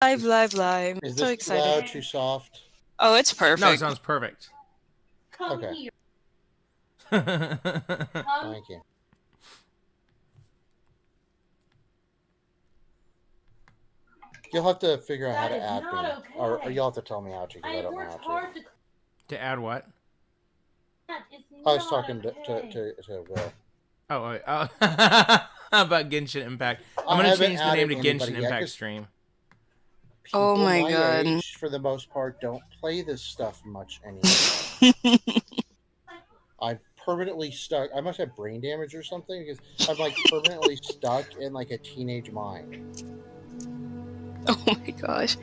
Live, live, live. Is So this too excited. loud, too soft? Oh, it's perfect. No, it sounds perfect. Okay. Thank Thank you. You'll have to figure out how to add me. Okay. Or you'll have to tell me how to, because I don't know how to. To add what? I was talking to Will. Oh, about Genshin Impact. I'm I gonna haven't change the name to added anybody Genshin yet, Impact 'cause Stream. Oh People my my God. age, for the most part, don't play this stuff much anymore. I'm permanently stuck. I must have brain damage or something, because I'm like permanently stuck in like a teenage mind. Oh my gosh.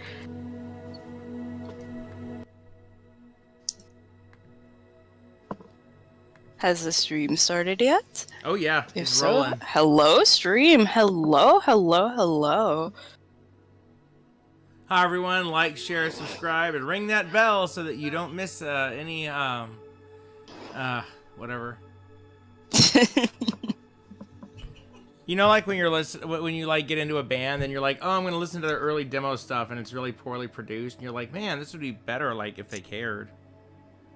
Has the stream started yet? Oh yeah, If it's so, rolling. hello stream. Hello, hello, hello. Hi everyone, like, share, subscribe, and ring that bell so that you don't miss any whatever. You know, like when you're when you like get into a band, and you're like, oh, I'm gonna listen to their early demo stuff, and it's really poorly produced, and you're like, man, this would be better like if they cared.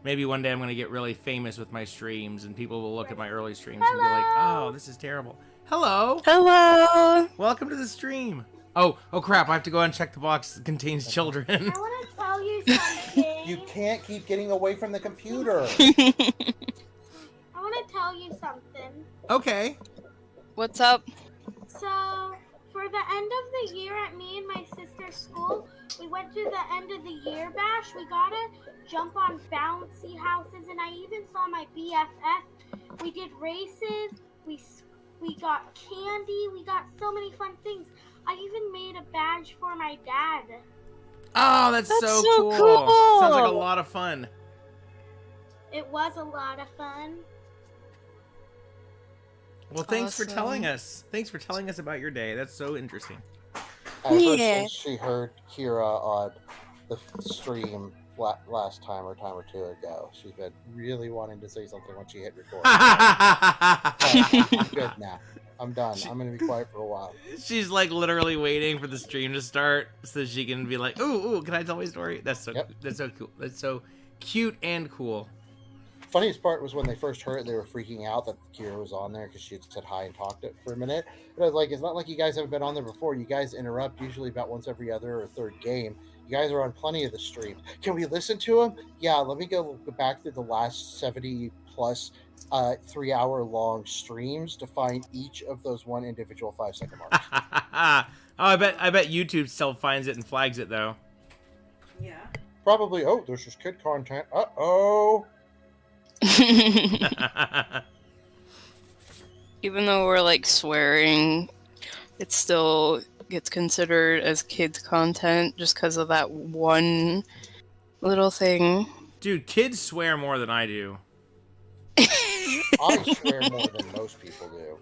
Maybe one day I'm gonna get really famous with my streams, and people will look at my early streams and be like, oh, this is terrible. Hello. Hello. Welcome to the stream. Oh crap! I have to go and check the box that contains children. I want to tell you something. You can't keep getting away from the computer. I want to tell you something. Okay. What's up? So, for the end of the year at me and my sister's school, we went to the end of the year bash. We got to jump on bouncy houses, and I even saw my BFF. We did races. We got candy. We got so many fun things. I even made a badge for my dad. Oh, that's so cool. Sounds like a lot of fun. It was a lot of fun. Well, thanks for telling us. Thanks for telling us about your day. That's so interesting. Ever since she heard Kira on the stream last time or two ago, she's been really wanting to say something when she hit record. I'm good now. I'm done. I'm going to be quiet for a while. She's like literally waiting for the stream to start so she can be like, ooh, can I tell my story? That's so That's so cool. That's so cute and cool. Funniest part was when they first heard it, they were freaking out that Kira was on there because she had said hi and talked it for a minute. But I was like, it's not like you guys haven't been on there before. You guys interrupt usually about once every other or third game. You guys are on plenty of the streams. Can we listen to them? Yeah, let me go back to the last 70 plus 3-hour long streams to find each of those one individual 5-second marks. Oh, I bet YouTube still finds it and flags it though. Yeah. Probably. Oh, there's just kid content. Uh-oh. Even though we're like swearing, it still gets considered as kids content just because of that one little thing. Dude, kids swear more than I do. I swear more than most people do.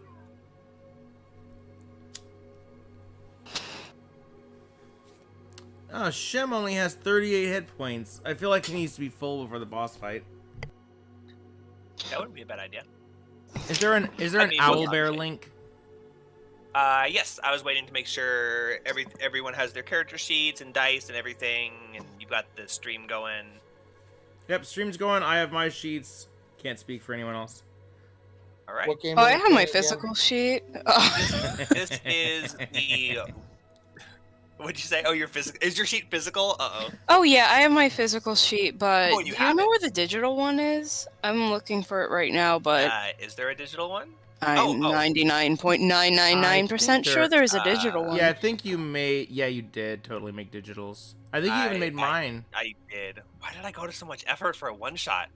Oh, Shem only has 38 hit points. I feel like he needs to be full before the boss fight. That wouldn't be a bad idea. Is there an owlbear link? Yes, I was waiting to make sure everyone has their character sheets and dice and everything, and you've got the stream going. Yep, stream's going. I have my sheets. Can't speak for anyone else. All right. What game I have my physical sheet. Oh. This is the. What'd you say? Oh, your physical. Is your sheet physical? Uh-oh. Oh yeah, I have my physical sheet, but Oh, do you you have know it? where the digital one is? I'm looking for it right now, but Is there a digital one? I'm 99.999% sure there's a digital one. Yeah, I think you made. Yeah, you did totally make digitals. I think you even made mine. I did. Why did I go to so much effort for a one shot?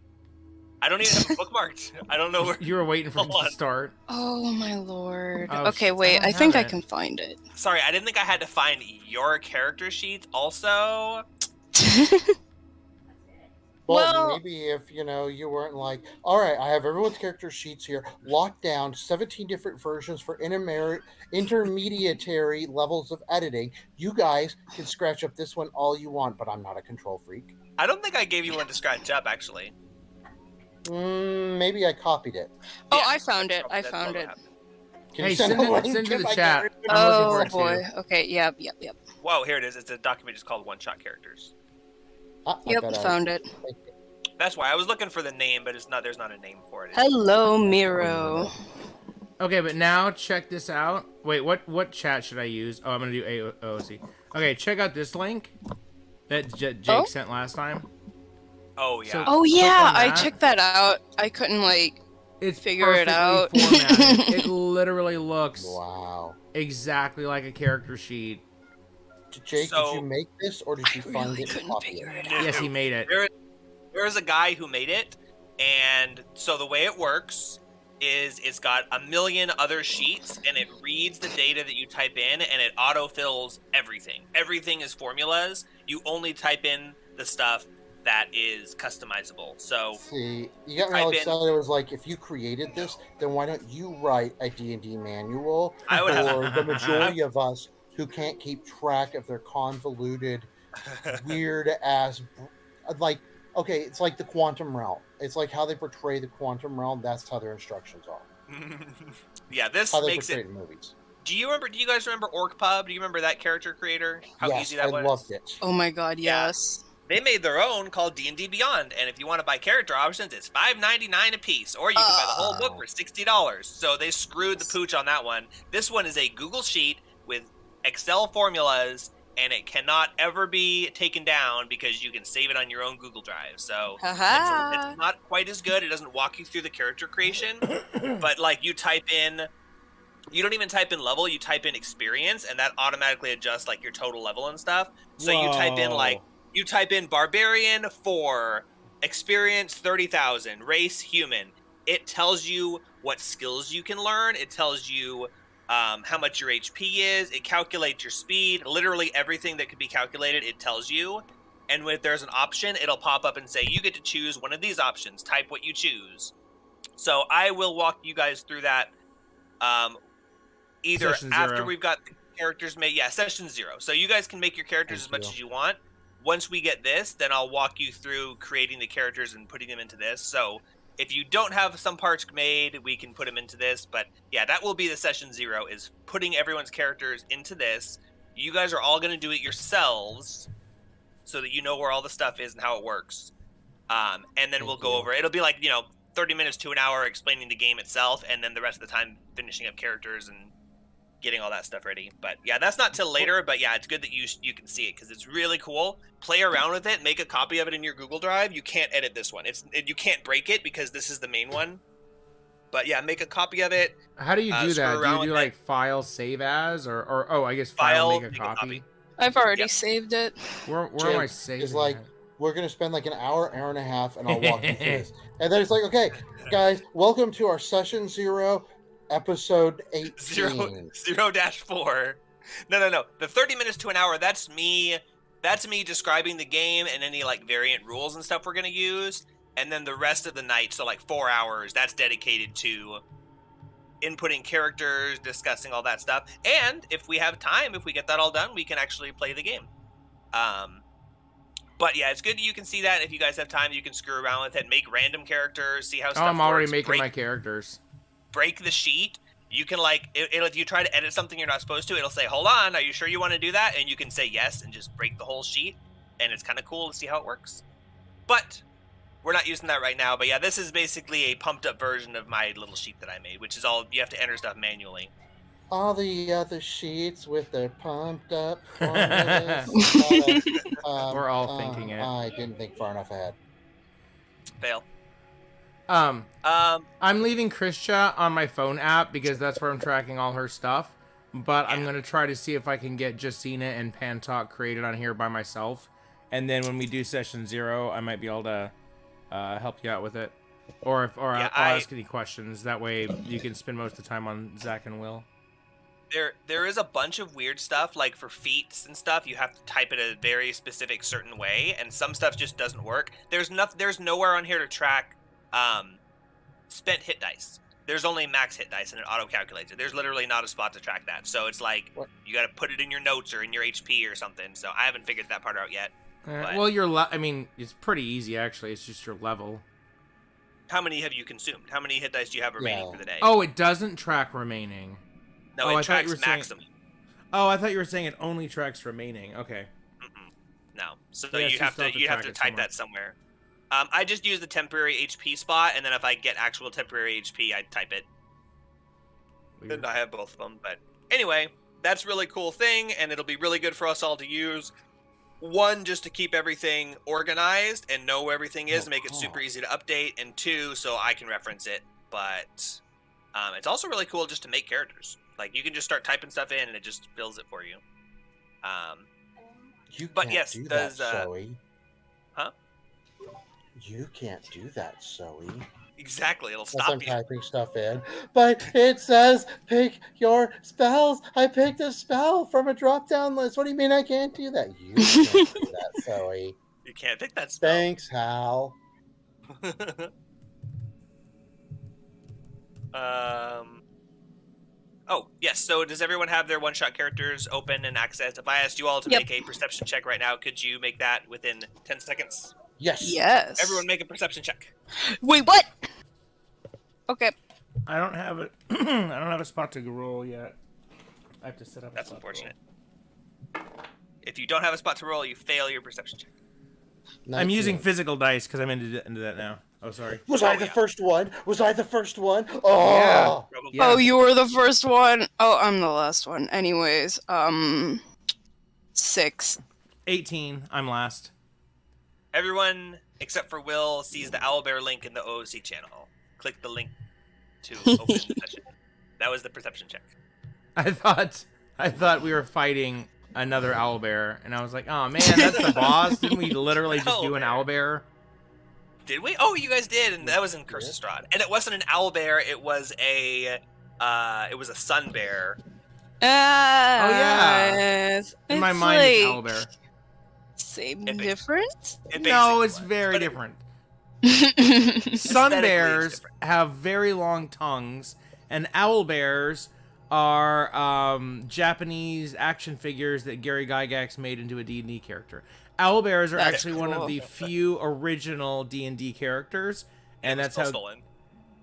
I don't even have it bookmarked. I don't know where. You were waiting for it to start. Oh my lord. Oh, okay, wait. I think I can find it. Sorry, I didn't think I had to find your character sheets also. Well, maybe if, you weren't like, all right, I have everyone's character sheets here, locked down, 17 different versions for intermediary levels of editing. You guys can scratch up this one all you want, but I'm not a control freak. I don't think I gave you one to scratch up, actually. Maybe I copied it. Oh, yeah, I found it. I found it. Can you send it to the chat. Oh boy. Okay, yep. Whoa, here it is. It's a document just called One Shot Characters. Yep, found it. That's why I was looking for the name, but it's not. There's not a name for it. Hello, Miro. Okay, but now check this out. Wait, what chat should I use? Oh, I'm gonna do AOC. Okay, check out this link that Jake sent last time. Oh yeah. So- Oh Click yeah, on I that. checked that out. I couldn't like It's figure it out. perfectly formatted. It literally looks Wow. exactly like a character sheet. Jake, So- did you make this, or did you I find really it? and couldn't copy figure it? it out. Yes, he made it. There is a guy who made it, and so the way it works is it's got a million other sheets, and it reads the data that you type in, and it autofills everything. Everything is formulas. You only type in the stuff that is customizable. So See, you got me all Type in- excited. It was like, if you created this, then why don't you write a D&D manual I would for have. the majority of us who can't keep track of their convoluted, weird-ass... Like, okay, it's like the quantum realm. It's like how they portray the quantum realm. That's how their instructions are. Yeah, this How they makes portray it. it in movies. Do you guys remember Orc Pub? Do you remember that character creator? How Yes, easy that I was? loved it. Oh my god, Yeah. yes. They made their own called D&D Beyond, and if you want to buy character options, it's $5.99 a piece, or you can buy the whole book for $60. So they screwed the pooch on that one. This one is a Google sheet with Excel formulas, and it cannot ever be taken down because you can save it on your own Google Drive. So Haha. it's not quite as good. It doesn't walk you through the character creation, but like you type in. You don't even type in level, you type in experience, and that automatically adjusts like your total level and stuff. So you type in barbarian 4, experience 30,000, race human. It tells you what skills you can learn. It tells you how much your HP is. It calculates your speed. Literally everything that could be calculated, it tells you. And if there's an option, it'll pop up and say, you get to choose one of these options. Type what you choose. So I will walk you guys through that either Session after 0. we've got the characters made. Yeah, session 0. So you guys can make your characters Thank as much you. as you want. Once we get this, then I'll walk you through creating the characters and putting them into this. So if you don't have some parts made, we can put them into this. But yeah, that will be the session 0, is putting everyone's characters into this. You guys are all going to do it yourselves so that you know where all the stuff is and how it works. And then we'll go you. over. It'll be like, 30 minutes to an hour explaining the game itself, and then the rest of the time finishing up characters and getting all that stuff ready. But yeah, that's not till later. But yeah, it's good that you can see it because it's really cool. Play around with it. Make a copy of it in your Google Drive. You can't edit this one. You can't break it because this is the main one. But yeah, make a copy of it. How do you do screw that? Do around you do with like file save as or I guess file make a copy? I've already Yep. saved it. Where am I Jake saving is like, it? we're going to spend like an hour and a half, and I'll walk you through this. And then it's like, okay, guys, welcome to our session 0, episode 18. 0-4. No. The 30 minutes to an hour, that's me describing the game and any like variant rules and stuff we're going to use. And then the rest of the night, so like 4 hours, that's dedicated to inputting characters, discussing all that stuff. And if we have time, if we get that all done, we can actually play the game. But yeah, it's good you can see that. If you guys have time, you can screw around with it, make random characters, see how stuff I'm already works, making my characters. break the sheet. You can if you try to edit something you're not supposed to, it'll say, hold on, are you sure you want to do that? And you can say yes and just break the whole sheet. And it's kind of cool to see how it works. But we're not using that right now. But yeah, this is basically a pumped up version of my little sheet that I made, which is all, you have to enter stuff manually. All the other sheets with their pumped up formulas. We're all thinking it. I didn't think far enough ahead. Fail. I'm leaving Krisha on my phone app because that's where I'm tracking all her stuff. But I'm gonna try to see if I can get Justina and Pantalk created on here by myself, and then when we do session 0, I might be able to help you out with it, or I'll ask any questions. That way you can spend most of the time on Zach and Will. There is a bunch of weird stuff, like for feats and stuff, you have to type it a very specific certain way, and some stuff just doesn't work. There's nowhere on here to track spent hit dice. There's only max hit dice, and it auto-calculates it. There's literally not a spot to track that. So it's like, you got to put it in your notes or in your HP or something. So I haven't figured that part out yet. Well, I mean, it's pretty easy, actually. It's just your level. How many have you consumed? How many hit dice do you have remaining for the day? Oh, it doesn't track remaining. No, I it thought you tracks were saying- maximum. Oh, I thought you were saying it only tracks remaining. Okay. No. So Yeah, you so have still to track it type somewhere. that somewhere. I just use the temporary HP spot, and then if I get actual temporary HP, I type it. Weird. And I have both of them. But anyway, that's a really cool thing, and it'll be really good for us all to use. One, just to keep everything organized and know where everything is, make it super easy to update, and two, so I can reference it. But it's also really cool just to make characters. Like, you can just start typing stuff in, and it just fills it for you. You But can't yes, do does, that, Zoe. huh? You can't do that, Zoe. Exactly, it'll As stop I'm you. typing stuff in, but it says pick your spells. I picked a spell from a drop-down list. What do you mean I can't do that? You can't do that, Zoe. You can't pick that spell. Thanks, Hal. Oh, yes. So does everyone have their one-shot characters open and accessed? If I asked you all to Yep. make a perception check right now, could you make that within 10 seconds? Yes. Yes. Everyone make a perception check. Wait, what? Okay. I don't have it. I don't have a spot to roll yet. I have to set up. That's a spot to unfortunate. If you don't have a spot to roll, you fail your perception check. roll. I'm 19. using physical dice because I'm into that now. Oh, sorry. Was I the first one? Was I the first one? Oh. Yeah. Probably. Yeah. Oh, you were the first one. Oh, I'm the last one. Anyways, 6. 18. I'm last. Everyone except for Will sees the owlbear link in the OOC channel. Click the link to open the session. That was the perception check. I thought we were fighting another owlbear, and I was like, oh man, that's the boss. Didn't we literally just do an owlbear? Did we? Oh, you guys did, and that was in Curse of Strahd. And it wasn't an owlbear; it was a sun bear. yeah. In my mind, it's owlbear. Same It difference? No, it's was, very but different. Sun Aesthetically, bears it's different. have very long tongues, and owl bears are Japanese action figures that Gary Gygax made into a D&D character. Owl bears are That's actually one of cool. the few original D&D characters, and that's how. Stolen.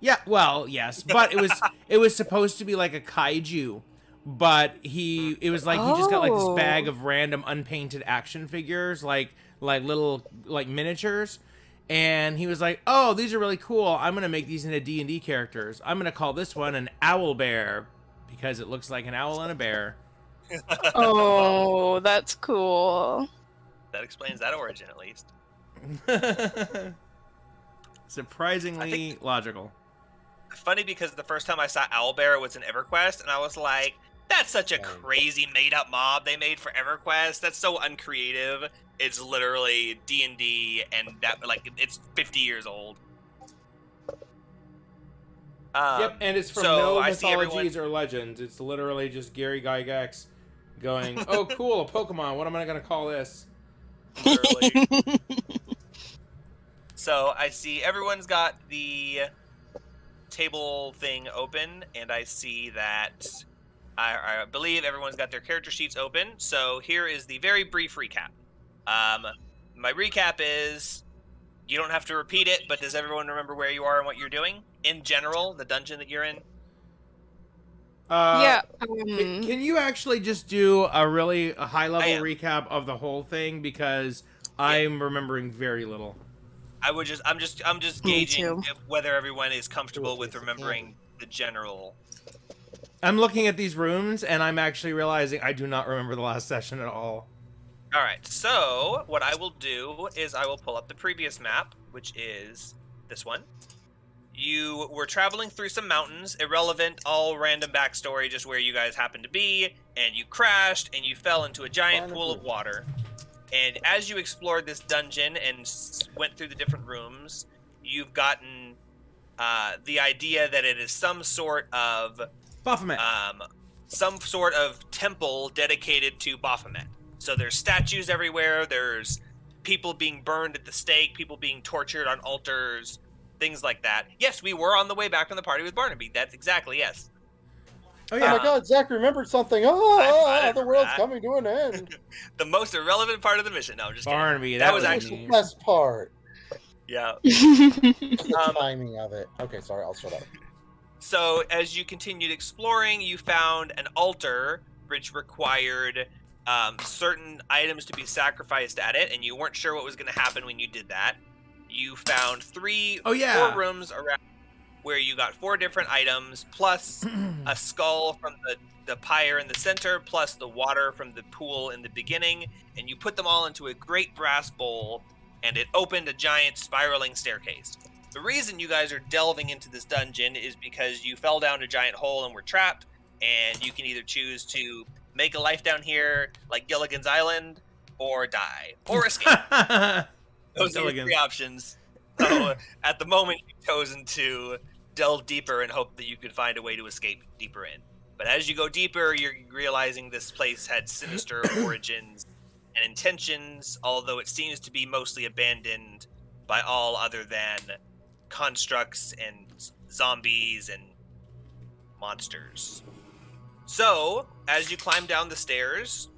Yeah, well, yes, but it was supposed to be like a kaiju, but it was like he just got like this bag of random unpainted action figures, like little like miniatures. And he was like, "Oh, these are really cool. I'm gonna make these into D&D characters. I'm gonna call this one an owl bear because it looks like an owl and a bear." Oh, that's cool. That explains that origin, at least. Surprisingly logical. Funny because the first time I saw owlbear was in EverQuest, and I was like, "That's such a crazy made-up mob they made for EverQuest. That's so uncreative. It's literally D&D, and that it's 50 years old." Yep, and it's from so no I see mythologies or legends. It's literally just Gary Gygax going, "Oh, cool, a Pokemon. What am I gonna call this?" Literally. So I see everyone's got the table thing open, and I see that I believe everyone's got their character sheets open. So here is the very brief recap. My recap is, you don't have to repeat it, but does everyone remember where you are and what you're doing? In general, the dungeon that you're in? Yeah. Can you actually just do a high-level am. recap of the whole thing, because I'm remembering very little. I'm just Me gauging too. whether everyone is comfortable with remembering the general. I'm looking at these rooms, and I'm actually realizing I do not remember the last session at all. All right, so what I will do is I will pull up the previous map, which is this one. You were traveling through some mountains, irrelevant, all random backstory, just where you guys happened to be, and you crashed, and you fell into a giant pool of water. And as you explored this dungeon and went through the different rooms, you've gotten the idea that it is some sort of Baphomet. some sort of temple dedicated to Baphomet. So there's statues everywhere. There's people being burned at the stake, people being tortured on altars, things like that. Yes, we were on the way back from the party with Barnaby. That's exactly, yes. Oh Oh yeah. my God, Zach remembered something. I Oh, the remember world's that. coming to an end. The most irrelevant part of the mission. No, I'm just kidding. Barnaby. That That was was That's actually- the best part. Yeah. The timing of it. Okay, sorry, I'll shut up. So as you continued exploring, you found an altar which required certain items to be sacrificed at it, and you weren't sure what was going to happen when you did that. You found Oh, yeah. 4 rooms around where you got 4 different items, plus a skull from the pyre in the center, plus the water from the pool in the beginning, and you put them all into a great brass bowl, and it opened a giant spiraling staircase. The reason you guys are delving into this dungeon is because you fell down a giant hole and were trapped, and you can either choose to make a life down here like Gilligan's Island, or die, or escape. Those are your 3 options. So at the moment, you've chosen to delve deeper and hope that you could find a way to escape deeper in. But as you go deeper, you're realizing this place had sinister origins and intentions, although it seems to be mostly abandoned by all other than constructs and zombies and monsters. So, as you climb down the stairs,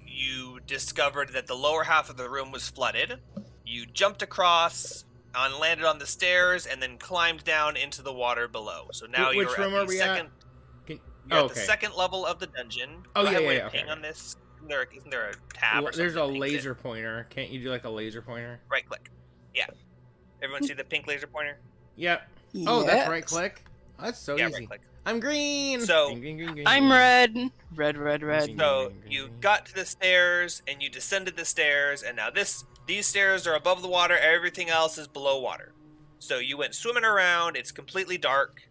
you discovered that the lower half of the room was flooded. You jumped across and landed on the stairs, and then climbed down into the water below. So now Which you're room at are the we second. at? You're at the second level of the dungeon. Oh, Do I have a way yeah, to ping okay. on this? Isn't there a tab or something? There's a that pings it? laser pointer. Can't you do like a laser pointer? Right click. Yeah. Everyone see the pink laser pointer? Yep. Oh, that's Yes. right click. That's so Yeah, easy. right click. I'm green. So- Green, green, green, green, I'm green. red. Red, red, red. So you got to the stairs and you descended the stairs, and now these stairs are above the water. Everything else is below water. So you went swimming around. It's completely dark.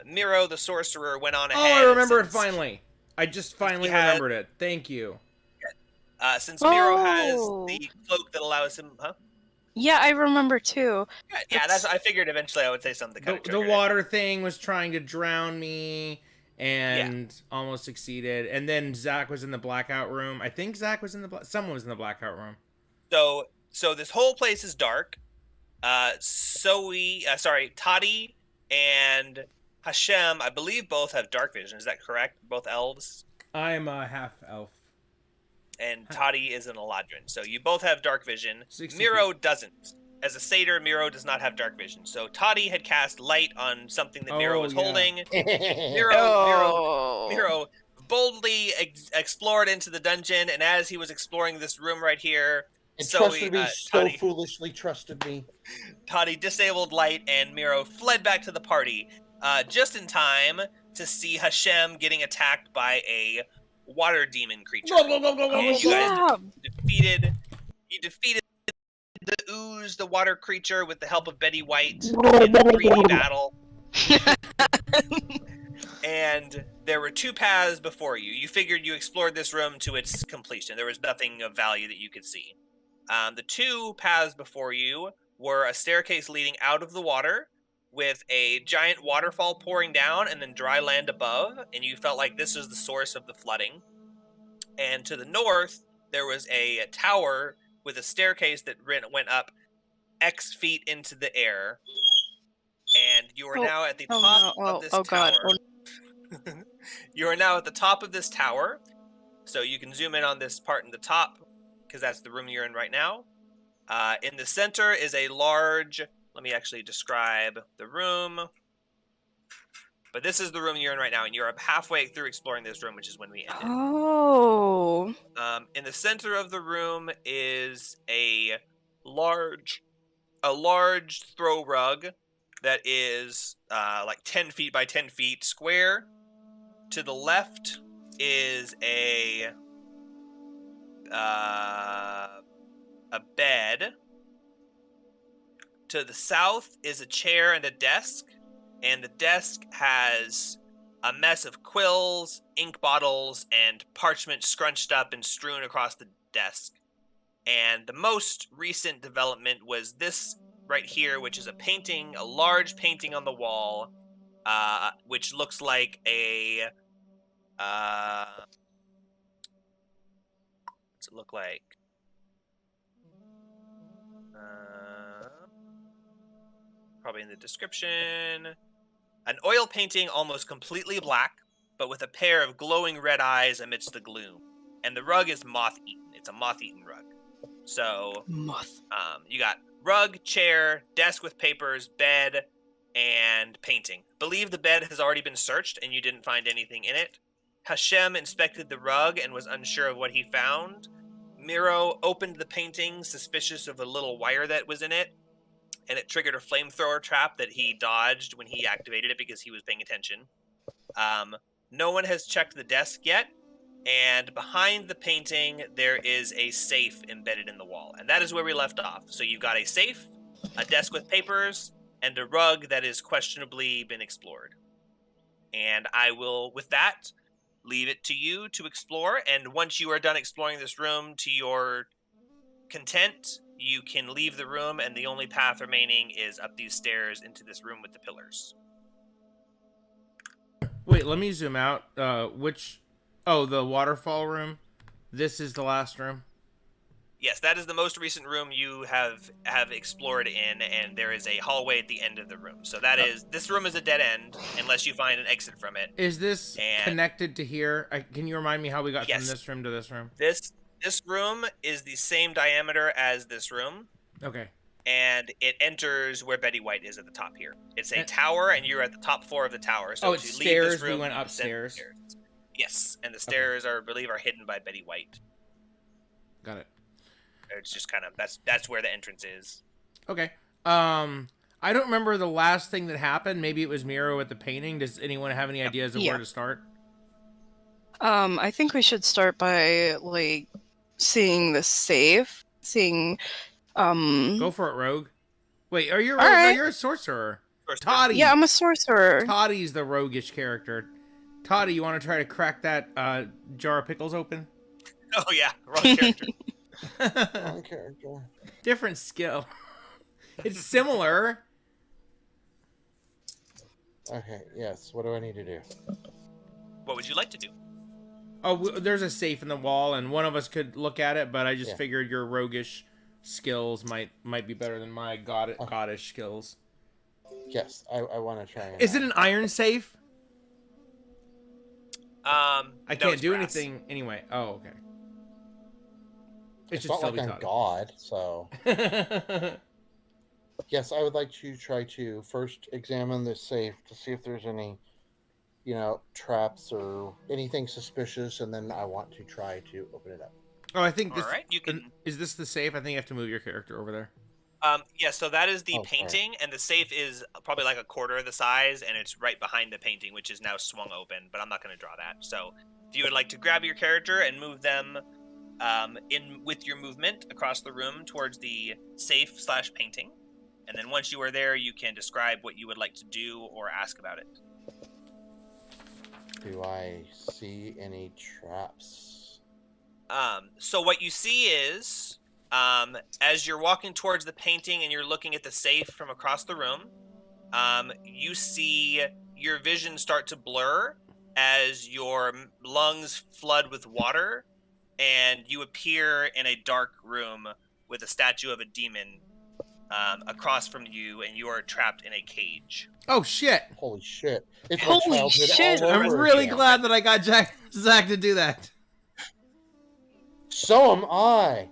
Miro, the sorcerer, went on Oh, ahead. I remember it since- finally. I just finally He had- remembered it. Thank you. Since Miro has Oh. the cloak that allows him, huh? Yeah, I remember too. Yeah, that's. I figured eventually I would say something kind The of water thing was trying to drown me and almost succeeded. And then Zach was in the blackout room. I think Zach was in the someone was in the blackout room. So this whole place is dark. Toddy and Hashem, I believe both have dark vision. Is that correct? Both elves? I'm a half elf. And Toddy is an Eladrin. So you both have dark vision. 60 Miro doesn't. As a satyr, Miro does not have dark vision. So Toddy had cast light on something that Miro was holding. Miro boldly explored into the dungeon, and as he was exploring this room right here, So foolishly trusted me. Toddy disabled light, and Miro fled back to the party, just in time to see Hashem getting attacked by a water demon creature. Go, go, go, go, go, And go, you guys Yeah. defeated the ooze, the water creature, with the help of Betty White in the 3D battle. And there were 2 paths before you. You figured you explored this room to its completion. There was nothing of value that you could see. The 2 paths before you were a staircase leading out of the water with a giant waterfall pouring down and then dry land above, and you felt like this was the source of the flooding. And to the north, there was a tower with a staircase that went up X feet into the air. And you are now at the top of this tower. You are now at the top of this tower. So you can zoom in on this part in the top, because that's the room you're in right now. In the center is a large... Let me actually describe the room. But this is the room you're in right now, and you're halfway through exploring this room, which is when we ended. Oh. In the center of the room is a large throw rug that is like 10 feet by 10 feet square. To the left is a bed. To the south is a chair and a desk, and the desk has a mess of quills, ink bottles, and parchment scrunched up and strewn across the desk. And the most recent development was this right here, which is a painting, a large painting on the wall, which looks like a... what's it look like? Probably in the description. An oil painting almost completely black, but with a pair of glowing red eyes amidst the gloom. And the rug is moth-eaten. It's a moth-eaten rug. So, you got rug, chair, desk with papers, bed, and painting. Believe the bed has already been searched and you didn't find anything in it. Hashem inspected the rug and was unsure of what he found. Miro opened the painting, suspicious of a little wire that was in it, and it triggered a flamethrower trap that he dodged when he activated it because he was paying attention. No one has checked the desk yet, and behind the painting there is a safe embedded in the wall, and that is where we left off. So you've got a safe, a desk with papers, and a rug that has questionably been explored. And I will, with that, leave it to you to explore, and once you are done exploring this room to your content, you can leave the room, and the only path remaining is up these stairs into this room with the pillars. Wait, let me zoom out. Oh, the waterfall room. This is the last room. Yes, that is the most recent room you have explored in, and there is a hallway at the end of the room. So that is, this room is a dead end unless you find an exit from it. Is this connected to here? Can you remind me how we got from this room to this room? This room is the same diameter as this room. Okay. And it enters where Betty White is at the top here. It's a tower, and you're at the top floor of the tower. So it's stairs. This room, we went upstairs. Yes, and the stairs are hidden by Betty White. Got it. It's just kind of that's where the entrance is. Okay. I don't remember the last thing that happened. Maybe it was Miro at the painting. Does anyone have any ideas of where to start? I think we should start by seeing the safe, Go for it, Rogue. Wait, are you a rogue? Right. No, you're a sorcerer. Toddy. Yeah, I'm a sorcerer. Toddy's the roguish character. Toddy, you want to try to crack that jar of pickles open? Oh yeah, wrong character. Wrong character. Different skill. It's similar. Okay, yes. What do I need to do? What would you like to do? Oh, there's a safe in the wall, and one of us could look at it, but I just figured your roguish skills might be better than my goddish skills. Yes, I want to try. Is it an iron safe? I can't do brass. anything anyway. Oh, okay. It's not like I'm God, so. Yes, I would like to try to first examine this safe to see if there's any, traps or anything suspicious, and then I want to try to open it up. Oh, I think this. All right, you can. Is this the safe? I think you have to move your character over there. Yeah, so that is the painting, and the safe is probably like a quarter of the size, and it's right behind the painting, which is now swung open, but I'm not going to draw that. So if you would like to grab your character and move them in with your movement across the room towards the safe/painting, and then once you are there, you can describe what you would like to do or ask about it. Do I see any traps? So what you see is, as you're walking towards the painting and you're looking at the safe from across the room, you see your vision start to blur as your lungs flood with water, and you appear in a dark room with a statue of a demon across from you, and you are trapped in a cage. Oh shit! Holy shit! It's Holy shit! I'm really glad that I got Zach to do that. So am I.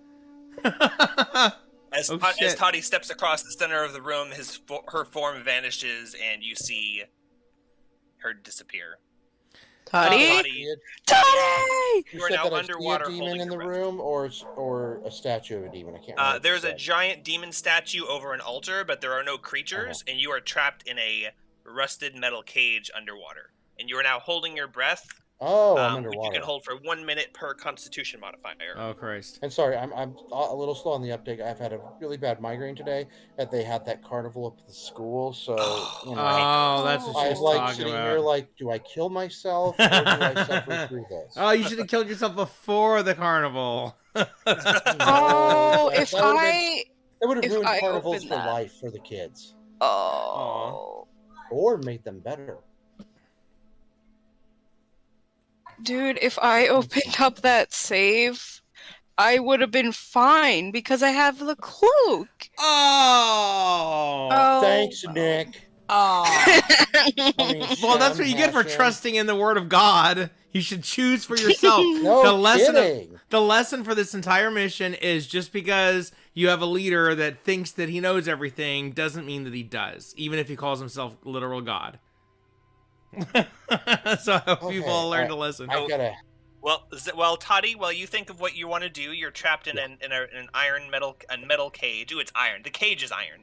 As Toddy steps across the center of the room, her form vanishes, and you see her disappear. Toddy! You are now underwater. A demon in the room, or a statue of a demon. I can't remember. There's a giant demon statue over an altar, but there are no creatures, and you are trapped in a rusted metal cage underwater. And you are now holding your breath. Oh, I'm underwater. Which you can hold for 1 minute per Constitution modifier. Oh Christ! And sorry, I'm a little slow on the uptake. I've had a really bad migrine today. That they had that carnival up at the school, so that's what I she's was talking sitting about. here like, do I kill myself or do I suffer through this? Oh, you should have killed yourself before the carnival. Oh, It would have if ruined I carnivals opened for that. life for the kids, Oh. or made them better. Dude, if I opened up that safe, I would have been fine because I have the cloak. Oh. Thanks, Nick. Oh. Well, that's what you get for Hashem. trusting in the word of God. You should choose for yourself. No The lesson for this entire mission is just because you have a leader that thinks that he knows everything doesn't mean that he does, even if he calls himself literal God. So I hope Okay, you've all learned a alright. lesson. I gotta. Well, Toddy, while you think of what you want to do, you're trapped in an iron metal cage. Ooh, it's iron. The cage is iron.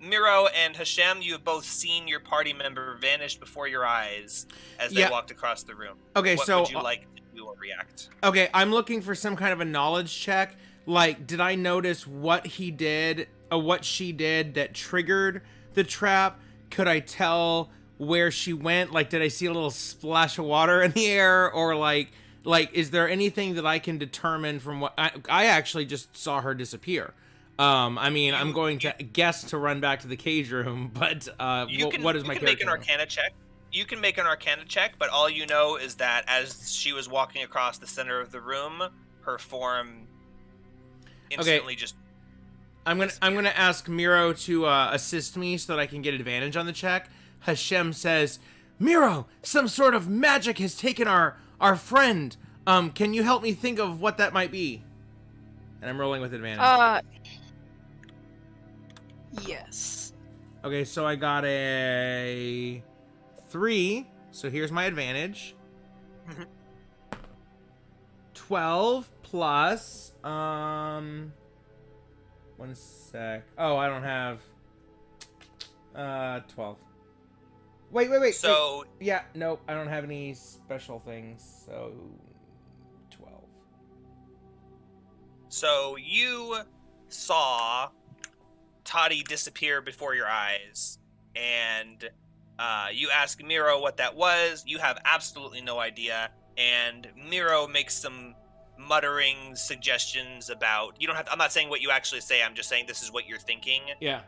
Miro and Hashem, you have both seen your party member vanish before your eyes as they walked across the room. Okay, what so would you like to do or react? Okay, I'm looking for some kind of a knowledge check. Like, did I notice what he did, or what she did that triggered the trap? Could I tell where she went? Like, did I see a little splash of water in the air? Or like, is there anything that I can determine from what I actually just saw her disappear? I mean, I'm going to guess to run back to the cage room, but what is my character? You can make an Arcana check. You can make an Arcana check, but all you know is that as she was walking across the center of the room, her form instantly just. I'm gonna ask Miro to assist me so that I can get advantage on the check. Hashem says, "Miro, some sort of magic has taken our friend. Can you help me think of what that might be?" And I'm rolling with advantage. Yes. Okay, so I got a 3. So here's my advantage. 12 plus 1 sec. Oh, I don't have 12. Wait. So wait. Yeah, nope, I don't have any special things. So 12. So you saw Toddy disappear before your eyes, and you ask Miro what that was. You have absolutely no idea, and Miro makes some muttering suggestions about. You don't have to, I'm not saying what you actually say. I'm just saying this is what you're thinking. Yeah.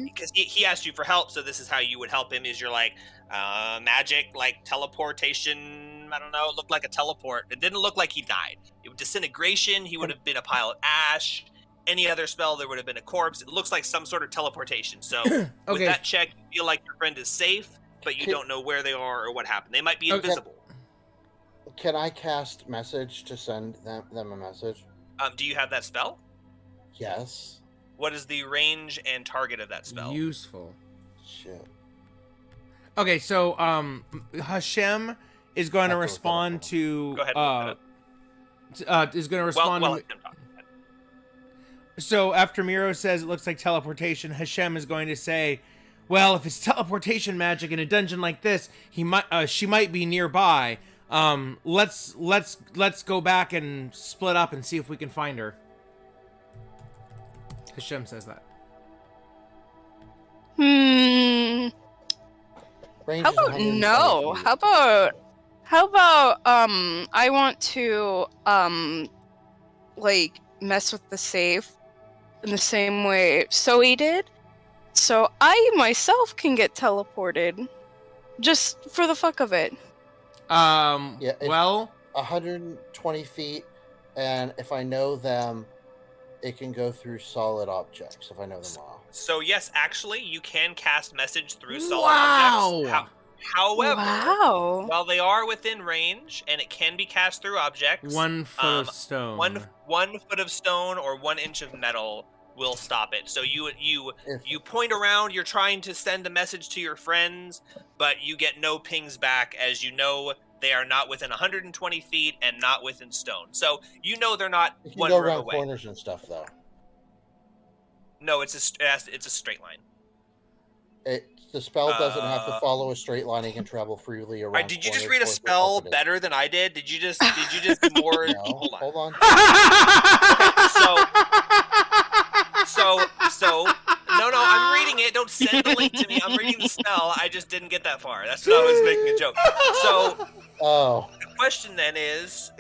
Because he asked you for help, so this is how you would help him. Is you're like magic, like teleportation. I don't know. It looked like a teleport. It didn't look like he died. It was disintegration. He would have been a pile of ash. Any other spell, there would have been a corpse. It looks like some sort of teleportation. So with that check, you feel like your friend is safe, but you don't know where they are or what happened. They might be invisible. Can I cast message to send them a message? Do you have that spell? Yes. What is the range and target of that spell? Useful. Shit. Okay, so Hashem is going to respond to. Go ahead. Is going to respond. Well, So after Miro says it looks like teleportation, Hashem is going to say, "Well, if it's teleportation magic in a dungeon like this, she might be nearby. Let's go back and split up and see if we can find her." Hashem says that. How about no? How about I want to like mess with the safe in the same way Zoe did, so I myself can get teleported, just for the fuck of it. Yeah, well, 120 feet, and if I know them, it can go through solid objects if I know them well. So yes, actually, you can cast message through solid objects. However, while they are within range, and it can be cast through objects, 1 foot of stone. One foot of stone or 1 inch of metal will stop it. So you point around, you're trying to send a message to your friends, but you get no pings back, as you know they are not within 120 feet and not within stone. So you know they're not You can one go room around away. corners and stuff, though. No, it's a straight line. The spell doesn't have to follow a straight line. It can travel freely around. All right, did you just corners read a or spell opposite. better than I did? Did you just do more? No, Hold on. hold on. So no, I'm reading it. Don't send the link to me. I'm reading the spell. I just didn't get that far. That's what I was making a joke. So the question then is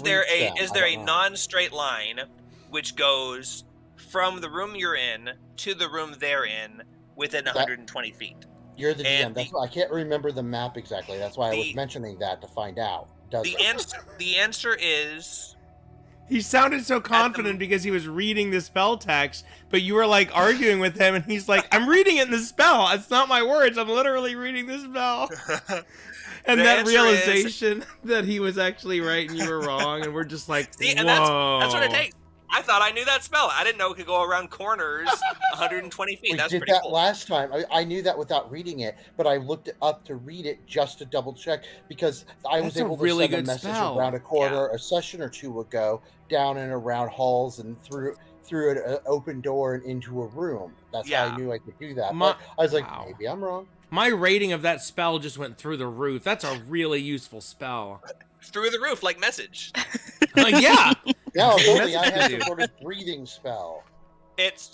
there a non-straight line which goes from the room you're in to the room they're in within 120 feet? You're the DM. That's why I can't remember the map exactly. That's why I was mentioning that to find out. The answer is. He sounded so confident because he was reading the spell text, but you were like arguing with him, and he's like, "I'm reading it in the spell. It's not my words. I'm literally reading the spell." And that realization that he was actually right and you were wrong, and we're just like, See, whoa. and that's what it takes. I thought I knew that spell. I didn't know it could go around corners 120 feet. We That's did pretty that cool. last time. I knew that without reading it, but I looked it up to read it just to double check because I was That's a able to really send a good message spell. around a corridor a session or two ago, down and around halls and through an open door and into a room. That's how I Yeah. knew I could do that. My- But I was like, wow. maybe I'm wrong. My rating of that spell just went through the roof. That's a really useful spell. Through the roof, like message. Yeah. Yeah, Message only I to had do. some sort of breathing spell. It's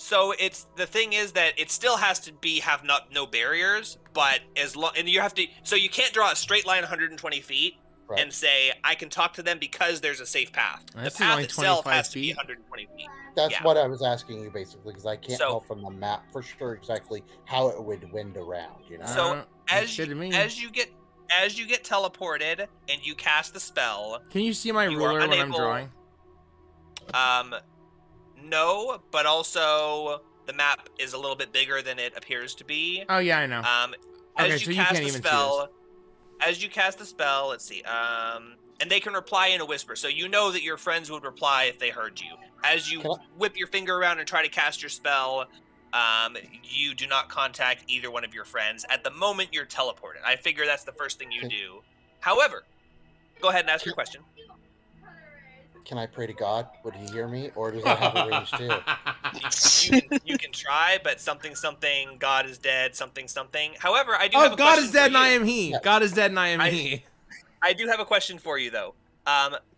the thing is that it still has to have no barriers, but as long and you have to, so you can't draw a straight line 120 feet Right. and say I can talk to them because there's a safe path. This is The path only itself 25 has to be feet. 120 feet. That's Yeah. what I was asking you basically because I can't So- tell from the map for sure exactly how it would wind around. You know. So Looks good to me. as you get teleported and you cast the spell, Can you see my you are ruler when I'm unable- drawing? no, but also the map is a little bit bigger than it appears to be. Oh yeah, I know. Okay, As so you you cast can't the even see spell, as you cast the spell, let's see. And they can reply in a whisper, so you know that your friends would reply if they heard you. As you Can I- whip your finger around and try to cast your spell, you do not contact either one of your friends at the moment you're teleported. I figure that's the first thing you Can- do. However, go ahead and ask your question. Can I pray to God? Would he hear me, or does that have a range too? You can try, but something, God is dead, something. However, I do have Oh, a God question is dead for and I you. am he. Yeah. God is dead and I am I- he. I do have a question for you, though.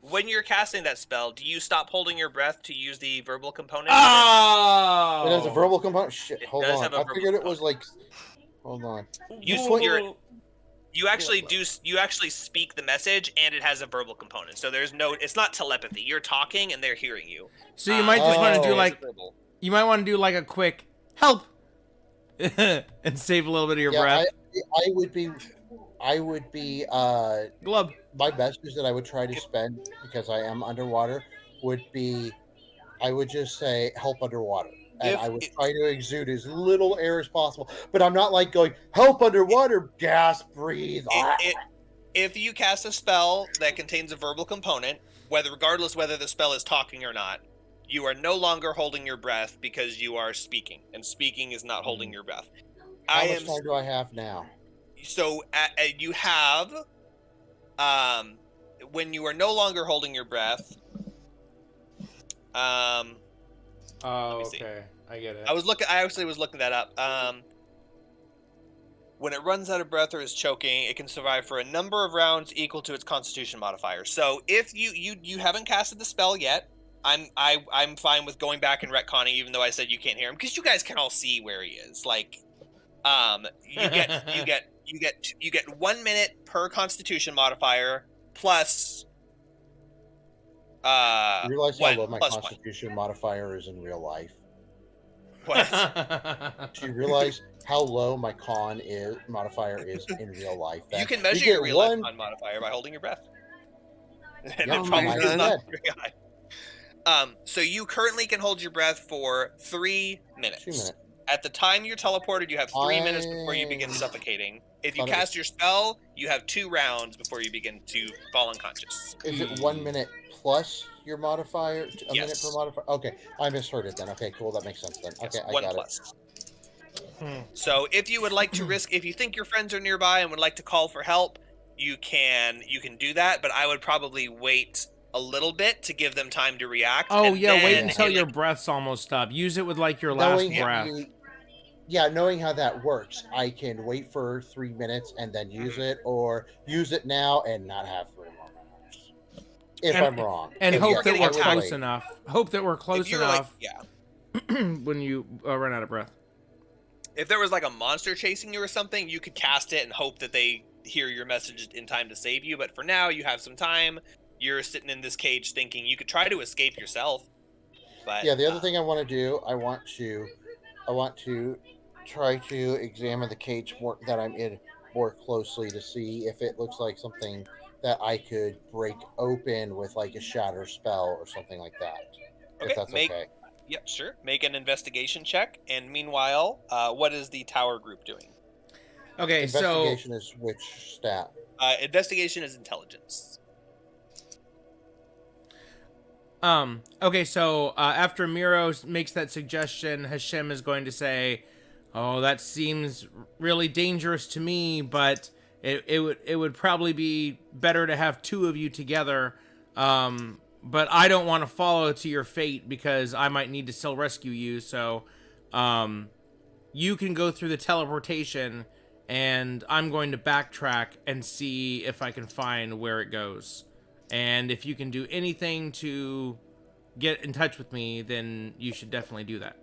When you're casting that spell, do you stop holding your breath to use the verbal component? Oh! It has a verbal component. Shit, It hold does on. have a I verbal figured it was like. Hold on. You actually speak the message, and it has a verbal component. So it's not telepathy. You're talking, and they're hearing you. So you might just want to do Oh. like a quick help and save a little bit of your Yeah, breath. I would be. Glub. My message that I would try to spend because I am underwater would be, I would just say help underwater. And I would try to exude as little air as possible. But I'm not like going, help underwater, gasp, breathe. If you cast a spell that contains a verbal component, regardless whether the spell is talking or not, you are no longer holding your breath because you are speaking, and speaking is not holding your breath. How much time do I have now? So you have, when you are no longer holding your breath. Oh, me see. okay. I get it. I actually was looking that up. When it runs out of breath or is choking, it can survive for a number of rounds equal to its Constitution modifier. So if you haven't casted the spell yet, I'm fine with going back and retconning, even though I said you can't hear him, because you guys can all see where he is. Like, you get 1 minute per Constitution modifier plus. You realize how low my plus Constitution modifier is in real life? What? Do you realize how low my modifier is in real life? You can You measure get your real life one- con modifier by holding your breath. And Yeah, it probably I is did. not very high. So you currently can hold your breath for 3 minutes. 2 minutes. At the time you're teleported, you have 3 minutes before you begin I suffocating. If you thought it was- cast your spell, you have 2 rounds before you begin to fall unconscious. Is it 1 minute plus your modifier? A minute Yes. per modifier? Okay, I misheard it then. Okay, cool. That makes sense then. Yes, Okay, I 1 got plus. So if you would like to if you think your friends are nearby and would like to call for help, you can do that, but I would probably wait a little bit to give them time to react. Oh and yeah, wait then until it, your like, breath's almost up. Use it with like your last Knowing breath. knowing how that works, I can wait for 3 minutes and then use it, or use it now and not have 3 more minutes. If And- I'm wrong. And If But you hope were that getting we're attacked- close enough. Hope that we're close if you were like, enough when you run out of breath. if there was like a monster chasing you or something, you could cast it and hope that they hear your message in time to save you. But for now, you have some time. You're sitting in this cage thinking you could try to escape yourself. But Yeah, the other thing I want to do, I want to try to examine the cage that I'm in more closely to see if it looks like something that I could break open with like a shatter spell or something like that. Okay, If that's okay. Yeah, sure. Make an investigation check. And meanwhile, what is the tower group doing? Okay, so Investigation is which stat? Investigation is intelligence. Okay, so after Miro makes that suggestion, Hashem is going to say, "Oh, that seems really dangerous to me, but it would probably be better to have two of you together. But I don't want to follow to your fate because I might need to still rescue you. So, you can go through the teleportation, and I'm going to backtrack and see if I can find where it goes. And if you can do anything to get in touch with me, then you should definitely do that."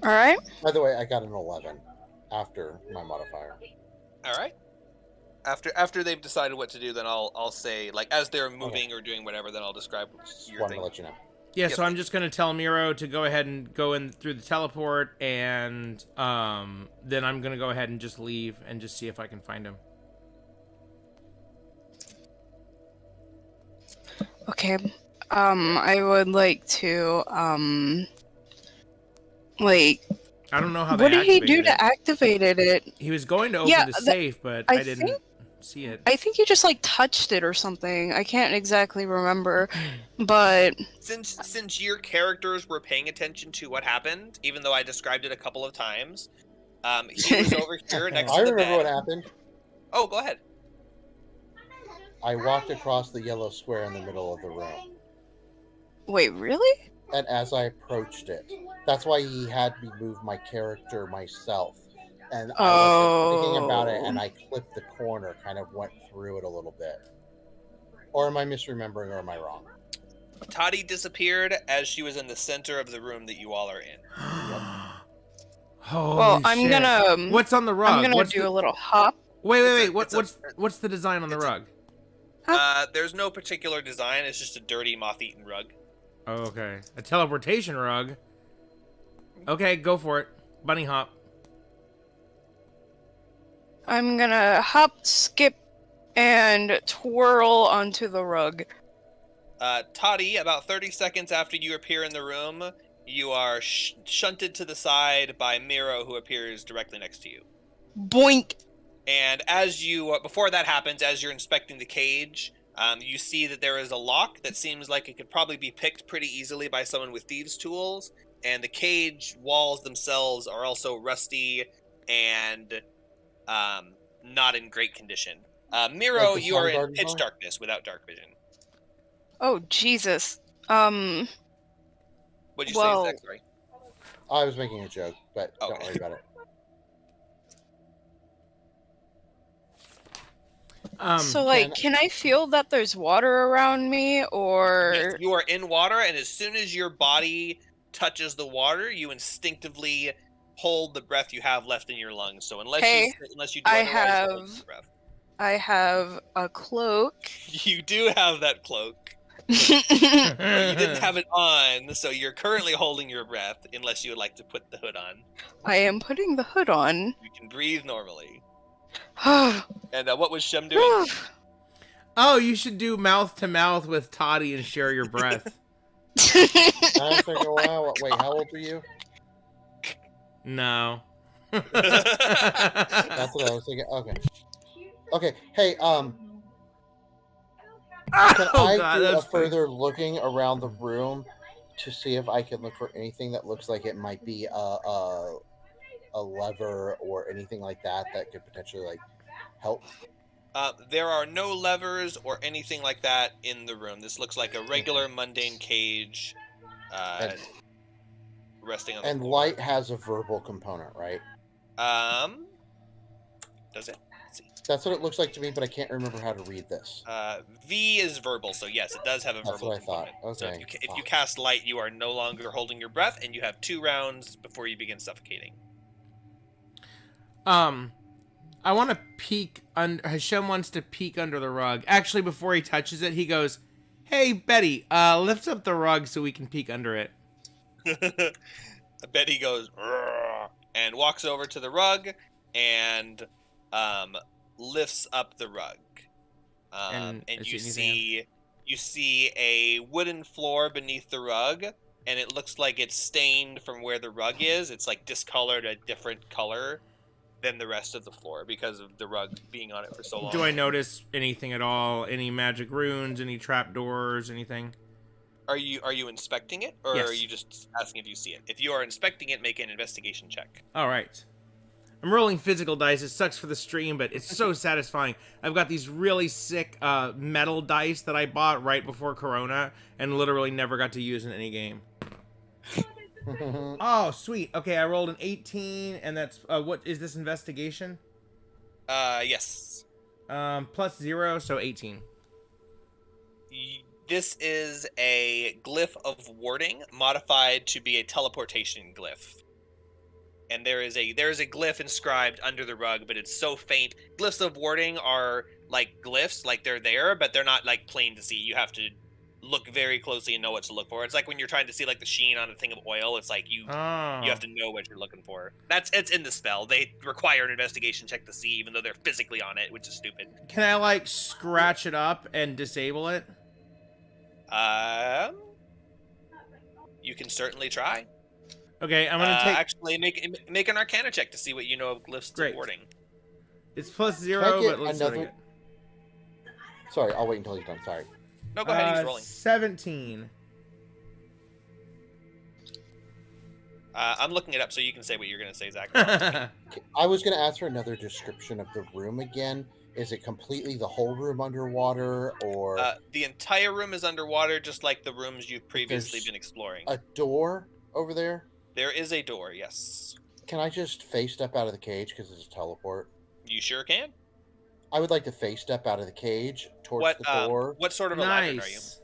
All right. By the way, I got an 11 after my modifier. All right. After they've decided what to do, then I'll say, like, as they're moving or doing whatever, then I'll describe Just your wanted thing. to let you know. Yeah, Yes, so I'm please. just gonna tell Miro to go ahead and go in through the teleport, and then I'm gonna go ahead and just leave and just see if I can find him. Okay. I would like to like, I don't know how they what did he do activated it. to activate it? He was going to open Yeah, the safe, but I I didn't think- see it. I think he just like touched it or something. I can't exactly remember, but Since your characters were paying attention to what happened, even though I described it a couple of times, he was over here next I to the remember what bed. happened. Oh, go ahead. I walked across the yellow square in the middle of the room. wait, really? And as I approached it, that's why he had me move my character myself. And I was thinking about it, and I clipped the corner, kind of went through it a little bit. Or am I misremembering, or am I wrong? Toddy disappeared as she was in the center of the room that you all are in. Holy Well, I'm shit. gonna. What's on the rug? I'm gonna What's do the... a little hop. Wait. It's a- What's the design on the it's a- rug? There's no particular design. It's just a dirty, moth-eaten rug. Oh, okay. A teleportation rug. Okay, go for it. Bunny hop. I'm gonna hop, skip, and twirl onto the rug. Toddy, about 30 seconds after you appear in the room, you are shunted to the side by Miro, who appears directly next to you. Boink! And as you, before that happens, as you're inspecting the cage, you see that there is a lock that seems like it could probably be picked pretty easily by someone with thieves' tools. And the cage walls themselves are also rusty and not in great condition. Miro, Like the you are in Soundgarden pitch song? darkness without dark vision. Oh, Jesus. What'd you Well- say, Zach? Sorry. I was making a joke, but don't Okay. worry about it. So, like, can I feel that there's water around me, or... Yes, you are in water, and as soon as your body touches the water, you instinctively hold the breath you have left in your lungs. So unless Hey, you do I otherwise, you hold have- your breath. I have a cloak. You do have that cloak. But you didn't have it on, so you're currently holding your breath, unless you would like to put the hood on. I am putting the hood on. You can breathe normally. Oh, And what was Shem doing? Oh, you should do mouth to mouth with Toddy and share your breath. I was thinking, wow, wait, how old were you? No. That's what I was thinking. Okay. Okay. Hey, can I God, do a that's funny. further looking around the room to see if I can look for anything that looks like it might be a lever or anything like that that could potentially like help? There are no levers or anything like that in the room. This looks like a regular mundane cage And- resting on the And floor. light has a verbal component, right? Does it? That's what it looks like to me, but I can't remember how to read this. V is verbal, so yes, it does have a That's verbal what I thought. component. So Okay. if you cast light, you are no longer holding your breath, and you have 2 rounds before you begin suffocating. I want to peek under. Hashem wants to peek under the rug. Actually, before he touches it, he goes, "Hey, Betty, lift up the rug so we can peek under it." Betty goes "Rrrr," and walks over to the rug and lifts up the rug. And And is you it anything see a wooden floor beneath the rug, and it looks like it's stained from where the rug is. It's like discolored a different color. than the rest of the floor because of the rug being on it for so long. Do I notice anything at all? Any magic runes? Any trapdoors? Anything? Are you inspecting it, or Yes. are you just asking if you see it? If you are inspecting it, make an investigation check. All right. I'm rolling physical dice. It sucks for the stream, but it's so satisfying. I've got these really sick metal dice that I bought right before Corona and literally never got to use in any game. Oh, sweet. Okay, I rolled an 18, and that's what is this investigation? Yes. Plus 0, so 18. This is a glyph of warding modified to be a teleportation glyph. And there is a glyph inscribed under the rug, but it's so faint. Glyphs of warding are like glyphs, like they're there, but they're not like plain to see. You have to look very closely and know what to look for. It's like when you're trying to see like the sheen on a thing of oil. It's like you have to know what you're looking for. It's in the spell. They require an investigation check to see, even though they're physically on it, which is stupid. Can I like scratch it up and disable it? You can certainly try. Okay, I'm gonna take. Actually make an Arcana check to see what you know of glyphs Great. of warding. It's plus Can 0, I get but let's another- do it. Sorry, I'll wait until he's done. Sorry. No, go ahead. He's rolling. 17. I'm looking it up so you can say what you're going to say, Zach. I was going to ask for another description of the room again. Is it completely the whole room underwater, or The entire room is underwater, just like the rooms you've previously There's been exploring. a door over there? There is a door, yes. Can I just face step out of the cage because it's a teleport? You sure can. I would like to face step out of the cage towards the door. What sort of a ladron are you? Nice.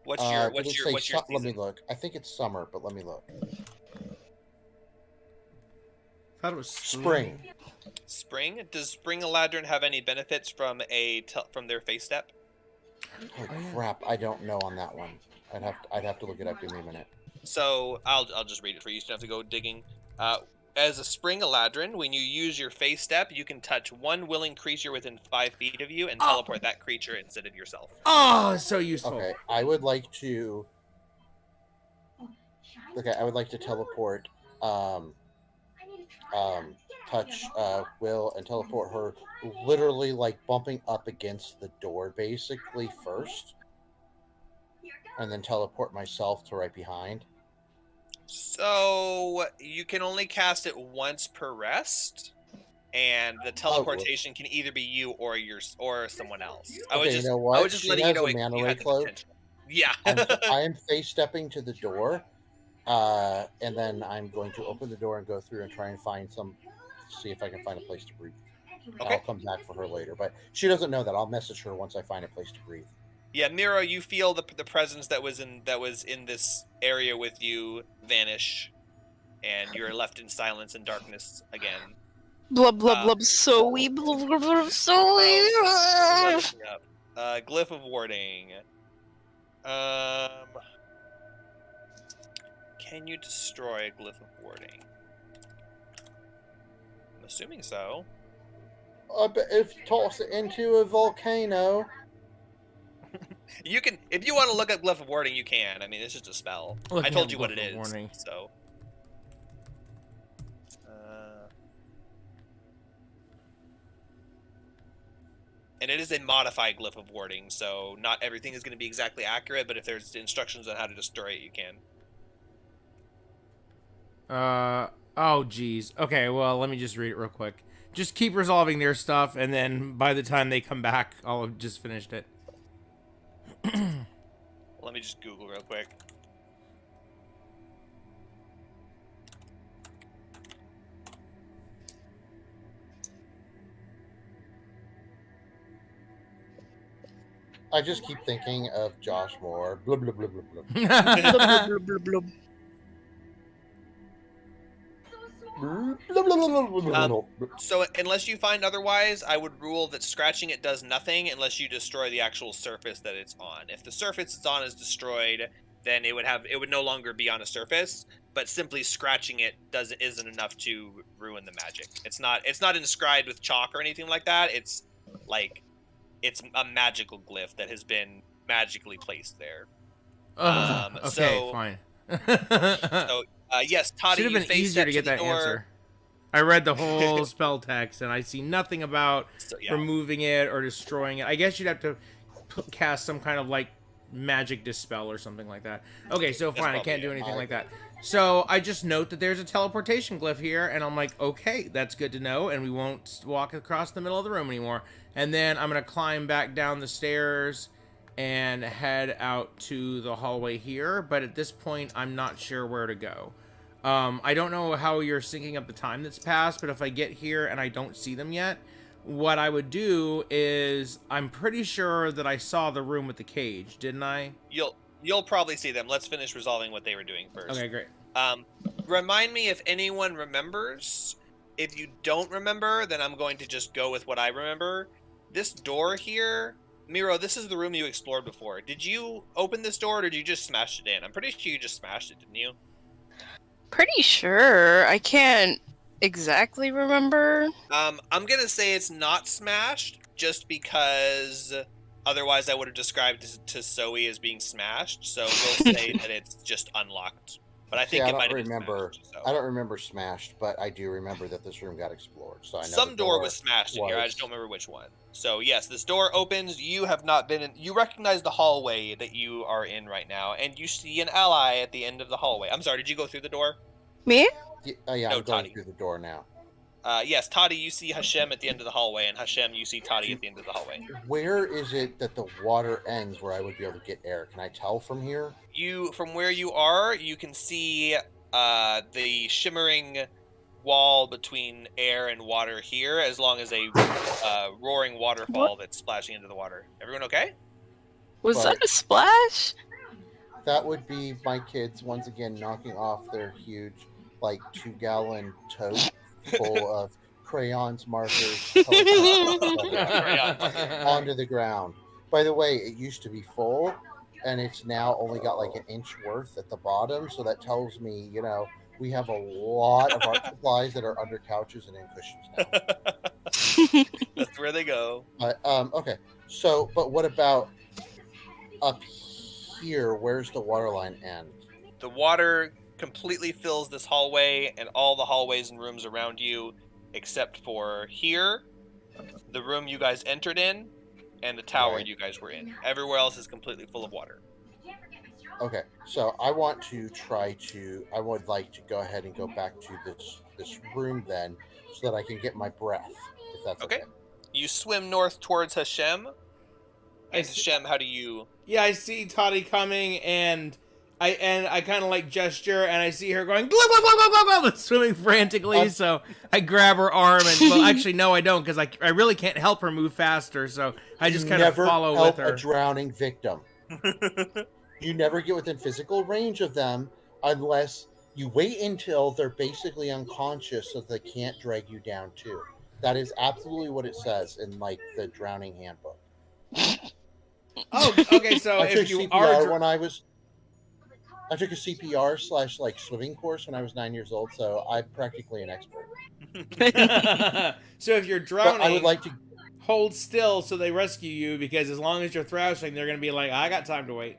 What's Did your it what's your say what's your let me season? look. I think it's summer, but let me look. Thought it was Spring. Spring? Does Spring Eladrin have any benefits from from their face step? Holy crap! I don't know on that one. I'd have to look it up. Give me a minute. So I'll just read it for you. So you don't have to go digging. As a Spring Eladrin, when you use your face step, you can touch one willing creature within 5 feet of you and teleport that creature instead of yourself. Oh, so useful. Okay, I would like to. Okay, I would like to teleport. Touch Will and teleport her, literally like bumping up against the door, basically first, and then teleport myself to right behind. So you can only cast it once per rest, and the teleportation can either be you or someone else. I was You know what? I was just She letting you has know a it, mana you ray had the cloak. potential. Yeah. I am face stepping to the door, and then I'm going to open the door and go through and try and see if I can find a place to breathe. Okay. I'll come back for her later, but she doesn't know that. I'll message her once I find a place to breathe. Yeah, Miro, you feel the presence that was in this area with you vanish, and you're left in silence and darkness again. Blub blub blub soey blub blub blub soey. Glyph of warding. Can you destroy a glyph of warding? I'm assuming so. But if you toss it into a volcano. You can, if you want to look up glyph of warding, you can. I mean, it's just a spell. I told you what it is. Warning. So. And it is a modified glyph of warding, so not everything is going to be exactly accurate, but if there's instructions on how to destroy it, you can. Oh, geez. Okay, well, let me just read it real quick. Just keep resolving their stuff, and then by the time they come back, I'll have just finished it. Let me just Google real quick. I just keep thinking of Josh Moore. Blub, blub, blub, blub, blub. Blub blub blub blub. So unless you find otherwise, I would rule that scratching it does nothing unless you destroy the actual surface that it's on. If the surface it's on is destroyed, then it would no longer be on a surface. But simply scratching it isn't enough to ruin the magic. It's not inscribed with chalk or anything like that. It's a magical glyph that has been magically placed there. Okay, fine. So yes, Toddy, Should have you been face easier step to get the that door. answer. I read the whole spell text, and I see nothing about So, yeah. removing it or destroying it. I guess you'd have to cast some kind of, like, magic dispel or something like that. Okay, so fine, I can't do anything like that. So I just note that there's a teleportation glyph here, and I'm like, okay, that's good to know, and we won't walk across the middle of the room anymore. And then I'm going to climb back down the stairs and head out to the hallway here, but at this point, I'm not sure where to go. I don't know how you're syncing up the time that's passed, but if I get here and I don't see them yet, what I would do is, I'm pretty sure that I saw the room with the cage, didn't I? You'll probably see them. Let's finish resolving what they were doing first. Okay, great. Remind me if anyone remembers. If you don't remember, then I'm going to just go with what I remember. This door here, Miro, this is the room you explored before. Did you open this door, or did you just smash it in? I'm pretty sure you just smashed it, didn't you? Pretty sure. I can't exactly remember. I'm gonna say it's not smashed, just because otherwise I would have described it to Zoe as being smashed. So we'll say that it's just unlocked. But I think it might have been smashed. So. I don't remember smashed, but I do remember that this room got explored. So I know some door was smashed in here. I just don't remember which one. So yes, this door opens. You have not been in. You recognize the hallway that you are in right now, and you see an ally at the end of the hallway. I'm sorry. Did you go through the door? Me? Yeah, No, I'm going Toddy. through the door now. Yes, Toddy, you see Hashem at the end of the hallway, and Hashem, you see Toddy at the end of the hallway. Where is it that the water ends where I would be able to get air? Can I tell from here? From where you are, you can see the shimmering wall between air and water here, as long as a roaring waterfall that's splashing into the water. Everyone okay? Was that a splash? That would be my kids once again knocking off their huge, like 2-gallon tote full of crayons, markers, onto the ground. By the way, it used to be full, and it's now only got like an inch worth at the bottom. So that tells me, we have a lot of art supplies that are under couches and in cushions now. That's where they go. But okay. So, but what about up here? Where's the water line end? The water completely fills this hallway and all the hallways and rooms around you, except for here, the room you guys entered in, and the tower you guys were in. Everywhere else is completely full of water. Okay, so I would like to go ahead and go back to this room then, so that I can get my breath, if that's okay. You swim north towards Hashem. And Hashem, how do you... Yeah, I see Toddy coming, and I kind of like gesture, and I see her going blah, blah, blah, blah, blah, blah, swimming frantically. So I grab her arm, and well, actually, no, I don't, because I really can't help her move faster. So I just kind of follow with her. Never help a drowning victim. You never get within physical range of them unless you wait until they're basically unconscious, so they can't drag you down too. That is absolutely what it says in like the drowning handbook. Oh, okay. So if you are I took a CPR / like swimming course when I was 9 years old, so I'm practically an expert. So if you're drowning, but I would like to hold still so they rescue you, because as long as you're thrashing, they're going to be like, I got time to wait.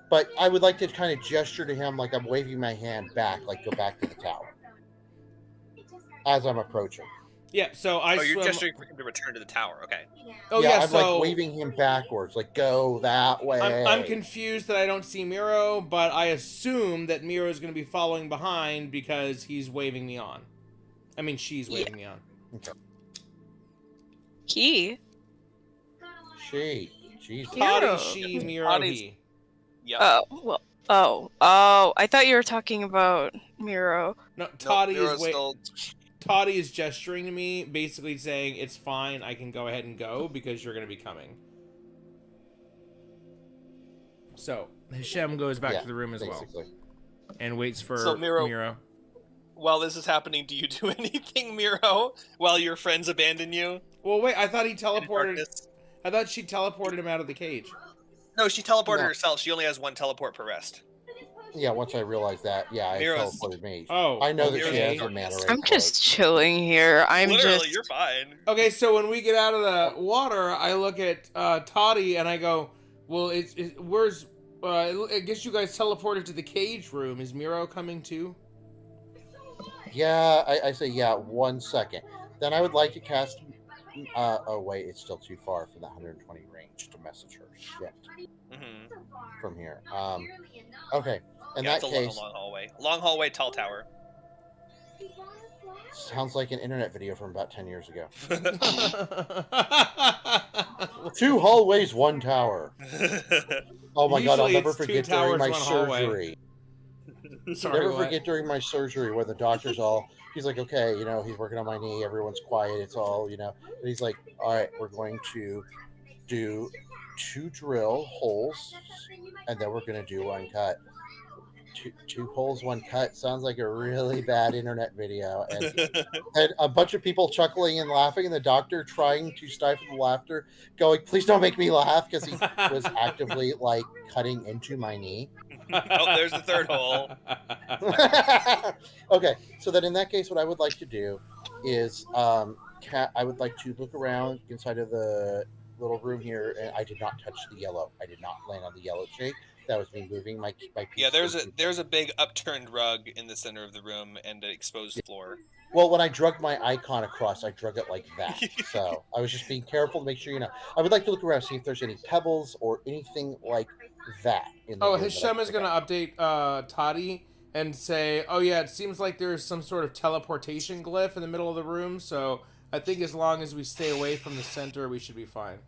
But I would like to kind of gesture to him like I'm waving my hand back, like go back to the tower as I'm approaching. Yeah, so you're gesturing for him to return to the tower. Okay. Oh yeah, I'm like waving him backwards, like go that way. I'm confused that I don't see Miro, but I assume that Miro is going to be following behind because he's waving me on. I mean, she's waving me on. Okay. He. Jesus. Toddy, she, Miro, he. Yep. Oh, well. Oh, I thought you were talking about Miro. No, Toddy Miro's is still... Toddy is gesturing to me, basically saying, it's fine, I can go ahead and go, because you're going to be coming. So, Hashem goes back to the room as well. And waits for Miro. While this is happening, do you do anything, Miro, while your friends abandon you? Well, wait, I thought he teleported... I thought she teleported him out of the cage. No, she teleported herself. She only has one teleport per rest. Yeah, once I realized that, I teleported me. Oh, I know that she has a mana ray. I'm just chilling here. Literally, you're fine. Okay, so when we get out of the water, I look at Toddy and I go, well, where's... I guess you guys teleported to the cage room. Is Miro coming too? Yeah, I say yeah. 1 second. Then I would like to cast. Oh wait, it's still too far from that 120 range to message her. Shit. Hmm. From here. Okay. In Yeah, that it's a case, long hallway. Long hallway, tall tower. sounds like an internet video from about 10 years ago. Usually 2 hallways, 1 tower. Oh my god, I'll never it's 2 forget during towers, my 1 hallway. surgery. Sorry, Never what? forget during my surgery where the doctor's all, he's like, okay, he's working on my knee, everyone's quiet, it's all, and he's like, all right, we're going to do 2 drill holes, and then we're going to do 1 cut. Two holes, 1 cut sounds like a really bad internet video, and a bunch of people chuckling and laughing, and the doctor trying to stifle the laughter, going, please don't make me laugh, because he was actively like cutting into my knee. Oh, there's the 3rd hole. Okay, so then in that case, what I would like to do is I would like to look around inside of the little room here, and I did not touch the yellow. I did not land on the yellow shade. That was me moving my piece. Yeah, there's a big upturned rug in the center of the room and an exposed floor. Well, when I drug my icon across, I drug it like that. So I was just being careful to make sure, I would like to look around, see if there's any pebbles or anything like that in the room. Hashem is going to update Toddy and say, oh yeah, it seems like there's some sort of teleportation glyph in the middle of the room, so I think as long as we stay away from the center, we should be fine.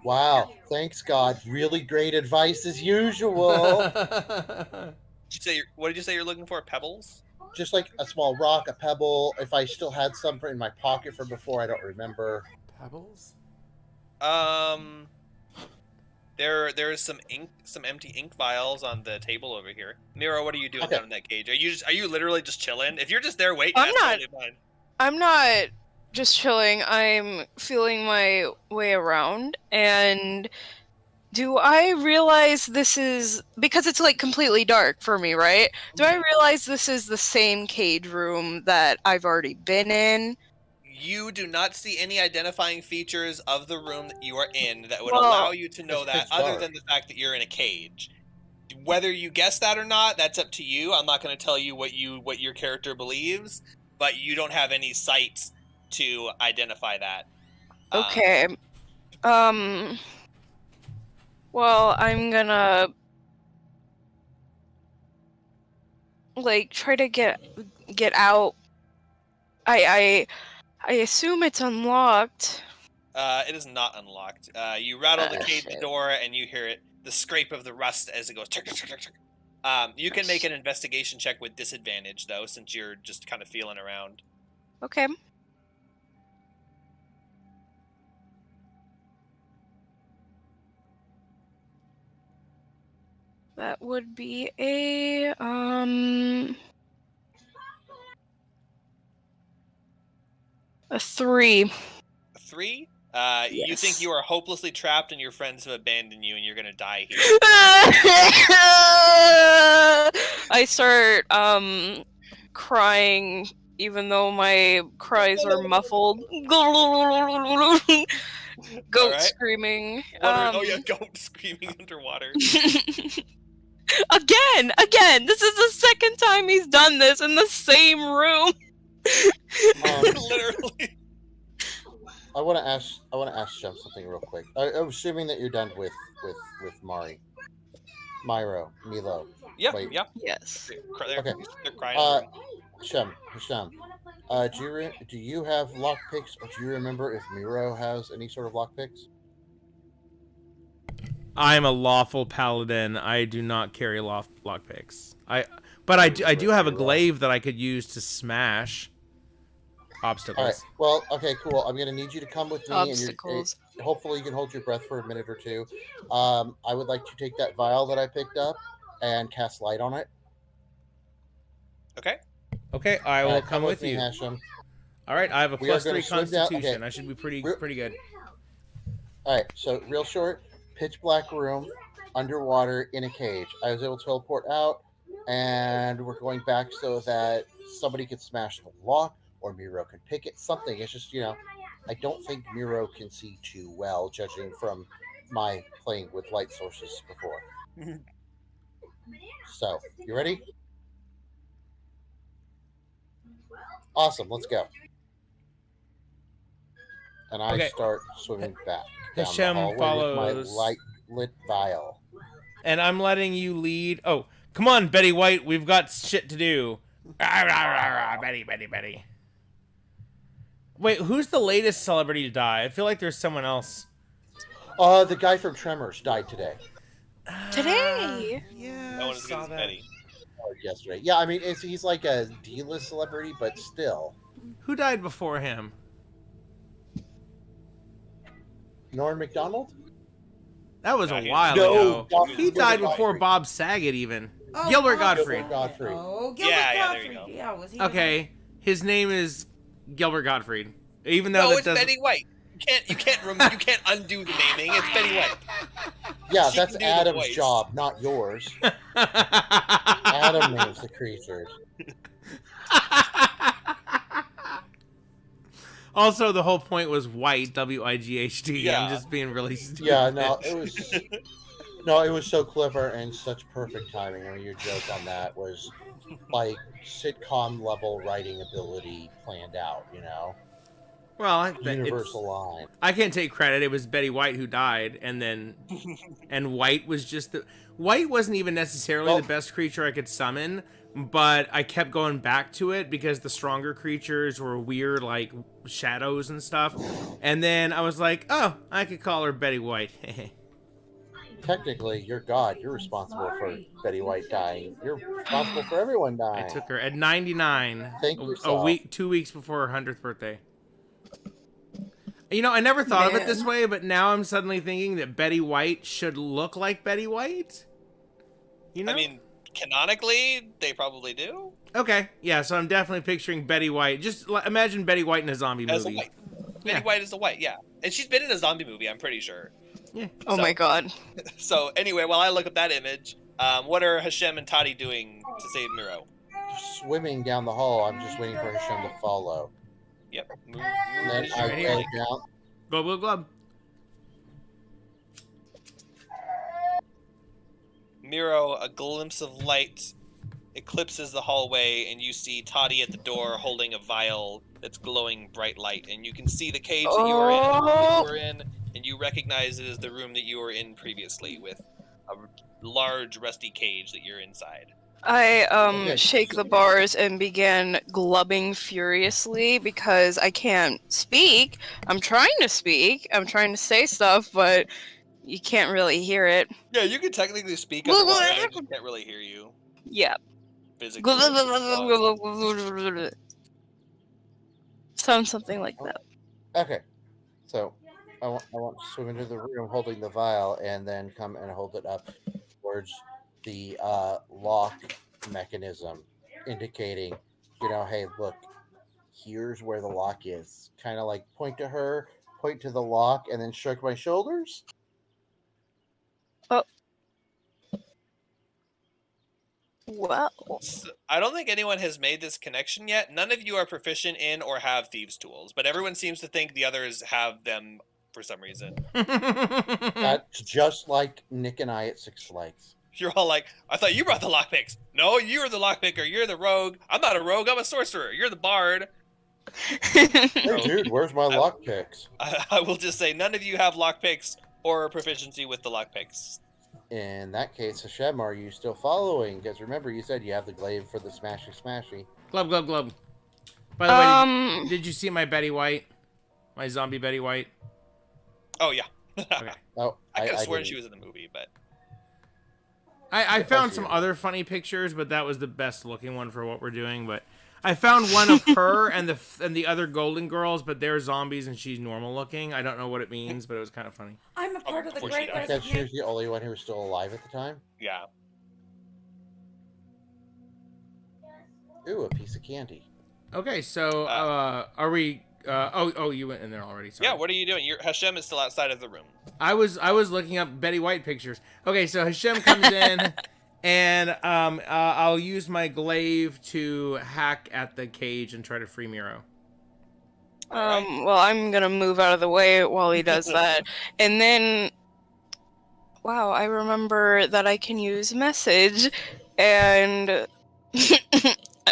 Wow, thanks God. Really great advice as usual. What did you say you're looking for? Pebbles? Just like a small rock, a pebble. If I still had some in my pocket from before, I don't remember. Pebbles? There is some empty ink vials on the table over here. Miro, what are you doing down in that cage? Are you literally just chilling? If you're just there waiting, that's totally fine. I'm not just chilling. I'm feeling my way around, and do I realize this is, because it's like completely dark for me, right? Do I realize this is the same cage room that I've already been in? You do not see any identifying features of the room that you are in that would allow you to know that, other than the fact that you're in a cage. Whether you guess that or not, that's up to you. I'm not going to tell you what your character believes, but you don't have any sights to identify that. Okay. Well, I'm gonna try to get out. I assume it's unlocked. It is not unlocked. You rattle the cage door and you hear the scrape of the rust as it goes. You can make an investigation check with disadvantage though, since you're just kind of feeling around. Okay. That would be a 3. 3? Yes. You think you are hopelessly trapped and your friends have abandoned you and you're gonna die here. I start crying, even though my cries are muffled. Goat screaming. Oh yeah, goat screaming underwater. Again! This is the second time he's done this in the same room. Literally. I want to ask Shem something real quick. I'm assuming that you're done with Milo. Yep. Wait. Yep. Yes. Okay. They're crying. Shem. Do you have lockpicks, or do you remember if Miro has any sort of lockpicks? I'm a lawful paladin. I do not carry lockpicks. But I do have a glaive that I could use to smash obstacles. All right. Well, okay, cool. I'm gonna need you to come with me. Obstacles. And hopefully, you can hold your breath for a minute or two. I would like to take that vial that I picked up and cast light on it. Okay. Okay, I will come with you. Hashem. All right, I have a +3 Constitution. Okay. I should be pretty good. All right, so real short, pitch black room, underwater in a cage. I was able to teleport out, and we're going back so that somebody could smash the lock, or Miro can pick it. Something. It's just, I don't think Miro can see too well, judging from my playing with light sources before. So, you ready? Awesome. Let's go. And I Okay. start swimming back down the Hashem hallway follows. with my light lit vial. And I'm letting you lead. Oh, come on, Betty White. We've got shit to do. Betty. Wait, who's the latest celebrity to die? I feel like there's someone else. The guy from Tremors died today. Today. Yeah, No I one as good saw as that. Betty. Or yesterday. Yeah, I mean, he's like a D-list celebrity, but still. Who died before him? Norm Macdonald? That was No, a he- while No, ago. Godfrey- He died Gilbert before Gottfried. Bob Saget even. Oh, Gilbert Bob Gottfried. Gilbert Gottfried. Oh, Gilbert Yeah, there you Gottfried. go. Yeah, was he? Okay, his name is Gilbert Gottfried. Even though No, that it's doesn't. Betty White. You can't undo the naming. It's Betty White. Yeah, She that's can do the Adam's voice. job, not yours. Adam names the creatures. Also, the whole point was white, W-I-G-H-T. Yeah. I'm just being really stupid. Yeah, no, it was so clever and such perfect timing. I mean, your joke on that was like sitcom level writing ability planned out. Well, Universal line. I can't take credit. It was Betty White who died, and White was just White wasn't even necessarily the best creature I could summon, but I kept going back to it because the stronger creatures were weird, like shadows and stuff. And then I was like, oh, I could call her Betty White. Technically, you're God. You're responsible for Betty White dying. You're responsible for everyone I dying. took her at 99, Thank a yourself. week, 2 weeks before her 100th birthday. I never thought of it this way, but now I'm suddenly thinking that Betty White should look like Betty White. I mean, canonically, they probably do. Okay, yeah, so I'm definitely picturing Betty White. Just imagine Betty White in a zombie As a movie. white. Betty White is a white, yeah. And she's been in a zombie movie, I'm pretty sure. Yeah. Oh So- my god. So anyway, while I look up that image, what are Hashem and Toddy doing to save Miro? Swimming down the hall. I'm just waiting for Hashem to follow. Yep. And then I Right go here. down. Glub, glub, glub. Miro, a glimpse of light eclipses the hallway, and you see Toddy at the door holding a vial that's glowing bright light. And you can see the cage that you were in, and you recognize it as the room that you were in previously, with a large rusty cage that you're inside. I Okay. shake the bars and begin glubbing furiously because I can't speak. I'm trying to speak. I'm trying to say stuff, but you can't really hear it. Yeah, you can technically speak underwater, I just can't really hear you Yeah. physically. Sounds something like that. Okay. So I want to swim into the room holding the vial and then come and hold it up towards the lock mechanism, indicating, hey, look, here's where the lock is. Kind of like point to her, point to the lock, and then shrug my shoulders. Well, I don't think anyone has made this connection yet. None of you are proficient in or have thieves' tools, but everyone seems to think the others have them for some reason. That's just like Nick and I at Six Flags. You're all like, I thought you brought the lockpicks. No, you're the lockpicker. You're the rogue. I'm not a rogue. I'm a sorcerer. You're the bard. Hey, dude, where's my lockpicks? I will just say none of you have lockpicks or proficiency with the lockpicks. In that case, Hashem, are you still following? Because remember, you said you have the glaive for the smashy. Glub, glub, glub. By the way, did you see my Betty White? My zombie Betty White? Oh, yeah. Okay. Oh, I could have sworn didn't. she was in the movie, but I found see some it. other funny pictures, but that was the best looking one for what we're doing. But I found one of her and the other Golden Girls, but they're zombies and she's normal looking. I don't know what it means, but it was kind of funny. I'm a part of the Before she Great died. Because she was Resignation. the only one who was still alive at the time. yeah. Ooh, a piece of candy. Okay, so are we? Oh, you went in there already. Sorry. Yeah, what are you doing? Hashem is still outside of the room. I was looking up Betty White pictures. Okay, so Hashem comes in, and I'll use my glaive to hack at the cage and try to free Miro. well, I'm gonna move out of the way while he does that. And then, wow, I remember that I can use message, and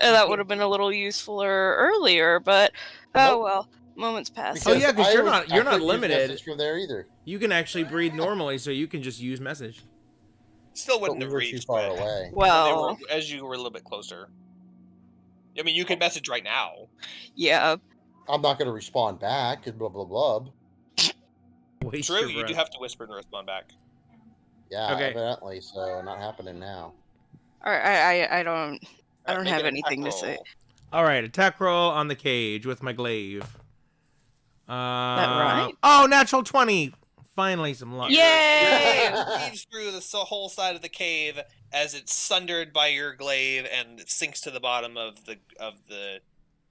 That would have been a little usefuler earlier, but oh Nope. well. Moments pass. Oh yeah, because I you're was- not I couldn't use limited. message from there either. You can actually breed normally, so you can just use message. Still But wouldn't we have were reached too far but away. Well, as you were a little bit closer. I mean, you could message right now. yeah. I'm not going to respond back. And blah blah blah. Waste True, your you do breath. have to whisper and respond back. Yeah, Okay. evidently. So not happening now. I don't Alright, don't make have an attack anything to say. roll. All right, attack roll on the cage with my glaive. That right? Oh, natural 20. Finally, some luck. Yay! Weaves through the whole side of the cave as it's sundered by your glaive and it sinks to the bottom of the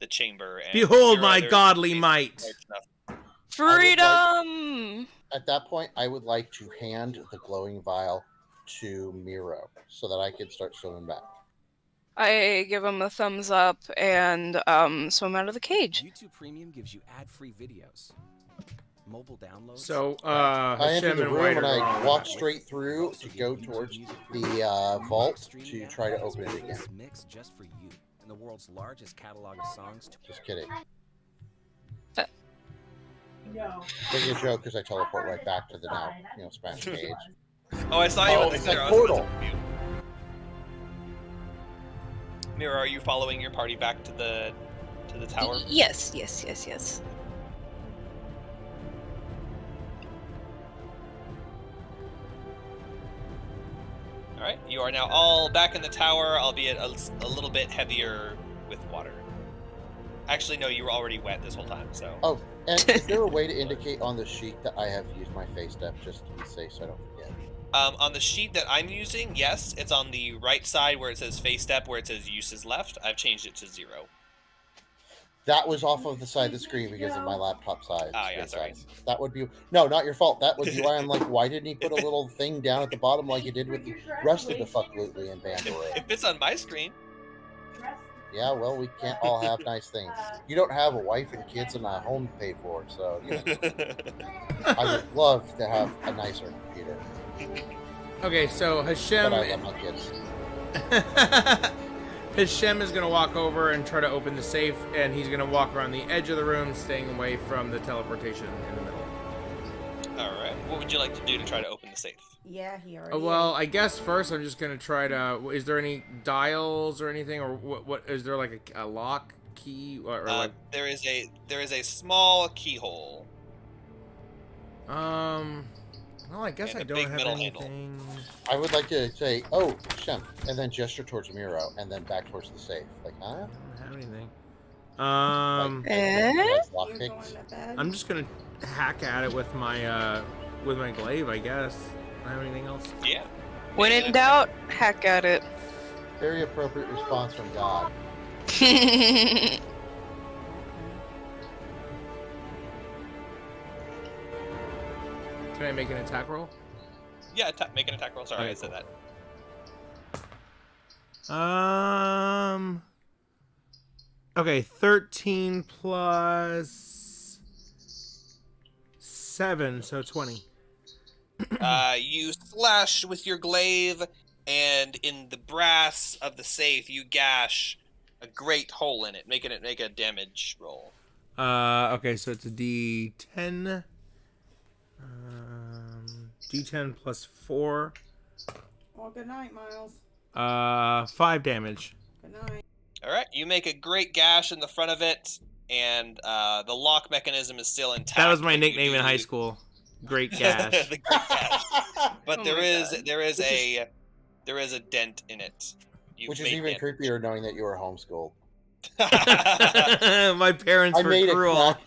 chamber. And Behold Mira, my there's godly amazing might. stuff. Freedom! At that point, I would like to hand the glowing vial to Miro so that I can start swimming back. I give him a thumbs up and swim out of the cage. YouTube Premium gives you ad-free videos. Mobile downloads. So, I entered Hashem the and room White and are I gone. walked straight through to go towards the vault to try to open it again. Mix just for you and the world's largest catalog of songs. Just kidding. No. Making a joke because I teleport right back to the now, Spanish cage. Oh, I saw you Oh, on the it's center. that I was about portal. to mute. Mira, are you following your party back to the tower? Yes. All right, you are now all back in the tower, albeit a little bit heavier with water. Actually, no, you were already wet this whole time. So. Oh, and is there a way to indicate on the sheet that I have used my face step just to be safe so I don't forget? On the sheet that I'm using, yes, it's on the right side where it says face step, where it says uses left. I've changed it to 0. That was off of the side of the screen because of my laptop size. Ah, yeah, sorry. size. That would be no, not your fault. That would be why I'm like, why didn't he put a little thing down at the bottom like he did with the rest of the fucklutely and Vandalay? If it's on my screen. Yeah, well, we can't all have nice things. You don't have a wife and kids and a home to pay for, so I would love to have a nicer computer. Okay, so Hashem. But I love my kids. Hashem is going to walk over and try to open the safe, and he's going to walk around the edge of the room, staying away from the teleportation in the middle. All right. What would you like to do to try to open the safe? Yeah, he already. Well, I guess first I'm just going to try to... Is there any dials or anything? Or what is there like a lock key? Or like... There is a small keyhole. Well, I guess And I a don't big have metal handle. anything... I would like to say, oh, Shem, and then gesture towards Miro, and then back towards the safe. Like, huh? I don't have anything. Like, You're lockpicks. going to bed. I'm just going to hack at it with my glaive, I guess. I don't have anything else. Yeah. When in doubt, hack at it. Very appropriate response from God. Can I make an attack roll? Yeah. Make an attack roll. Sorry, Okay, I said cool. that. Okay, 13 plus 7, so 20. You slash with your glaive, and in the brass of the safe, you gash a great hole in it, making it make a damage roll. Okay, so it's a D10. D10 plus 4. Well, good night, Miles. 5 damage. Good night. All right, you make a great gash in the front of it, and the lock mechanism is still intact. That was my but you nickname do in high the- school. Great gash. the great gash. But Oh there my is God. there is a dent in it. You've Which is made even damage. creepier knowing that you were homeschooled. My parents I were made cruel. a crack.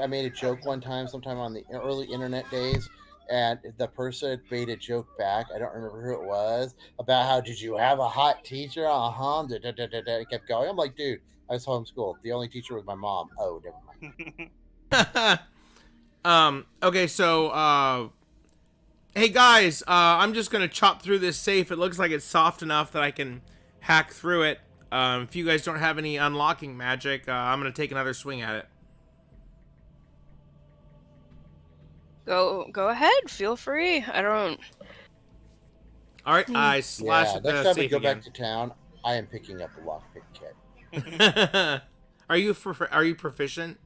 I made a joke one time, sometime on the early internet days, and the person made a joke back. I don't remember who it was, about how, did you have a hot teacher? It kept going. I'm like, dude, I was homeschooled. The only teacher was my mom. Oh, never mind. Okay, so, hey guys, I'm just gonna chop through this safe. It looks like it's soft enough that I can hack through it. If you guys don't have any unlocking magic, I'm gonna take another swing at it. Go ahead. Feel free. I don't. Alright, I slash Yeah, at next the time we safe go again. back to town, I am picking up the lockpick kit. Are you proficient?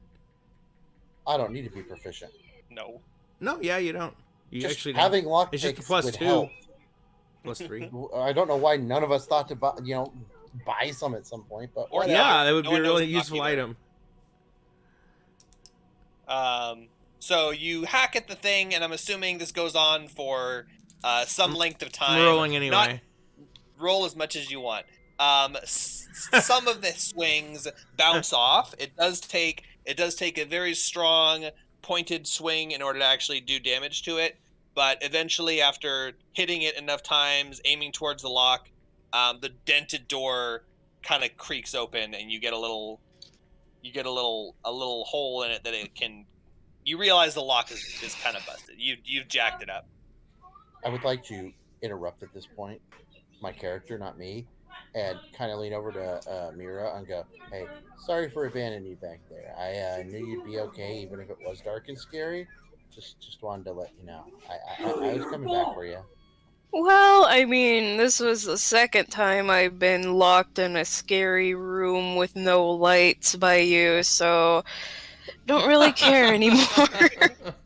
I don't need to be proficient. No. No, yeah, you don't. You Just actually having don't. It's just a lockpicks would +2. help. +3. I don't know why none of us thought to buy some at some point, but Or whatever. Yeah, that would No be a one knows really the useful lock either. item. So you hack at the thing, and I'm assuming this goes on for some length of time. I'm rolling anyway. Not roll as much as you want. Some of the swings bounce off. It does take a very strong pointed swing in order to actually do damage to it. But eventually, after hitting it enough times, aiming towards the lock, the dented door kind of creaks open, and you get a little hole in it that it can. You realize the lock is kind of busted. You've jacked it up. I would like to interrupt at this point, my character, not me, and kind of lean over to Mira and go, "Hey, sorry for abandoning you back there. I knew you'd be okay, even if it was dark and scary. Just wanted to let you know. I was coming back for you." Well, I mean, this was the second time I've been locked in a scary room with no lights by you, so don't really care anymore.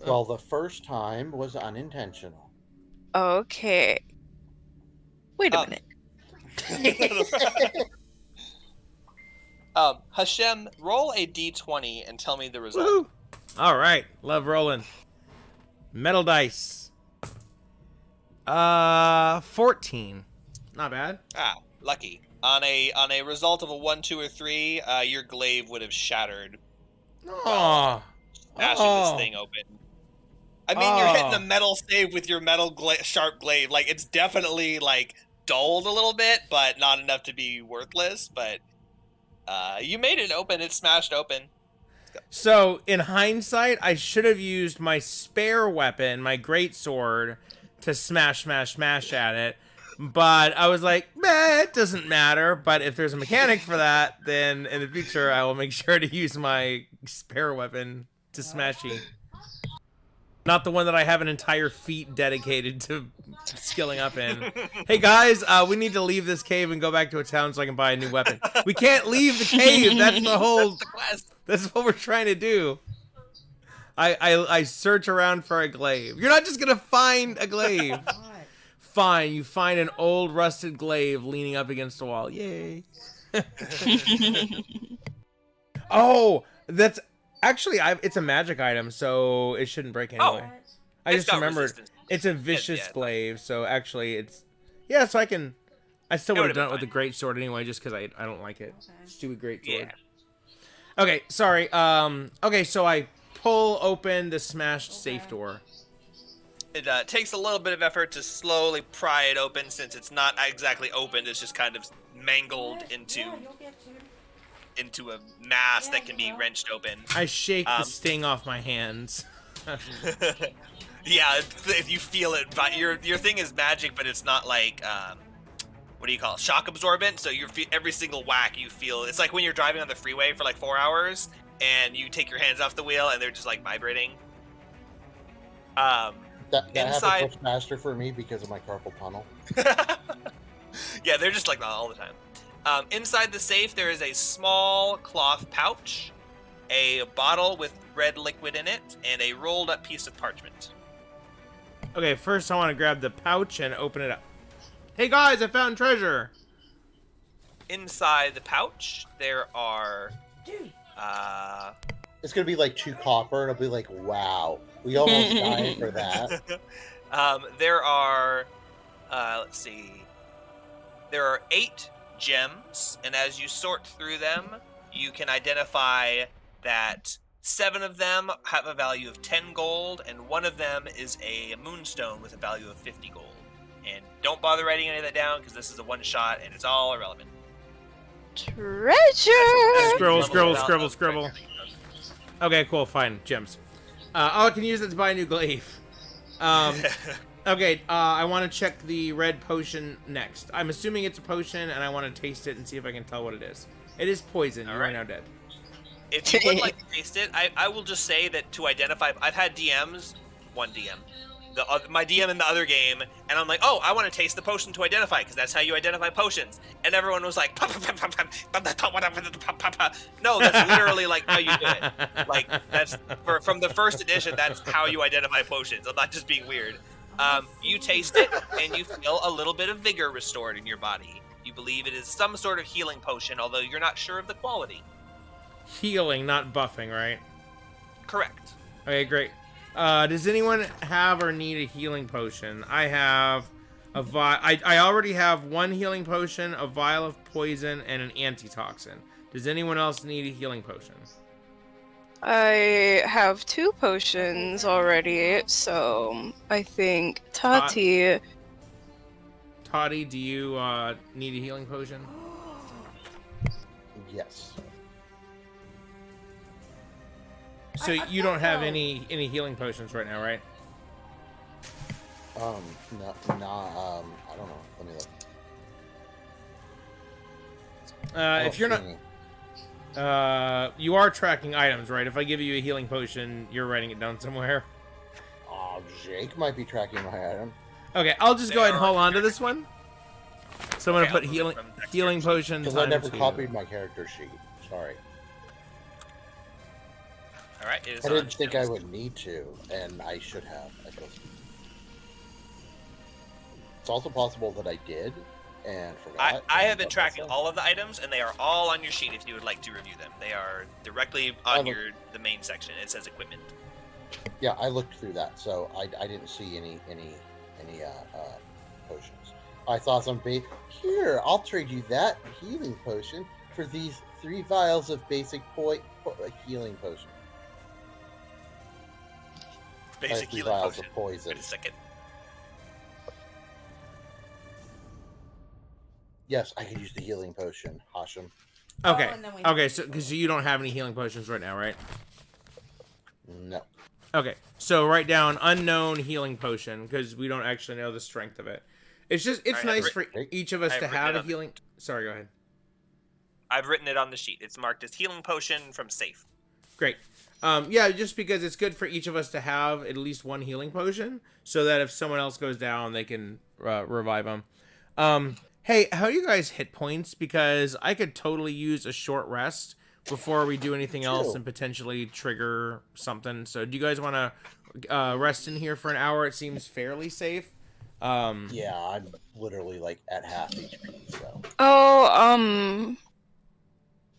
Well, the first time was unintentional. Okay. Wait a minute. Hashem, roll a d20 and tell me the result. Woo! All right, love rolling. Metal dice. 14. Not bad. Lucky. On a result of a 1, 2, or 3, your glaive would have shattered, Oh. smashing this thing open. I mean, you're hitting a metal save with your metal sharp glaive. Like, it's definitely like dulled a little bit, but not enough to be worthless. But you made it open. It smashed open. So, in hindsight, I should have used my spare weapon, my greatsword, to smash at it. But I was like, it doesn't matter. But if there's a mechanic for that, then in the future, I will make sure to use my spare weapon to smashy. Not the one that I have an entire feat dedicated to skilling up in. Hey guys, we need to leave this cave and go back to a town so I can buy a new weapon. We can't leave the cave. That's the whole. That's what we're trying to do. I search around for a glaive. You're not just gonna find a glaive. Fine, you find an old rusted glaive leaning up against a wall. Yay. Oh, that's actually it's a magic item, so it shouldn't break anyway. I just remembered resistance. It's a vicious glaive, so actually it's so I still would have done it with a great sword anyway, just because I don't like it. Stupid great sword. Yeah. Okay, sorry. Okay, so I pull open the smashed safe door. It takes a little bit of effort to slowly pry it open, since it's not exactly opened. It's just kind of mangled into a mass that can be wrenched open. I shake the sting off my hands. Yeah, if you feel it, but your thing is magic, but it's not like what do you call it? Shock absorbent. So every single whack you feel. It's like when you're driving on the freeway for like 4 hours and you take your hands off the wheel and they're just like vibrating. That inside happens much faster for me because of my carpal tunnel. Yeah, they're just like that all the time. Inside the safe, there is a small cloth pouch, a bottle with red liquid in it, and a rolled up piece of parchment. Okay, first I want to grab the pouch and open it up. Hey guys, I found treasure! Inside the pouch, there are... It's going to be like 2 copper, and it'll be like, wow. We almost died for that. There are... let's see... There are 8 gems, and as you sort through them, you can identify that 7 of them have a value of 10 gold, and 1 of them is a moonstone with a value of 50 gold. And don't bother writing any of that down, because this is a one-shot, and it's all irrelevant. Treasure! Scribble. Okay, cool, fine. Gems. I can use it to buy a new glaive. Okay, I want to check the red potion next. I'm assuming it's a potion, and I want to taste it and see if I can tell what it is. It is poison. You are now dead. If you would like to taste it, I will just say that to identify... I've had DMs, one DM, my DM in the other game, and I'm like, oh, I want to taste the potion to identify, because that's how you identify potions. And everyone was like, no, that's literally like how you do it. Like that's from the first edition. That's how you identify potions. I'm not just being weird. You taste it, and you feel a little bit of vigor restored in your body. You believe it is some sort of healing potion, although you're not sure of the quality. Healing, not buffing, right? Correct. Okay, great. Does anyone have or need a healing potion? I have a I already have one healing potion, a vial of poison, and an antitoxin. Does anyone else need a healing potion? I have 2 potions already, so I think Tati. Toddy, do you need a healing potion? Yes. So you don't have any healing potions right now, right? No, I don't know. Let me look. If you're not, you are tracking items, right? If I give you a healing potion, you're writing it down somewhere. Oh, Jake might be tracking my item. Okay, I'll just go ahead and hold on to this one. So I'm gonna put healing potion. Because I never copied my character sheet. Sorry. All right. I didn't think I would need to, and I should have. It's also possible that I did and forgot. I have been tracking all of the items, and they are all on your sheet if you would like to review them. They are directly on the main section. It says equipment. Yeah, I looked through that, so I didn't see any potions. I thought here, I'll trade you that healing potion for these 3 vials of basic healing potion. Basic healing vials potion. Of poison. Wait a second. Yes, I could use the healing potion, Hashem. Okay. Okay, so because you don't have any healing potions right now, right? No. Okay, so write down unknown healing potion because we don't actually know the strength of it. It's nice for each of us to have a healing. Sorry, go ahead. I've written it on the sheet. It's marked as healing potion from safe. Great. Yeah, just because it's good for each of us to have at least one healing potion, so that if someone else goes down, they can revive them. Hey, how are you guys hit points? Because I could totally use a short rest before we do anything else and potentially trigger something. So do you guys want to rest in here for an hour? It seems fairly safe. Yeah, I'm literally like at half HP. So. Oh,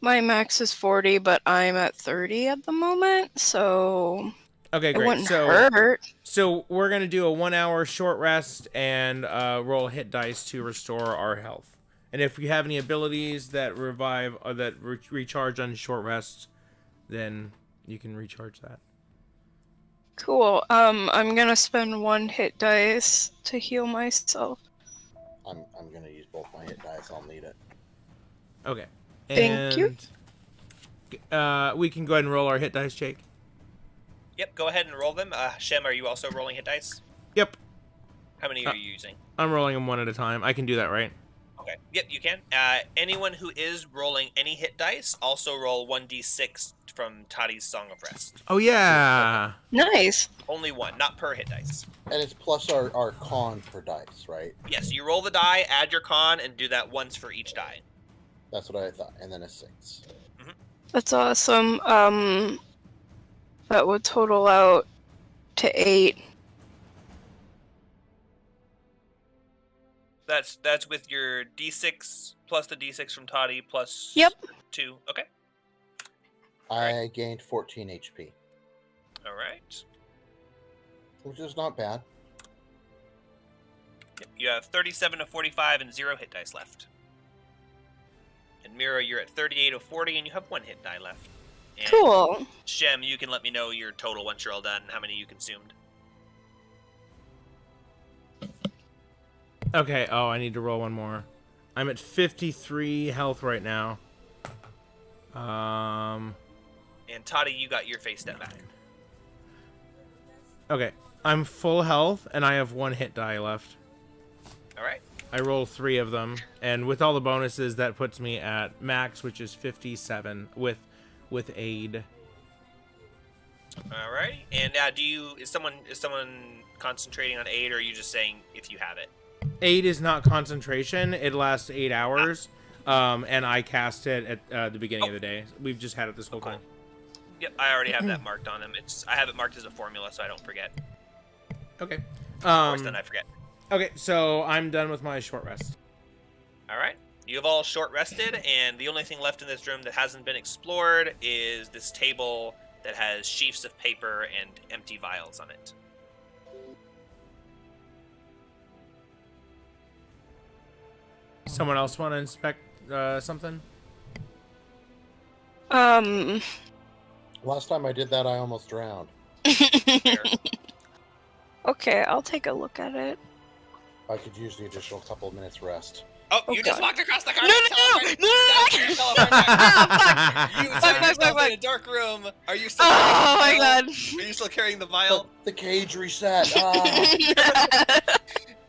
my max is 40, but I'm at 30 at the moment, so okay, great. It wouldn't hurt. So we're gonna do a 1 hour short rest and roll hit dice to restore our health. And if you have any abilities that revive or that recharge on short rest, then you can recharge that. Cool. I'm gonna spend 1 hit dice to heal myself. I'm gonna use both my hit dice. I'll need it. Okay. Thank you. We can go ahead and roll our hit dice, Jake. Yep, go ahead and roll them. Shem, are you also rolling hit dice? Yep. How many are you using? I'm rolling them one at a time. I can do that, right? Okay. Yep, you can. Anyone who is rolling any hit dice, also roll 1d6 from Toddy's Song of Rest. Oh, yeah. Nice. Only 1, not per hit dice. And it's plus our con per dice, right? Yes, you roll the die, add your con, and do that once for each die. That's what I thought. And then a 6. That's awesome. That would total out to 8. That's with your d6 plus the d6 from Toddy plus Yep. 2. Okay. I gained 14 HP. All right. Which is not bad. Yep. You have 37 of 45 and 0 hit dice left. And Mira, you're at 38 of 40 and you have 1 hit die left. And Cool. Shem, you can let me know your total once you're all done, how many you consumed. Okay, oh, I need to roll one more. I'm at 53 health right now. And Toddy, you got your face step back. Okay, I'm full health, and I have 1 hit die left. All right. I rolled 3 of them, and with all the bonuses, that puts me at max, which is 57 with aid. All right. And now, is someone concentrating on 8, or are you just saying if you have it? 8 is not concentration. It lasts 8 hours. And I cast it at the beginning of the day. We've just had it this whole time. Yep, I already have that marked on him. I have it marked as a formula, so I don't forget. Okay. Of course, then I forget. Okay, so I'm done with my short rest. All right. You have all short rested, and the only thing left in this room that hasn't been explored is this table that has sheafs of paper and empty vials on it. Someone else want to inspect something? Last time I did that, I almost drowned. Okay, I'll take a look at it. I could use the additional couple of minutes rest. Oh, Oh, you just God. walked across the No, carpet. no. You Fuck, found yourself fuck. in a dark room. Are you still? Oh my carrying the god. vial? Are you still carrying the vial? But the cage reset. Ah.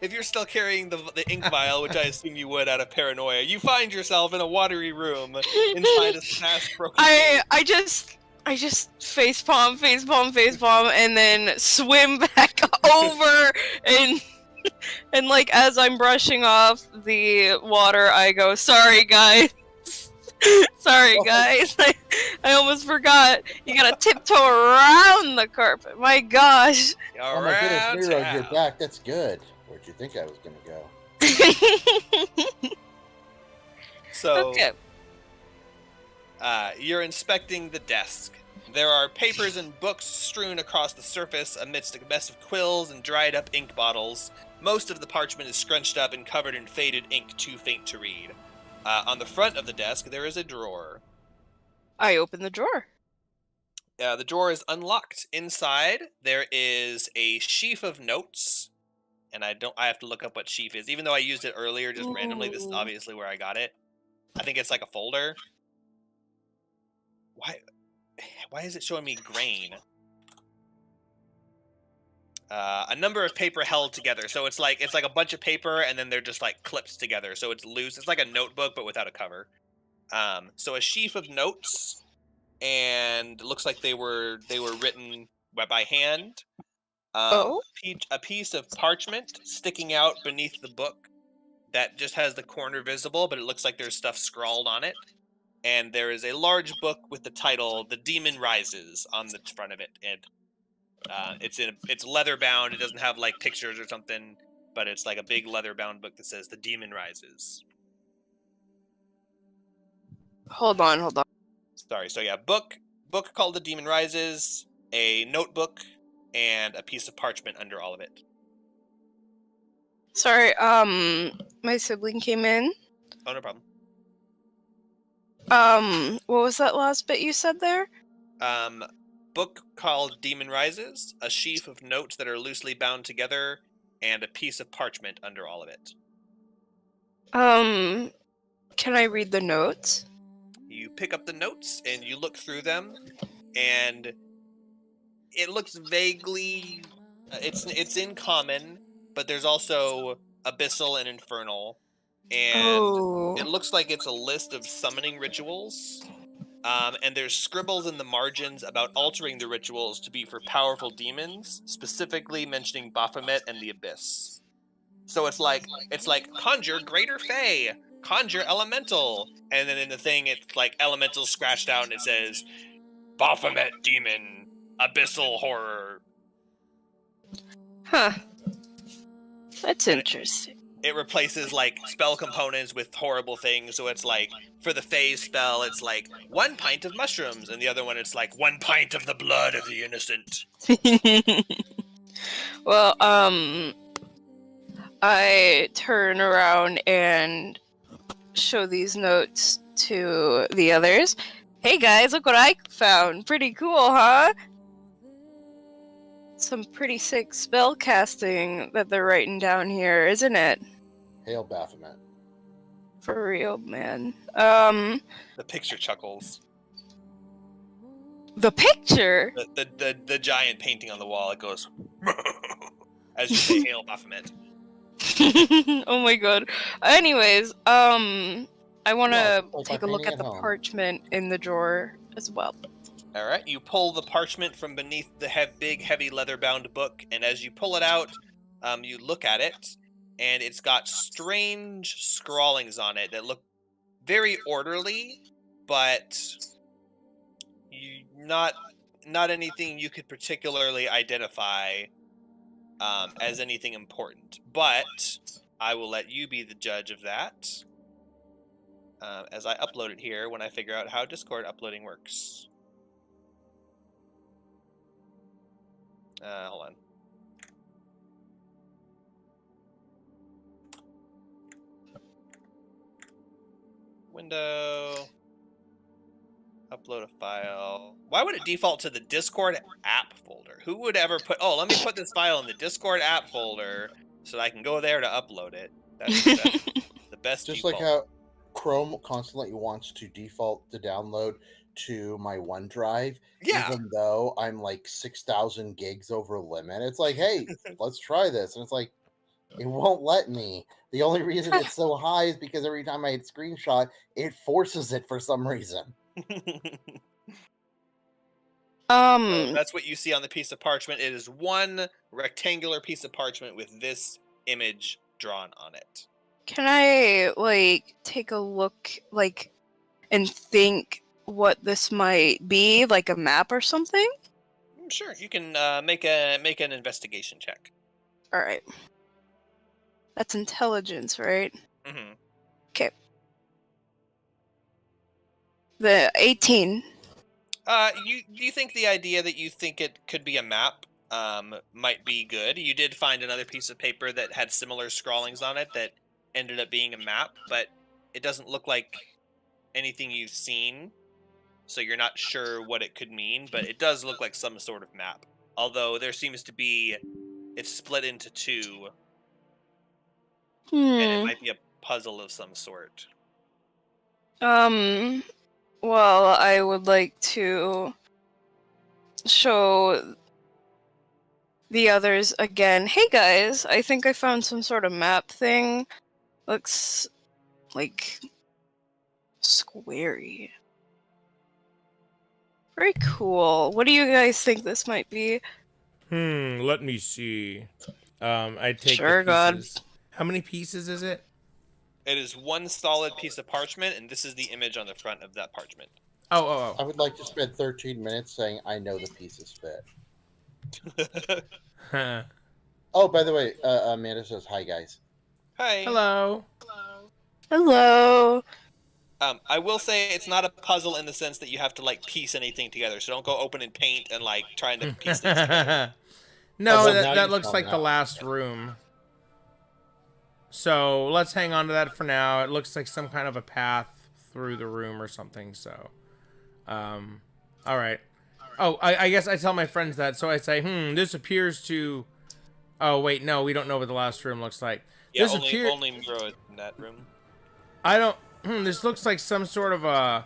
If you're still carrying the ink vial, which I assume you would out of paranoia, you find yourself in a watery room inside a smashed broken cage. I just facepalm, and then swim back over and like as I'm brushing off the water, I go, "Sorry, guys. Sorry, guys. I almost forgot. You gotta tiptoe around the carpet. My gosh." Oh my goodness, Miro, you're back. That's good. Where'd you think I was gonna go? So, Okay. you're inspecting the desk. There are papers and books strewn across the surface amidst a mess of quills and dried up ink bottles. Most of the parchment is scrunched up and covered in faded ink too faint to read. On the front of the desk, there is a drawer. I open the drawer. The drawer is unlocked. Inside, there is a sheaf of notes. And I have to look up what sheaf is. Even though I used it earlier just randomly, this is obviously where I got it. I think it's like a folder. Why is it showing me grain? A number of paper held together. So it's like a bunch of paper and then they're just like clipped together. So it's loose. It's like a notebook but without a cover. So a sheaf of notes, and it looks like they were written by hand. A piece of parchment sticking out beneath the book that just has the corner visible, but it looks like there's stuff scrawled on it. And there is a large book with the title "The Demon Rises" on the front of it, and it's leather bound. It doesn't have like pictures or something, but it's like a big leather bound book that says "The Demon Rises." Hold on. Sorry. So yeah, book called "The Demon Rises," a notebook, and a piece of parchment under all of it. Sorry, my sibling came in. Oh, no problem. What was that last bit you said there? Book called "Demon Rises," a sheaf of notes that are loosely bound together, and a piece of parchment under all of it. Can I read the notes? You pick up the notes and you look through them, and it looks vaguely... It's in common, but there's also abyssal and infernal, and it looks like it's a list of summoning rituals. And there's scribbles in the margins about altering the rituals to be for powerful demons, specifically mentioning Baphomet and the Abyss. So it's like conjure greater fae, conjure elemental, and then in the thing it's like elemental scratched out and it says Baphomet demon, abyssal horror. Huh. That's interesting. It replaces like spell components with horrible things, so it's like for the phase spell it's like 1 pint of mushrooms, and the other one it's like 1 pint of the blood of the innocent. Well, I turn around and show these notes to the others. Hey guys, look what I found. Pretty cool, huh? Some pretty sick spell casting that they're writing down here, isn't it? Hail Baphomet. For real, man. The picture chuckles. The picture? The giant painting on the wall, it goes as you say Hail Baphomet. Oh my god. Anyways, I want to Well, take a look at the home. parchment in the drawer as well. All right, you pull the parchment from beneath the big, heavy, leather-bound book, and as you pull it out, you look at it, and it's got strange scrawlings on it that look very orderly, but not anything you could particularly identify as anything important. But I will let you be the judge of that as I upload it here when I figure out how Discord uploading works. Hold on. Window. Upload a file. Why would it default to the Discord app folder? Who would ever put... Oh, let me put this file in the Discord app folder so that I can go there to upload it. That's the best Just default. like how Chrome constantly wants to default to download to my OneDrive, Yeah. even though I'm like 6,000 gigs over limit. It's like, hey, let's try this. And it's like, it won't let me. The only reason it's so high is because every time I hit screenshot, it forces it for some reason. So that's what you see on the piece of parchment. It is one rectangular piece of parchment with this image drawn on it. Can I, like, take a look, like, and think what this might be? Like a map or something? Sure, you can make an investigation check. Alright. That's intelligence, right? Mm-hmm. Okay. The 18. You think the idea that you think it could be a map might be good. You did find another piece of paper that had similar scrawlings on it that ended up being a map, but it doesn't look like anything you've seen, so you're not sure what it could mean, but it does look like some sort of map. Although there seems to be... It's split into two, and it might be a puzzle of some sort. Well, I would like to show the others again. Hey guys, I think I found some sort of map thing. Looks like squarey. Very cool. What do you guys think this might be? Let me see. I take Sure, the God. pieces. How many pieces is it? It is one solid piece of parchment, and this is the image on the front of that parchment. Oh. I would like to spend 13 minutes saying I know the pieces fit. Oh, by the way, Amanda says hi, guys. Hi. Hello. Hello. I will say it's not a puzzle in the sense that you have to like piece anything together. So don't go open and paint and like trying to piece things together. No, Oh, well, now that you looks found like the out. last room. So let's hang on to that for now. It looks like some kind of a path through the room or something. So, all right. Oh, I guess I tell my friends that. So I say, this appears to. Oh wait, no, we don't know what the last room looks like. Yeah, This only Miro in that room. I don't. This looks like some sort of a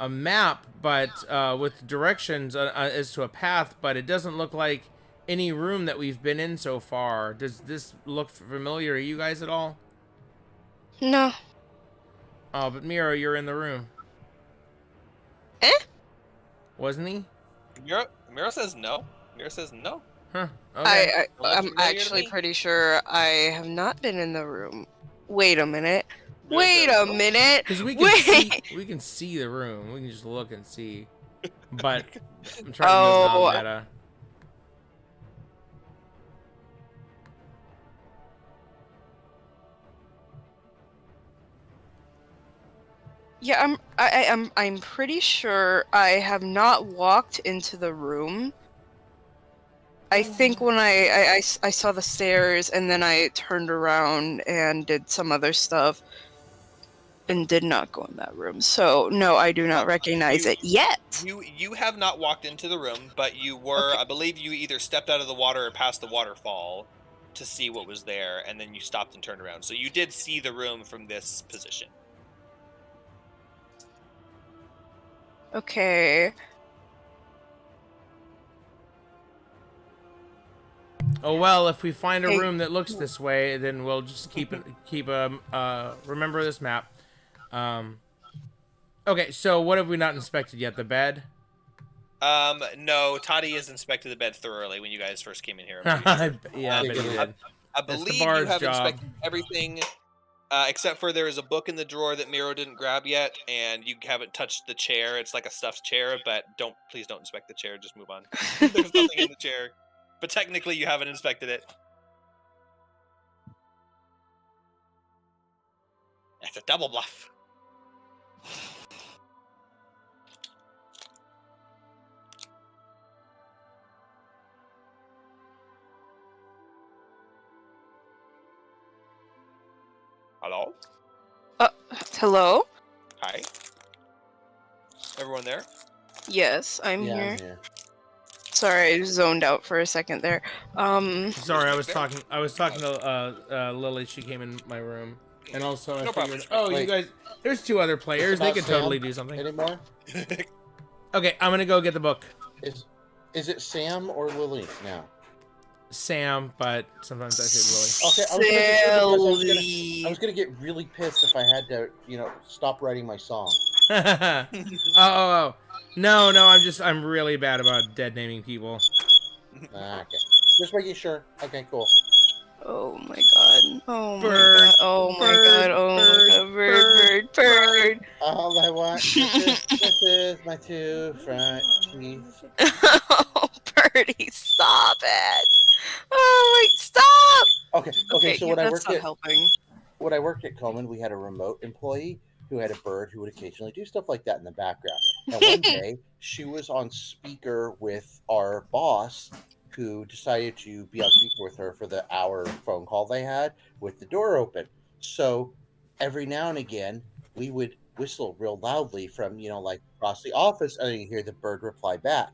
map, but with directions as to a path. But it doesn't look like any room that we've been in so far. Does this look familiar to you guys at all? No. Oh, but Miro, you're in the room. Eh? Wasn't he? Miro says no. Miro says no. Huh. Okay. I'm actually pretty sure I have not been in the room. Wait a minute. Miro Wait says a no. minute. Because we can see the room. We can just look and see. But I'm trying to move non-meta. Yeah, I'm pretty sure I have not walked into the room. I think when I saw the stairs and then I turned around and did some other stuff and did not go in that room. So no, I do not recognize it yet. You have not walked into the room, but you were, Okay. I believe you either stepped out of the water or past the waterfall to see what was there, and then you stopped and turned around. So you did see the room from this position. Okay. Oh well, if we find a Hey. room that looks this way, then we'll just remember this map. Okay, so what have we not inspected yet? The bed? No, Toddy has inspected the bed thoroughly when you guys first came in here. I'm pretty sure. Yeah, I bet he did. I That's the believe you bard's have job. inspected everything, except for there is a book in the drawer that Miro didn't grab yet, and you haven't touched the chair. It's like a stuffed chair, but please don't inspect the chair. Just move on. There's nothing in the chair, but technically you haven't inspected it. It's a double bluff. Hello? Hello? Hi. Everyone there? Yes, I'm Yeah, here. I'm here. Sorry, I zoned out for a second there. Sorry, I was talking to Lily. She came in my room, and also I No problem. figured, oh, you Wait. guys, there's 2 other players. They About could Sam totally do something. Anymore? Okay, I'm gonna go get the book. Is it Sam or Lily now? Sam, but sometimes I say Okay, I Silly. was gonna get really pissed if I had to, stop writing my song. Lily. Oh. No, I'm really bad about dead naming people. Okay. Just making sure. Okay, cool. Oh my god. Oh Bird, my god. Oh my bird, god. Oh bird, my god. Bird, bird. All I want this is my 2 front teeth. Oh, Birdie, stop it. Oh, wait, stop. Okay. So yeah, when I that's worked not at helping. Coleman, we had a remote employee who had a bird who would occasionally do stuff like that in the background. And one day, she was on speaker with our boss, who decided to be on speaker with her for the hour phone call they had with the door open. So every now and again, we would whistle real loudly from, like across the office, and then you hear the bird reply back.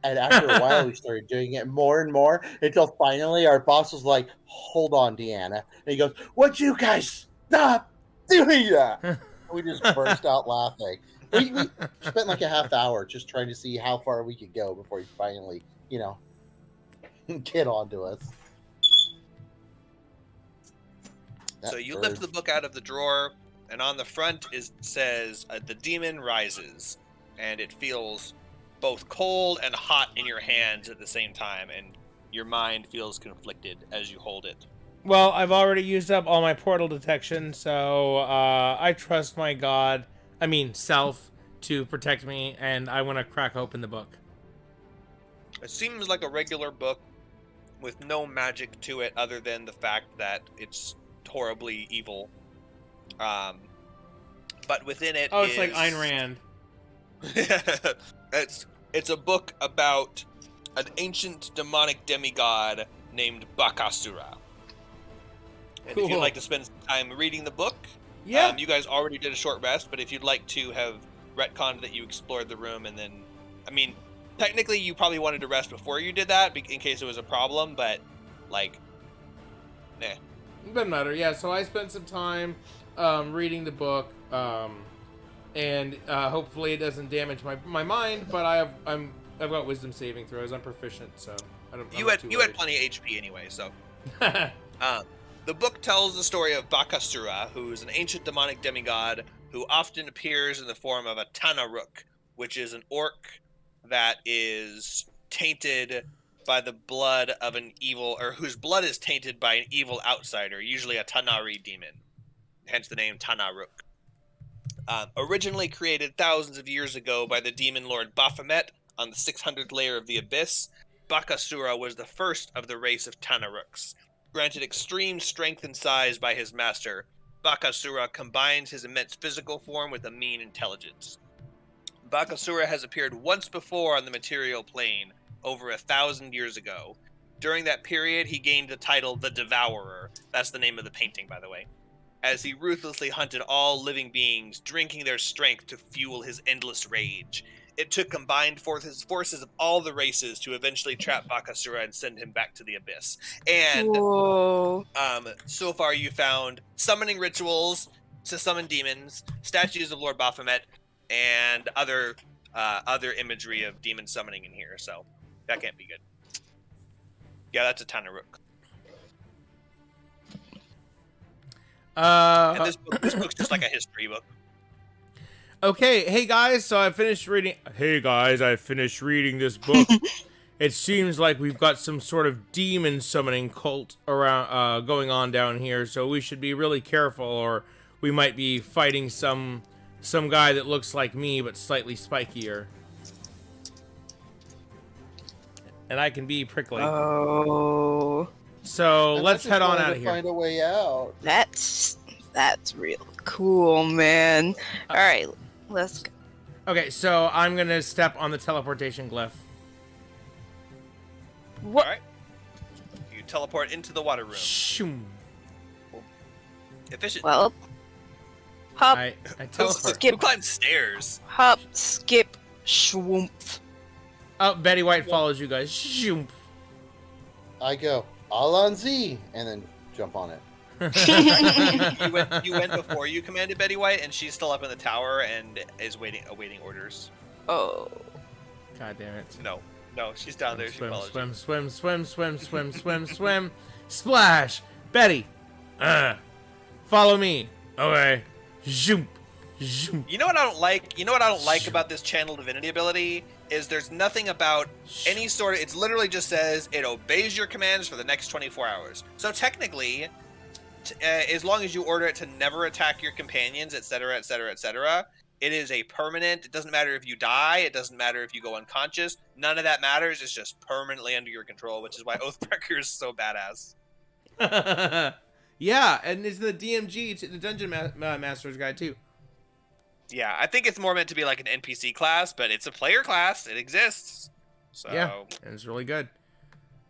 And after a while, we started doing it more and more until finally our boss was like, "Hold on, Deanna." And he goes, "Would you guys stop doing that?" And we just burst out laughing. We spent like a half hour just trying to see how far we could go before he finally, get onto us. So you lift the book out of the drawer, and on the front says, "The demon rises," and it feels both cold and hot in your hands at the same time, and your mind feels conflicted as you hold it. Well, I've already used up all my portal detection, so I trust my self, to protect me, and I want to crack open the book. It seems like a regular book with no magic to it other than the fact that it's horribly evil. But within it it's like Ayn Rand. It's a book about an ancient demonic demigod named Bakasura. And if you'd like to spend some time reading the book, Yeah. You guys already did a short rest, but if you'd like to have retconned that you explored the room and then, technically you probably wanted to rest before you did that in case it was a problem, but, nah. It doesn't matter. Yeah, so I spent some time reading the book, and hopefully it doesn't damage my mind. But I've got wisdom saving throws. I'm proficient, so I don't. You had plenty of HP anyway, so. The book tells the story of Bakasura, who is an ancient demonic demigod who often appears in the form of a Tanaruk, which is an orc that is tainted by the blood of an evil, or whose blood is tainted by an evil outsider, usually a Tanari demon, hence the name Tanaruk. Originally created thousands of years ago by the demon lord Baphomet on the 600th layer of the Abyss, Bakasura was the first of the race of Tanaruks. Granted extreme strength and size by his master, Bakasura combines his immense physical form with a mean intelligence. Bakasura has appeared once before on the material plane, over 1,000 years ago. During that period, he gained the title The Devourer. That's the name of the painting, by the way. As he ruthlessly hunted all living beings, drinking their strength to fuel his endless rage. It took combined forces of all the races to eventually trap Bakasura and send him back to the Abyss. And Whoa. So far you found summoning rituals to summon demons, statues of Lord Baphomet, and other imagery of demon summoning in here, so that can't be good. Yeah, that's a Tanaruk. And this book's just like a history book. Okay, hey guys, so I finished reading. Hey guys, I finished reading this book. It seems like we've got some sort of demon summoning cult around going on down here, so we should be really careful, or we might be fighting some guy that looks like me but slightly spikier. And I can be prickly. Oh, So And let's I just head on wanted out to of here. Find a way out. that's real cool, man. All right, let's go. Okay, so I'm gonna step on the teleportation glyph. What? All right. You teleport into the water room. Shoom. Efficient. Well, hop, I teleport. Who climbed stairs? hop, skip, swoop. Oh, Betty White follows you guys. Shoom. I go Alonzi and then jump on it. You went before you commanded Betty White, and she's still up in the tower and is awaiting orders. Oh, God damn it. No, she's down there. She Swim, follows swim, you. swim, swim, swim, swim, swim, swim. Splash! Betty! Follow me. Okay. Zoom. Zoom. You know what I don't like? You know what I don't like about this channel divinity ability is there's nothing about any sort of. It literally just says it obeys your commands for the next 24 hours. So technically, as long as you order it to never attack your companions, etc., etc., etc., it is a permanent. It doesn't matter if you die. It doesn't matter if you go unconscious. None of that matters. It's just permanently under your control, which is why Oathbreaker is so badass. Yeah, and it's the DMG, the Dungeon Master's Guide, too. Yeah, I think it's more meant to be like an NPC class, but it's a player class. It exists. So Yeah, and it's really good.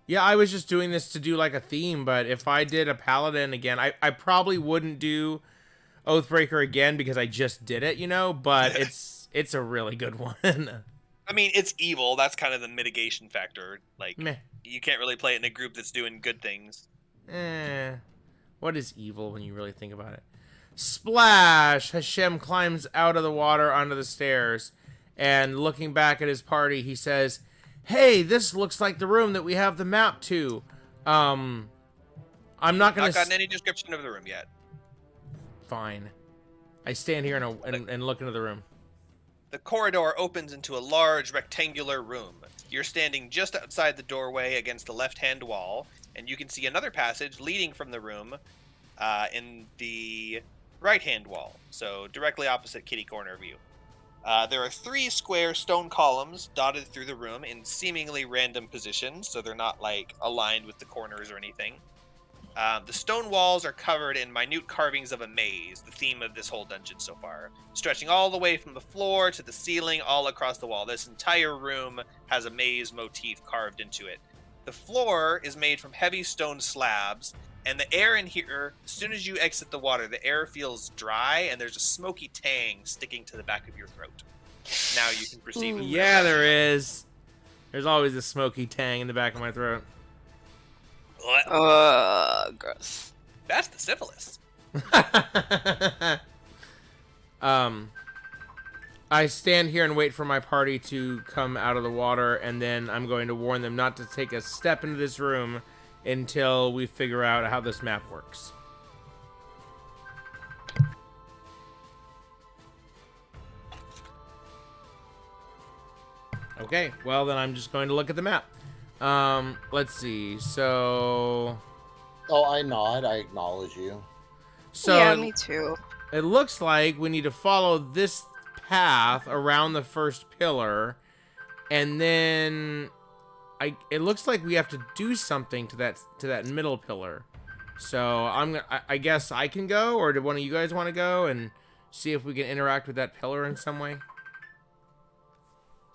Yeah, I was just doing this to do like a theme, but if I did a Paladin again, I probably wouldn't do Oathbreaker again because I just did it, you know, but it's a really good one. I mean, it's evil. That's kind of the mitigation factor. Like, Meh. you can't really play it in a group that's doing good things. What is evil when you really think about it? Splash! Hashem climbs out of the water onto the stairs, and looking back at his party, he says, "Hey, this looks like the room that we have the map to. I'm not gonna. Not gotten any description of the room yet. Fine. I stand here and look into the room. The corridor opens into a large rectangular room. You're standing just outside the doorway against the left-hand wall, and you can see another passage leading from the room in the right-hand wall, so directly opposite kitty corner view. There are 3 square stone columns dotted through the room in seemingly random positions, so they're not like aligned with the corners or anything. The stone walls are covered in minute carvings of a maze, the theme of this whole dungeon so far, stretching all the way from the floor to the ceiling, all across the wall. This entire room has a maze motif carved into it. The floor is made from heavy stone slabs, and the air in here, as soon as you exit the water, the air feels dry, and there's a smoky tang sticking to the back of your throat. Now you can perceive it. Yeah, there is. There's always a smoky tang in the back of my throat. Gross. That's the syphilis. I stand here and wait for my party to come out of the water, and then I'm going to warn them not to take a step into this room until we figure out how this map works. Okay, well then I'm just going to look at the map. Let's see. So Oh, I nod. I acknowledge you. Yeah, me too. It looks like we need to follow this path around the first pillar, and then it looks like we have to do something to that middle pillar. So I guess I can go, or do one of you guys want to go and see if we can interact with that pillar in some way?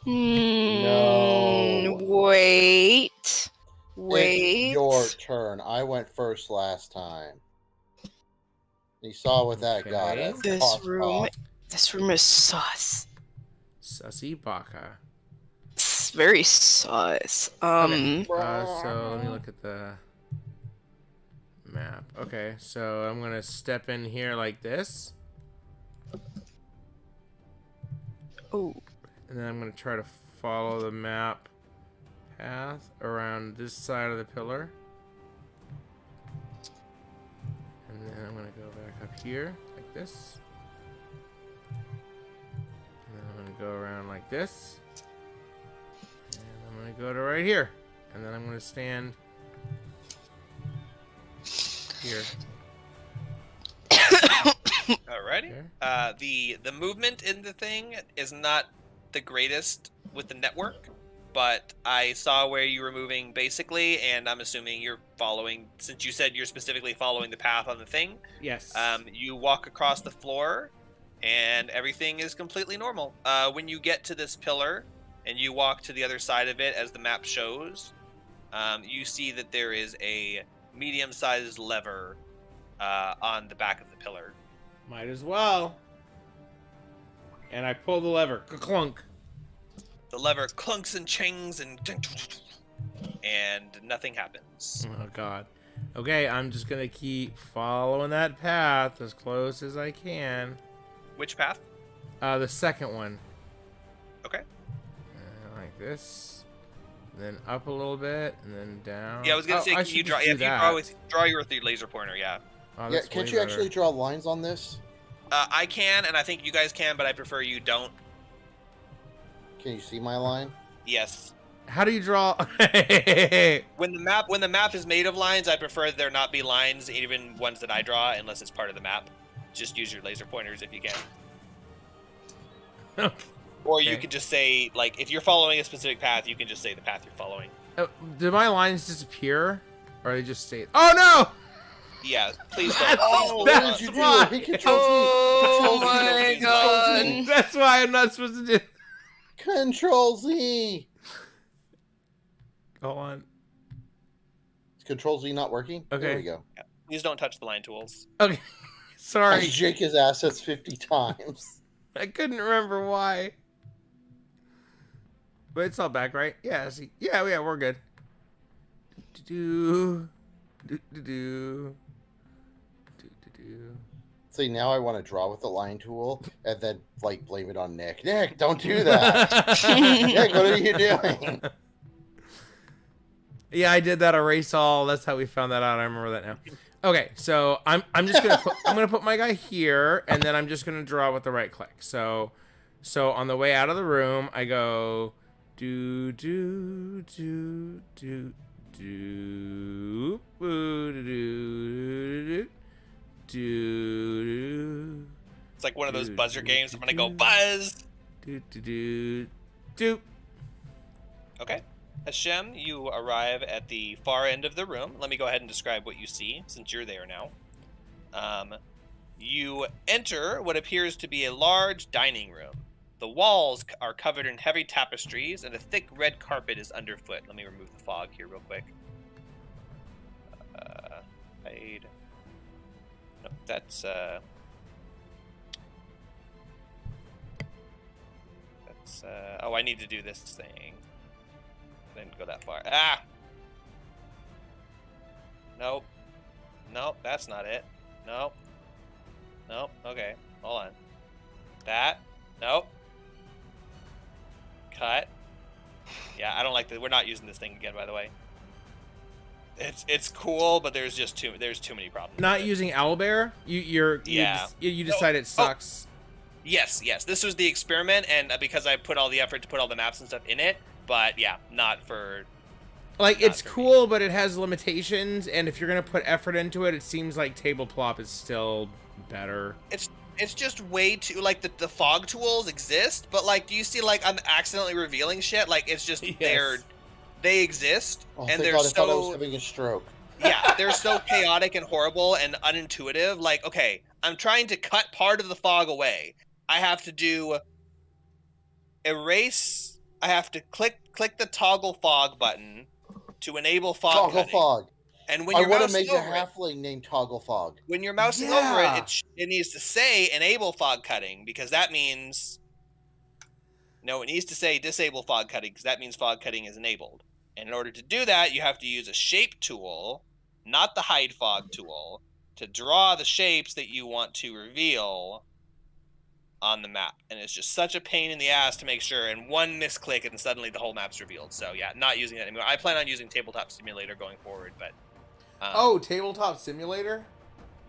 No. Wait. It's your turn. I went first last time. You saw what that got Okay. us. This Cough, room. cough. This room is sus. Sussy Baka. It's very sus. Okay. So let me look at the map. Okay, so I'm gonna step in here like this, Oh. and then I'm gonna try to follow the map path around this side of the pillar, and then I'm gonna go back up here like this. go around like this. And I'm gonna go to right here. And then I'm gonna stand here. Alrighty. Okay. The movement in the thing is not the greatest with the network, but I saw where you were moving basically, and I'm assuming you're following, since you said you're specifically following the path on the thing. Yes. You walk across the floor, and everything is completely normal. When you get to this pillar, and you walk to the other side of it, as the map shows, you see that there is a medium-sized lever on the back of the pillar. Might as well. And I pull the lever. Clunk. The lever clunks and chings and nothing happens. Oh god. Okay, I'm just gonna keep following that path as close as I can. Which path? The second one. Okay. Like this. Then up a little bit, and then down. Yeah, I was gonna say, I can you should draw? just Yeah, do if you that. draw your laser pointer, yeah. Oh, Yeah, that's can't way you better. actually draw lines on this? I can, and I think you guys can, but I prefer you don't. Can you see my line? Yes. How do you draw? When the map is made of lines, I prefer there not be lines, even ones that I draw, unless it's part of the map. Just use your laser pointers if you can. Or you Okay. could just say, like, if you're following a specific path, you can just say the path you're following. Do my lines disappear? Or they just stay? Oh no! Yeah, please don't. Oh, What that's did you why. do? He controls Oh me. my god. That's why I'm not supposed to do. Control Z. Go on. Is Control Z not working? Okay. There we go. Please don't touch the line tools. Okay. I Sorry. shake his assets 50 times. I couldn't remember why. But it's all back, right? Yeah. See. Yeah. We're good. Do. See, now I want to draw with the line tool and then, like, blame it on Nick. Nick, don't do that. Nick, what are you doing? Yeah, I did that erase all. That's how we found that out. I remember that now. Okay, so I'm just gonna put my guy here, and then I'm just gonna draw with the right click. So on the way out of the room, I go do do do do do boo do do do. It's like one of those buzzer games. I'm gonna go buzz. Do do do do. Okay. Hashem, you arrive at the far end of the room. Let me go ahead and describe what you see, since you're there now. You enter what appears to be a large dining room. The walls are covered in heavy tapestries, and a thick red carpet is underfoot. Let me remove the fog here real quick. Hide. Nope, that's oh, I need to do this thing. I didn't go that far. Ah! Nope. Nope, that's not it. Nope. Nope. Okay, hold on. That. Nope. Cut. Yeah, I don't like that. We're not using this thing again, by the way. It's cool, but there's too many problems. Not with it. using owlbear? You decide it sucks. Yes. This was the experiment, and because I put all the effort to put all the maps and stuff in it, but yeah, not for. Like, not it's for cool, me. but it has limitations, and if you're gonna put effort into it, it seems like Table Plop is still better. It's just way too, like, the fog tools exist, but, like, do you see, like, I'm accidentally revealing shit? Like, it's just Yes. they exist, Oh, and thank they're God, I thought I was so having a stroke. yeah, they're so chaotic and horrible and unintuitive. Like, okay, I'm trying to cut part of the fog away. I have to do erase. I have to click the toggle fog button to enable fog Toggle cutting. Fog. And when I you're want to mousing make a over it, halfling named Toggle Fog. when you're mousing Yeah. over it, it needs to say enable fog cutting, because that means no, it needs to say disable fog cutting, because that means fog cutting is enabled. And in order to do that, you have to use a shape tool, not the hide fog tool, to draw the shapes that you want to reveal on the map. And it's just such a pain in the ass to make sure, and one misclick and suddenly the whole map's revealed. So yeah, not using that anymore. I plan on using Tabletop Simulator going forward, but Tabletop Simulator?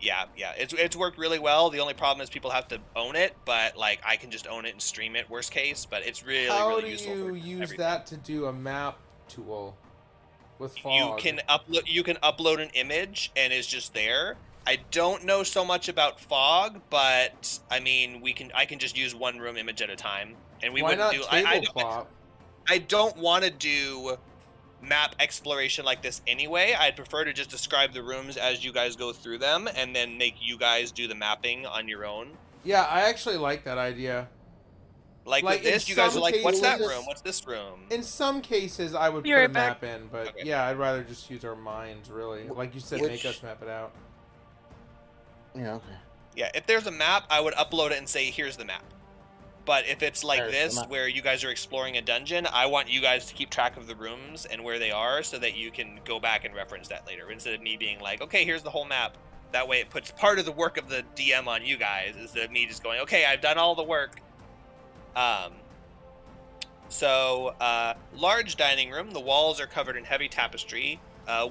Yeah, it's worked really well. The only problem is people have to own it, but like I can just own it and stream it. Worst case, but it's really How really do useful you for use everything. that to do a map tool with You fog? can upload an image and it's just there. I don't know so much about fog, but I mean I can just use one room image at a time, and we Why wouldn't not do. tabletop? I don't want to do map exploration like this anyway. I'd prefer to just describe the rooms as you guys go through them, and then make you guys do the mapping on your own. Yeah, I actually like that idea. Like Like, with in this, you guys are some like, "What's that cases- room? What's this room?" In some cases, I would Be put a right back. map in, but Okay. yeah, I'd rather just use our minds, really. Like you said, make us map it out. Yeah, okay. Yeah, if there's a map, I would upload it and say, "Here's the map." But if it's like There's the this, map. where you guys are exploring a dungeon, I want you guys to keep track of the rooms and where they are, so that you can go back and reference that later, instead of me being like, "Okay, here's the whole map." That way, it puts part of the work of the DM on you guys, instead of me just going, "Okay, I've done all the work." Large dining room. The walls are covered in heavy tapestry.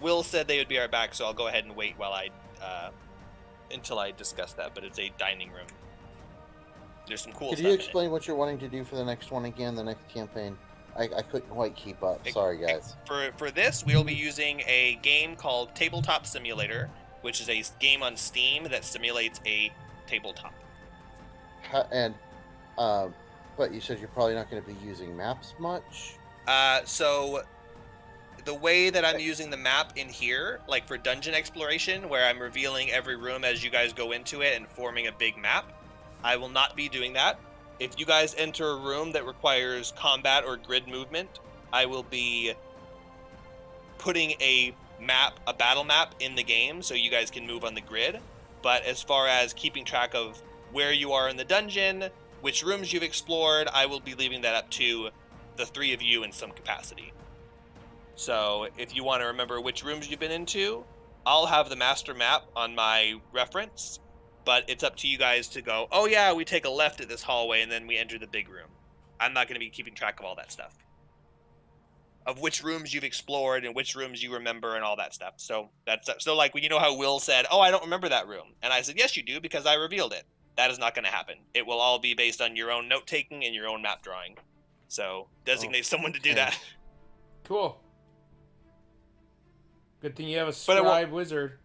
Will said they would be right back, so I'll go ahead and wait while until I discuss that. But it's a dining room. There's some cool Could stuff you in it. explain what you're wanting to do for the next one again, the next campaign? I couldn't quite keep up. Sorry, guys. For this, we'll be using a game called Tabletop Simulator, which is a game on Steam that simulates a tabletop. But you said you're probably not going to be using maps much. So the way that I'm using the map in here, like for dungeon exploration, where I'm revealing every room as you guys go into it and forming a big map, I will not be doing that. If you guys enter a room that requires combat or grid movement, I will be putting a battle map in the game so you guys can move on the grid. But as far as keeping track of where you are in the dungeon, which rooms you've explored, I will be leaving that up to the three of you in some capacity. So if you want to remember which rooms you've been into, I'll have the master map on my reference, but it's up to you guys to go, "Oh yeah, we take a left at this hallway and then we enter the big room." I'm not going to be keeping track of all that stuff, of which rooms you've explored and which rooms you remember and all that stuff. So like when you know how Will said, "Oh, I don't remember that room," and I said, "Yes, you do, because I revealed it." That is not going to happen. It will all be based on your own note taking and your own map drawing. So designate someone to do Okay. that. Cool. Good thing you have a But it won't- scribe wizard.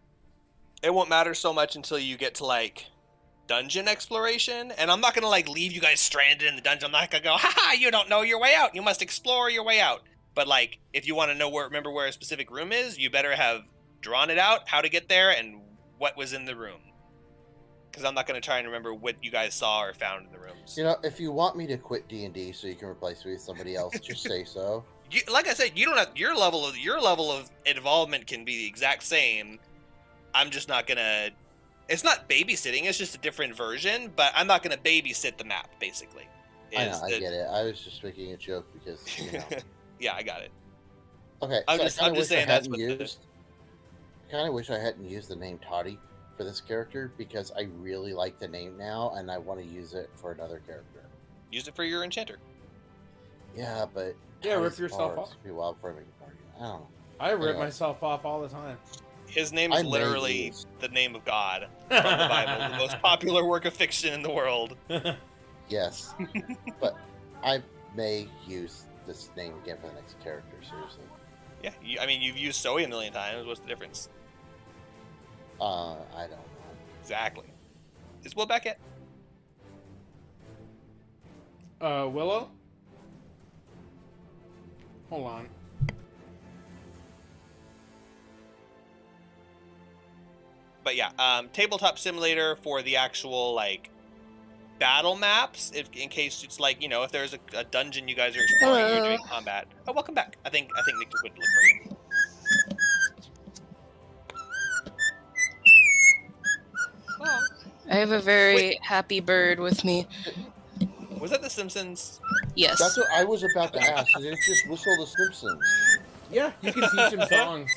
It won't matter so much until you get to like dungeon exploration, and I'm not gonna like leave you guys stranded in the dungeon. I'm not gonna go, "Haha, you don't know your way out. You must explore your way out." But like, if you want to remember where a specific room is, you better have drawn it out, how to get there, and what was in the room. Because I'm not gonna try and remember what you guys saw or found in the rooms. You know, if you want me to quit D&D so you can replace me with somebody else, just say so. Like I said, you don't have your level of involvement can be the exact same. I'm just not gonna. It's not babysitting. It's just a different version. But I'm not gonna babysit the map. Basically, I know, I get it. I was just making a joke because, you know. Yeah, I got it. Okay, I'm so just I kind of wish I saying that's hadn't used. I kind of wish I hadn't used the name Toddy for this character because I really like the name now and I want to use it for another character. Use it for your enchanter. Yeah, but Yeah, rip Toddy's yourself bars off. Be wild for me. I don't know. I rip Anyway. myself off all the time. His name I is may literally use- the name of God from the Bible, the most popular work of fiction in the world. Yes, but I may use this name again for the next character. Seriously. Yeah, I mean, you've used Zoe a million times. What's the difference? I don't know. Exactly. Is Will back yet? Willow? Hold on. But yeah, tabletop simulator for the actual like battle maps. In case it's like, you know, if there's a dungeon you guys are exploring, you're doing combat. Oh, welcome back. I think Nick would look for you. I have a very happy bird with me. Was that The Simpsons? Yes. That's what I was about to ask. Did it just whistle the Simpsons? Yeah, you can teach him songs.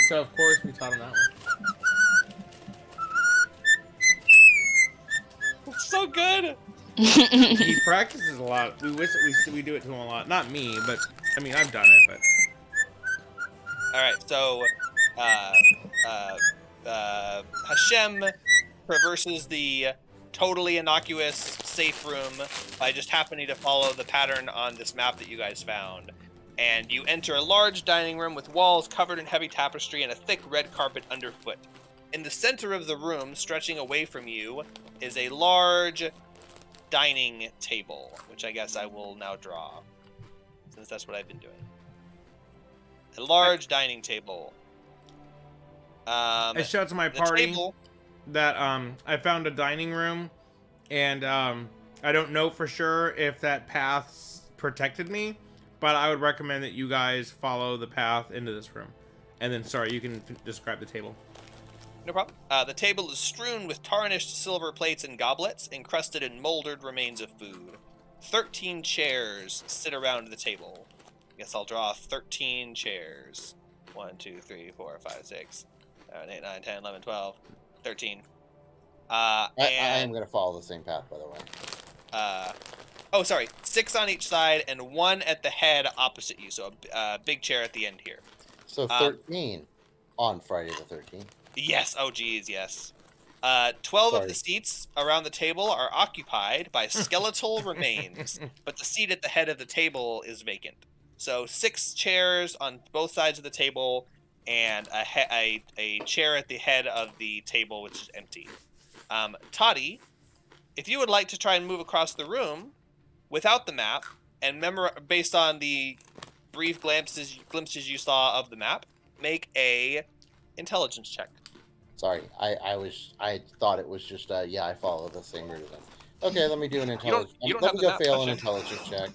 So, of course, we taught him that one. So good. He practices a lot. We do it to him a lot. Not me, but I mean I've done it. But All right, so Hashem traverses the totally innocuous safe room by just happening to follow the pattern on this map that you guys found. And you enter a large dining room with walls covered in heavy tapestry and a thick red carpet underfoot. In the center of the room, stretching away from you, is a large dining table, which I guess I will now draw, since that's what I've been doing. A large dining table. I showed to my party that I found a dining room, and I don't know for sure if that path protected me, but I would recommend that you guys follow the path into this room. And then, sorry, you can describe the table. No problem. The table is strewn with tarnished silver plates and goblets, encrusted in moldered remains of food. 13 chairs sit around the table. I guess I'll draw 13 chairs. 1, 2, 3, 4, 5, 6, 7, 8, 9, 10, 11, 12, 13. I am going to follow the same path, by the way. Oh, sorry. 6 on each side and 1 at the head opposite you. So a big chair at the end here. So 13 on Friday the 13th. Yes. Oh, geez, yes. 12 of the seats around the table are occupied by skeletal remains, but the seat at the head of the table is vacant. So 6 chairs on both sides of the table, and a chair at the head of the table, which is empty. Toddy, if you would like to try and move across the room without the map, and based on the brief glimpses you saw of the map, make a intelligence check. Sorry, I thought it was just yeah, I follow the same route as them. Okay, let me do an intelligence. Let me go fail an intelligence check.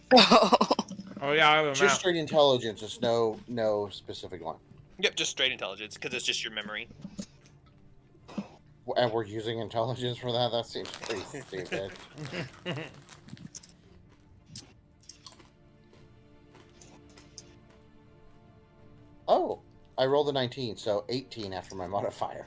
Oh yeah, I have a just map. Straight intelligence. There's no specific one. Yep, just straight intelligence because it's just your memory. And we're using intelligence for that. That seems pretty stupid. Oh, I rolled a 19, so 18 after my modifier.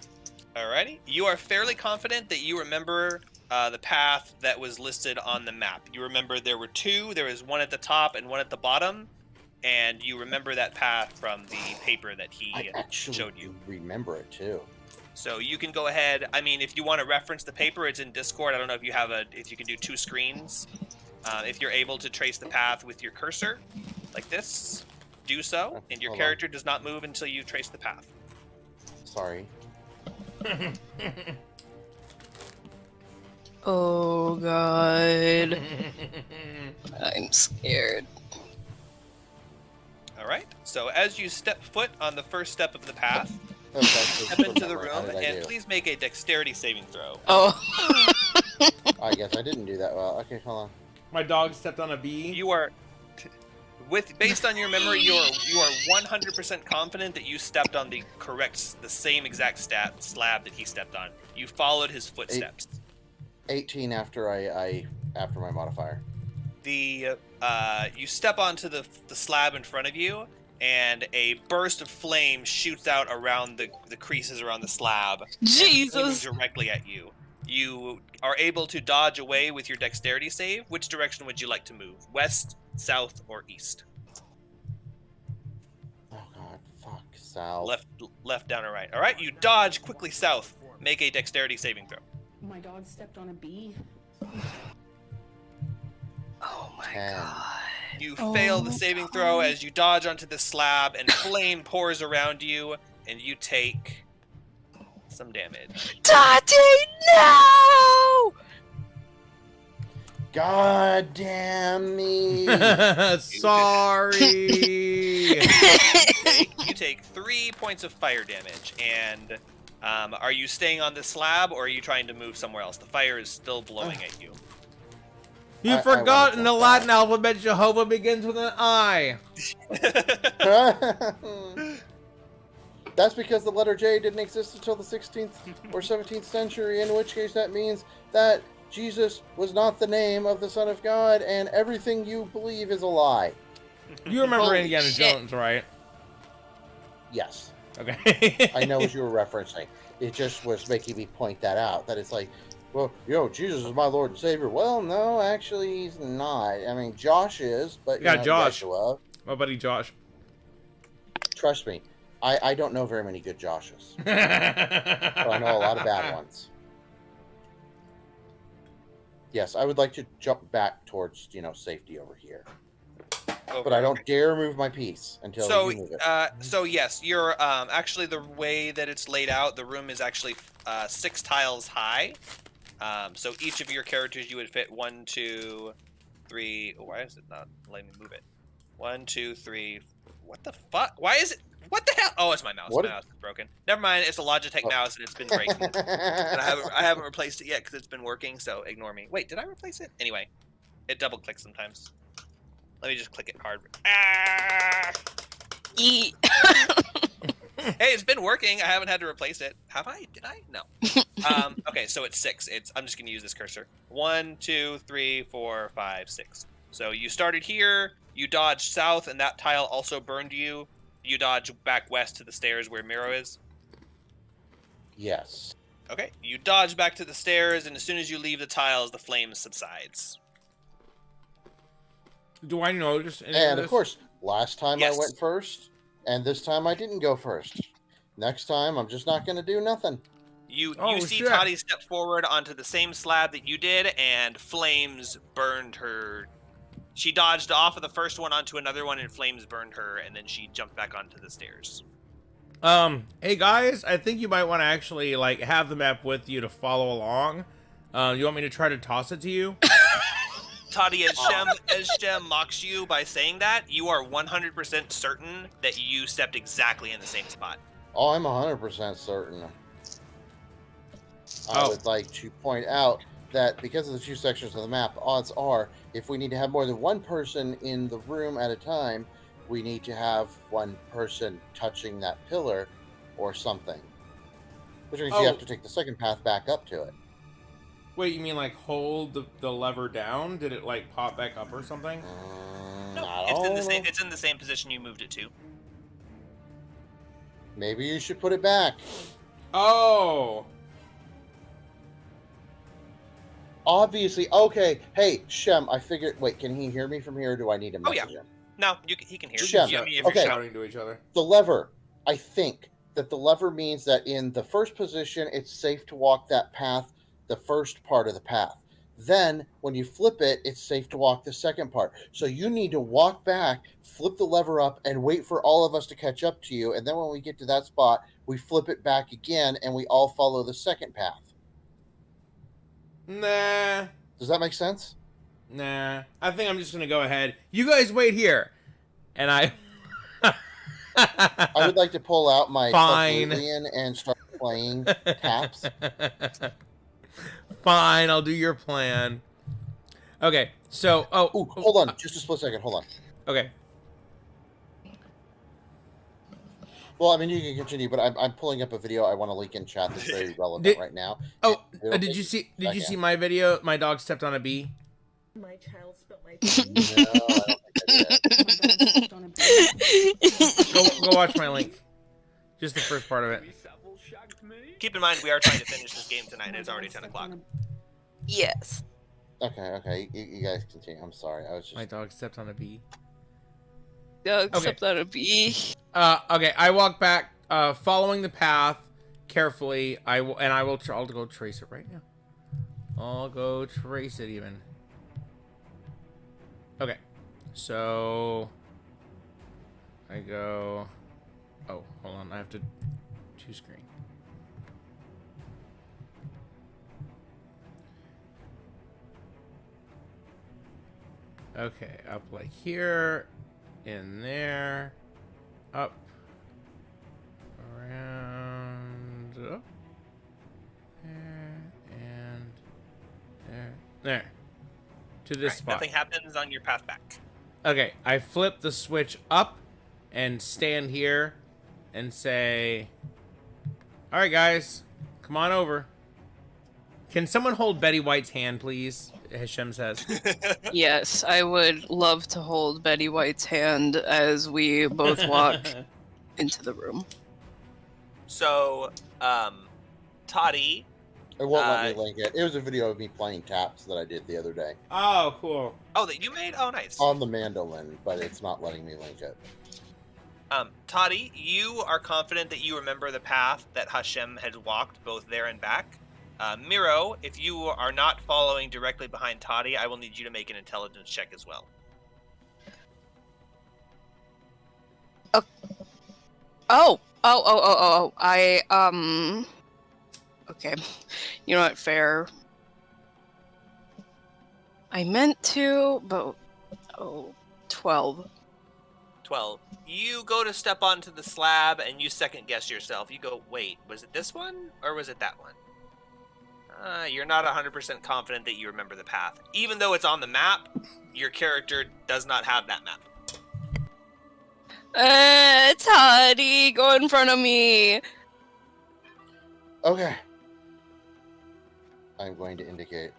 Alrighty. You are fairly confident that you remember the path that was listed on the map. You remember there were 2. There was one at the top and one at the bottom. And you remember that path from the paper that he showed you. Remember it, too. So you can go ahead. I mean, if you want to reference the paper, it's in Discord. I don't know if you have if you can do 2 screens. If you're able to trace the path with your cursor, like this, do so. And your character does not move until you trace the path. Sorry. Oh god. I'm scared. Alright, so as you step foot on the first step of the path, Okay, step into the room, and please make a dexterity saving throw. Oh. I guess I didn't do that well. Okay, hold on. My dog stepped on a bee. You are, based on your memory, you are 100% confident that you stepped on the same exact slab that he stepped on. You followed his footsteps. 18 after after my modifier. You step onto the slab in front of you, and a burst of flame shoots out around the creases around the slab. Jesus! Directly at you. You are able to dodge away with your dexterity save. Which direction would you like to move? West, south, or east? Oh god, fuck, south. Left, down, or right. All right, you dodge quickly south. Make a dexterity saving throw. My dog stepped on a bee. Oh my 10. god. You fail the saving throw as you dodge onto the slab, and flame pours around you, and you take some damage. Tati, no! God damn me. Sorry. You take 3 points of fire damage, and are you staying on the slab, or are you trying to move somewhere else? The fire is still blowing at you. You forgot in the Latin alphabet, Jehovah begins with an I. That's because the letter J didn't exist until the 16th or 17th century, in which case that means that Jesus was not the name of the Son of God, and everything you believe is a lie. You remember Holy Indiana shit. Jones, right? Yes. Okay. I know what you were referencing. It just was making me point that out, that it's like, well, Jesus is my Lord and Savior. Well, no, actually, he's not. I mean, Josh is, but Yeah, Josh. Yeshua. My buddy Josh. Trust me, I don't know very many good Joshes. But I know a lot of bad ones. Yes, I would like to jump back towards, safety over here. Over. But I don't dare move my piece until you move it. So yes, you're actually the way that it's laid out. The room is actually 6 tiles high. So each of your characters, you would fit 1, 2, 3. Why is it not letting me move it? 1, 2, 3. What the fuck? Why is it? What the hell? Oh, it's my mouse. What? My mouse is broken. Never mind. It's a Logitech mouse, and it's been breaking. And I haven't replaced it yet because it's been working. So ignore me. Wait, did I replace it? Anyway, it double clicks sometimes. Let me just click it hard. Ah! Eat. Hey, it's been working. I haven't had to replace it. Have I? Did I? No. Okay, so it's 6. I'm just gonna use this cursor. 1, 2, 3, 4, 5, 6. So you started here. You dodged south, and that tile also burned you. You dodge back west to the stairs where Miro is. Yes. Okay. You dodge back to the stairs, and as soon as you leave the tiles, the flame subsides. Do I notice any And of of course, last time Yes. I went first, and this time I didn't go first. Next time, I'm just not going to do nothing. You Oh, see shit. Toddy step forward onto the same slab that you did, and flames burned her. She dodged off of the first one onto another one, and flames burned her, and then she jumped back onto the stairs. Hey guys, I think you might want to actually like have the map with you to follow along. You want me to try to toss it to you? Toddy, as Shem mocks you by saying that, you are 100% certain that you stepped exactly in the same spot. Oh, I'm 100% certain. I Oh. would like to point out that because of the 2 sections of the map, odds are, if we need to have more than one person in the room at a time, we need to have one person touching that pillar or something. Which means you have to take the second path back up to it. Wait, you mean like hold the lever down? Did it like pop back up or something? No, I it's in don't the same. know. It's in the same position you moved it to. Maybe you should put it back. Oh. Obviously, okay. Hey, Shem, I figured. Wait, can he hear me from here? Or do I need to Oh, yeah. message him? No, he can hear you. Shem. I mean, if We're you're Okay. shouting to each other. The lever. I think that the lever means that in the first position, it's safe to walk that path, the first part of the path. Then, when you flip it, it's safe to walk the second part. So you need to walk back, flip the lever up, and wait for all of us to catch up to you. And then when we get to that spot, we flip it back again, and we all follow the second path. Nah. Does that make sense? Nah. I think I'm just gonna go ahead. You guys wait here. And I I would like to pull out my Fine. Boolean and start playing taps. Fine, I'll do your plan. Okay, so Ooh, hold on, just a split second. Hold on. Okay. Well, I mean, you can continue, but I'm pulling up a video I want to link in chat that's very relevant right now. Oh, It'll did take you a see? Did you second. see my video? My dog stepped on a bee. My child spilled my No, I don't think I did. on a bee. Go watch my link. Just the first part of it. Keep in mind, we are trying to finish this game tonight. It's already 10 o'clock. Yes. Okay. You guys continue. I'm sorry. I was just. My dog stepped on a bee. Except that a bee. Okay, I walk back, following the path carefully. I'll go trace it right now. I'll go trace it even. Okay, so I go. Oh, hold on. I have to two screen. Okay, up like here, in there, up, around, up, there, and there, to this Right, spot. nothing happens on your path back. Okay, I flip the switch up and stand here and say, all right, guys, come on over. Can someone hold Betty White's hand, please? Hashem says. Yes, I would love to hold Betty White's hand as we both walk into the room. So, Toddy, It won't let me link it. It was a video of me playing taps that I did the other day Oh, cool. oh, that you made? Oh, nice. on the mandolin, but it's not letting me link it. Toddy, you are confident that you remember the path that Hashem had walked both there and back. Miro, if you are not following directly behind Toddy, I will need you to make an intelligence check as well. Okay. You know what, fair. I meant to, but 12. 12. You go to step onto the slab and you second guess yourself. You go, wait, was it this one or was it that one? You're not 100% confident that you remember the path. Even though it's on the map, your character does not have that map. Toddy, go in front of me. Okay. I'm going to indicate.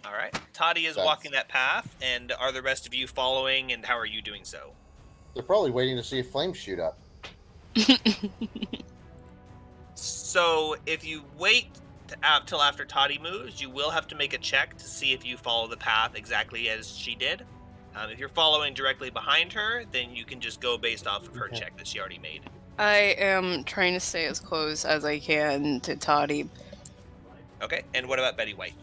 All right. Toddy is walking that path, and are the rest of you following, and how are you doing so? They're probably waiting to see if flames shoot up. So if you wait till after Toddy moves, you will have to make a check to see if you follow the path exactly as she did. If you're following directly behind her, then you can just go based off of her check that she already made. I am trying to stay as close as I can to Toddy. Okay, and what about Betty White?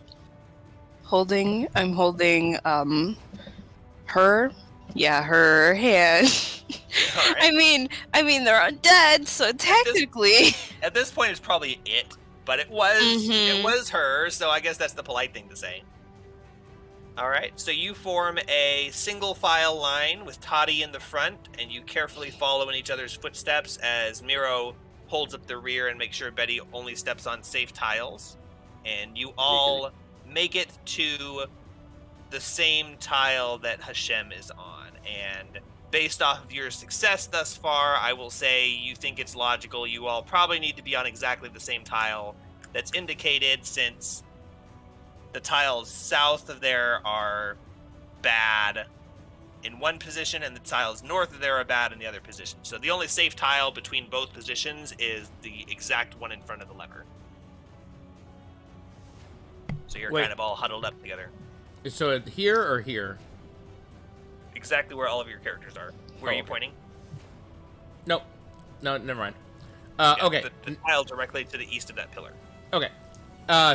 I'm holding, her? Yeah, her hand. All right. I mean, they're undead, so technically. At this point, it's probably it, but it was Mhm. it was her, so I guess that's the polite thing to say. All right, so you form a single file line with Toddy in the front, and you carefully follow in each other's footsteps as Miro holds up the rear and makes sure Betty only steps on safe tiles. And you all make it to the same tile that Hashem is on. And based off of your success thus far, I will say you think it's logical. You all probably need to be on exactly the same tile that's indicated, since the tiles south of there are bad in one position and the tiles north of there are bad in the other position. So the only safe tile between both positions is the exact one in front of the lever. So you're kind of all huddled up together. So here or here? Exactly where all of your characters are. Where are you pointing? Nope. No, never mind. Yeah, okay. The tile directly to the east of that pillar. Okay.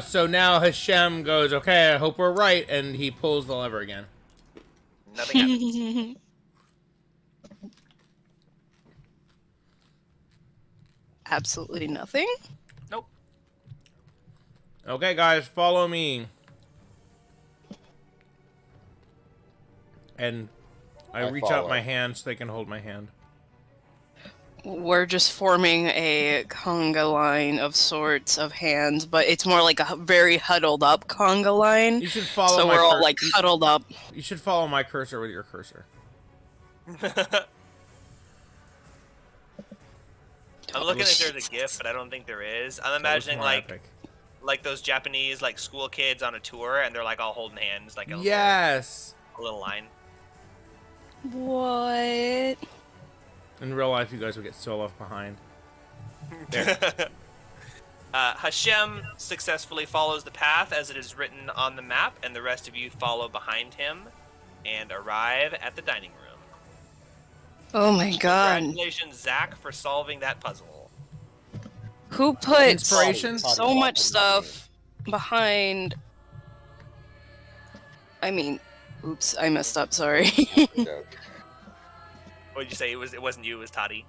So now Hashem goes, okay, I hope we're right, and he pulls the lever again. Nothing happens. Absolutely nothing? Nope. Okay, guys, follow me. And I reach out my hand so they can hold my hand. We're just forming a conga line of sorts of hands, but it's more like a very huddled up conga line. You should follow so my we're all like huddled up. You should follow my cursor with your cursor. I'm looking if there's a GIF, but I don't think there is. I'm imagining like those Japanese like school kids on a tour, and they're like all holding hands, like a little line. What? In real life, you guys would get so left behind. There. Hashem successfully follows the path as it is written on the map, and the rest of you follow behind him and arrive at the dining room. Oh my god. Congratulations, Zach, for solving that puzzle. Who put Inspiration? so much stuff behind... I mean, oops, I messed up, sorry. What did you say? It wasn't you, it was Toddy?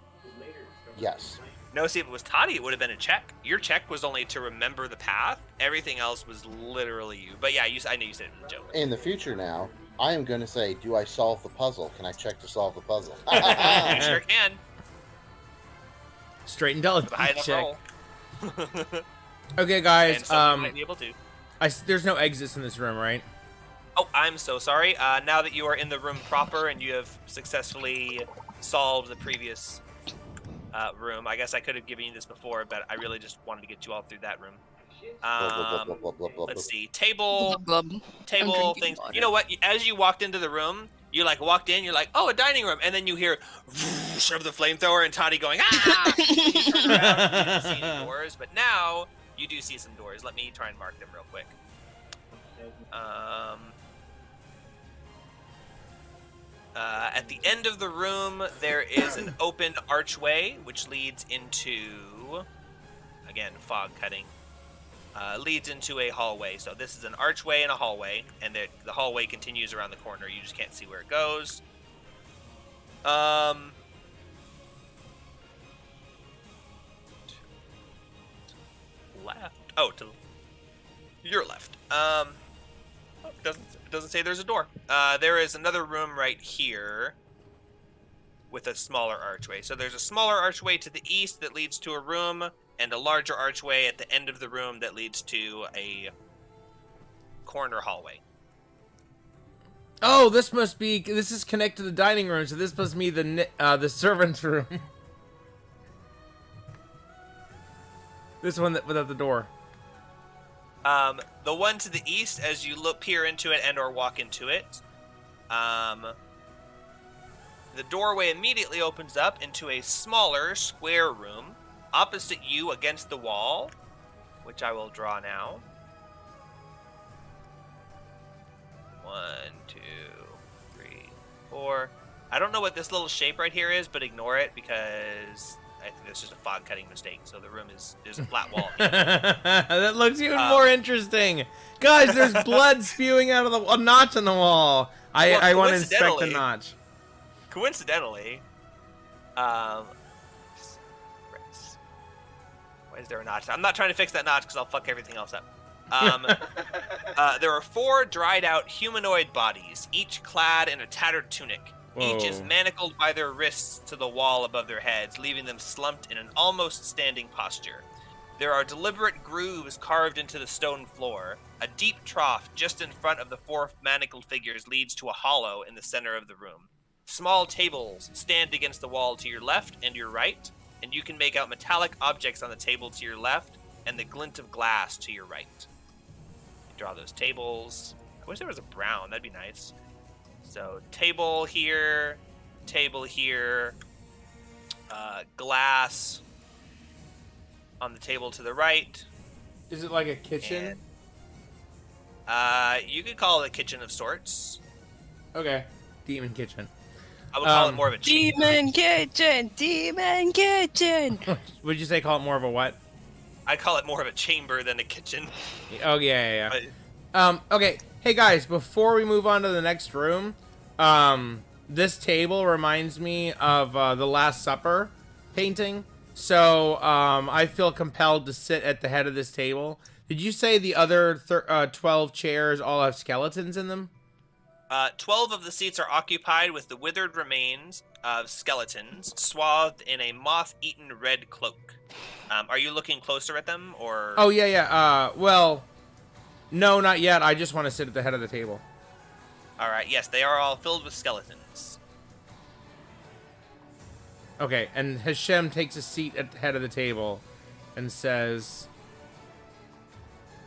Yes. No, see, if it was Toddy, it would have been a check. Your check was only to remember the path. Everything else was literally you. But yeah, I knew you said it was a joke. In the future now, I am going to say, do I solve the puzzle? Can I check to solve the puzzle? You sure can. Straight intelligence High enough check. roll. Okay, guys. And someone might be able to. There's no exits in this room, right? Oh, I'm so sorry. Now that you are in the room proper and you have successfully solved the previous room, I guess I could have given you this before, but I really just wanted to get you all through that room. Let's see. Table things. Water. You know what? As you walked into the room, you like walked in, you're like, oh, a dining room. And then you hear whoosh of the flamethrower and Toddy going, ah! You turn around, you didn't see any doors, but now you do see some doors. Let me try and mark them real quick. At the end of the room, there is an open archway which leads into, again, fog cutting, leads into a hallway. So this is an archway and a hallway, and the hallway continues around the corner. You just can't see where it goes. Left. Oh, to your left. Doesn't say there's a door. There is another room right here with a smaller archway. So there's a smaller archway to the east that leads to a room, and a larger archway at the end of the room that leads to a corner hallway. Oh, this is connected to the dining room, so this must be the servant's room. This one without the door. The one to the east, as you peer into it and or walk into it, the doorway immediately opens up into a smaller square room opposite you against the wall, which I will draw now. 1, 2, 3, 4. I don't know what this little shape right here is, but ignore it because I think this is a fog cutting mistake. So the room there's a flat wall. That looks even more interesting. Guys, there's blood spewing out of a notch in the wall. I want to inspect the notch. Coincidentally, why is there a notch? I'm not trying to fix that notch because I'll fuck everything else up. There are 4 dried out humanoid bodies, each clad in a tattered tunic. Whoa. Each is manacled by their wrists to the wall above their heads, leaving them slumped in an almost standing posture. There are deliberate grooves carved into the stone floor. A deep trough just in front of the 4 manacled figures leads to a hollow in the center of the room. Small tables stand against the wall to your left and your right, and you can make out metallic objects on the table to your left and the glint of glass to your right. You draw those tables. I wish there was a brown. That'd be nice. So table here, glass on the table to the right. Is it like a kitchen? And, you could call it a kitchen of sorts. Okay, demon kitchen. I would call it more of a demon kitchen. Demon kitchen. Would you say call it more of a what? I'd call it more of a chamber than a kitchen. Oh yeah. Okay. Hey guys, before we move on to the next room, this table reminds me of the Last Supper painting. So I feel compelled to sit at the head of this table. Did you say the other 12 chairs all have skeletons in them? 12 of the seats are occupied with the withered remains of skeletons, swathed in a moth-eaten red cloak. Are you looking closer at them, or...? Oh, yeah. Well, no, not yet. I just want to sit at the head of the table. Alright, yes, they are all filled with skeletons. Okay, and Hashem takes a seat at the head of the table and says,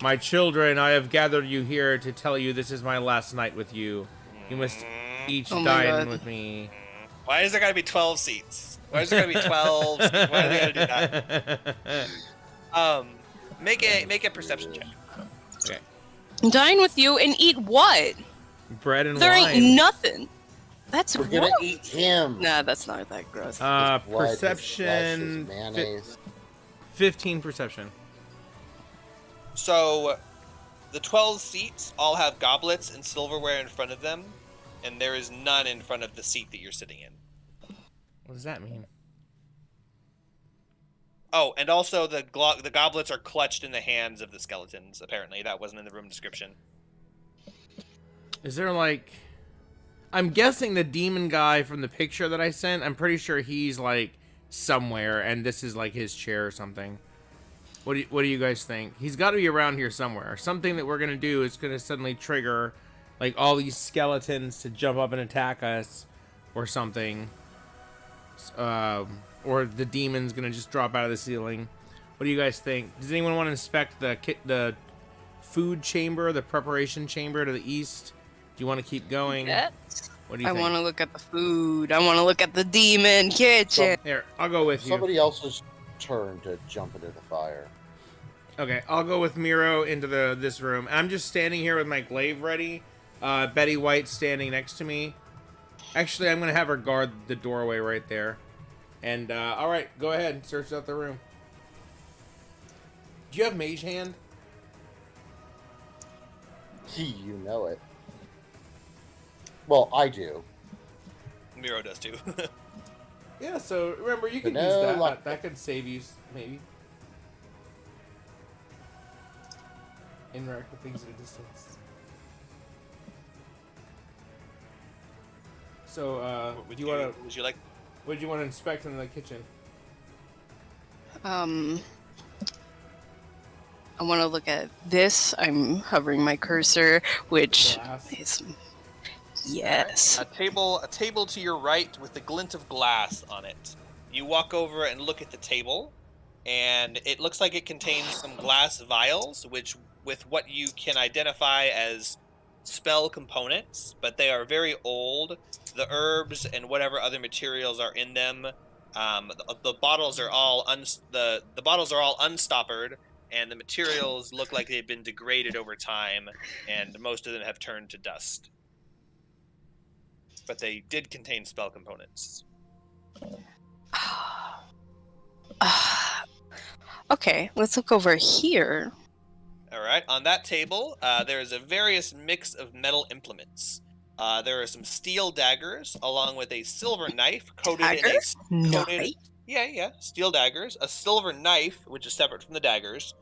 "My children, I have gathered you here to tell you this is my last night with you. You must each dine with me." Why is there gotta be 12 seats? Why is there gotta be 12 seats? Why are they gotta do that? Make a perception check. Okay. Dine with you and eat what? Bread and There wine. ain't nothing. That's We're gonna eat him. Nah, that's not that gross. His blood, his flesh, his Perception. mayonnaise. 15 perception. So, the 12 seats all have goblets and silverware in front of them, and there is none in front of the seat that you're sitting in. What does that mean? Oh, and also the goblets are clutched in the hands of the skeletons, apparently. That wasn't in the room description. Is there like... I'm guessing the demon guy from the picture that I sent, I'm pretty sure he's like somewhere, and this is like his chair or something. What do you guys think? He's got to be around here somewhere. Something that we're going to do is going to suddenly trigger like all these skeletons to jump up and attack us or something. Or the demon's going to just drop out of the ceiling. What do you guys think? Does anyone want to inspect the food chamber, the preparation chamber to the east? Do you want to keep going? What do you think? I want to look at the food. I want to look at the demon kitchen. Here, I'll go with you. Somebody else's turn to jump into the fire. Okay, I'll go with Miro into this room. I'm just standing here with my glaive ready. Betty White standing next to me. Actually, I'm gonna have her guard the doorway right there. And all right, go ahead, search out the room. Do you have Mage Hand? You know it. Well, I do. Miro does too. Yeah. So remember, you could No use that. luck. That could save you maybe. Interact with things at a distance. So, Would do you want to? Would you like? What do you want to inspect in the kitchen? I want to look at this. I'm hovering my cursor, which Glass. is yes. A table to your right with a glint of glass on it. You walk over and look at the table, and it looks like it contains some glass vials, which with what you can identify as spell components, but they are very old. The herbs and whatever other materials are in them, the bottles are all the bottles are all unstoppered, and the materials look like they've been degraded over time, and most of them have turned to dust. But they did contain spell components. Okay, let's look over here. All right. On that table, there is a various mix of metal implements. There are some steel daggers, along with a silver knife coated in a steel daggers, a silver knife, which is separate from the daggers,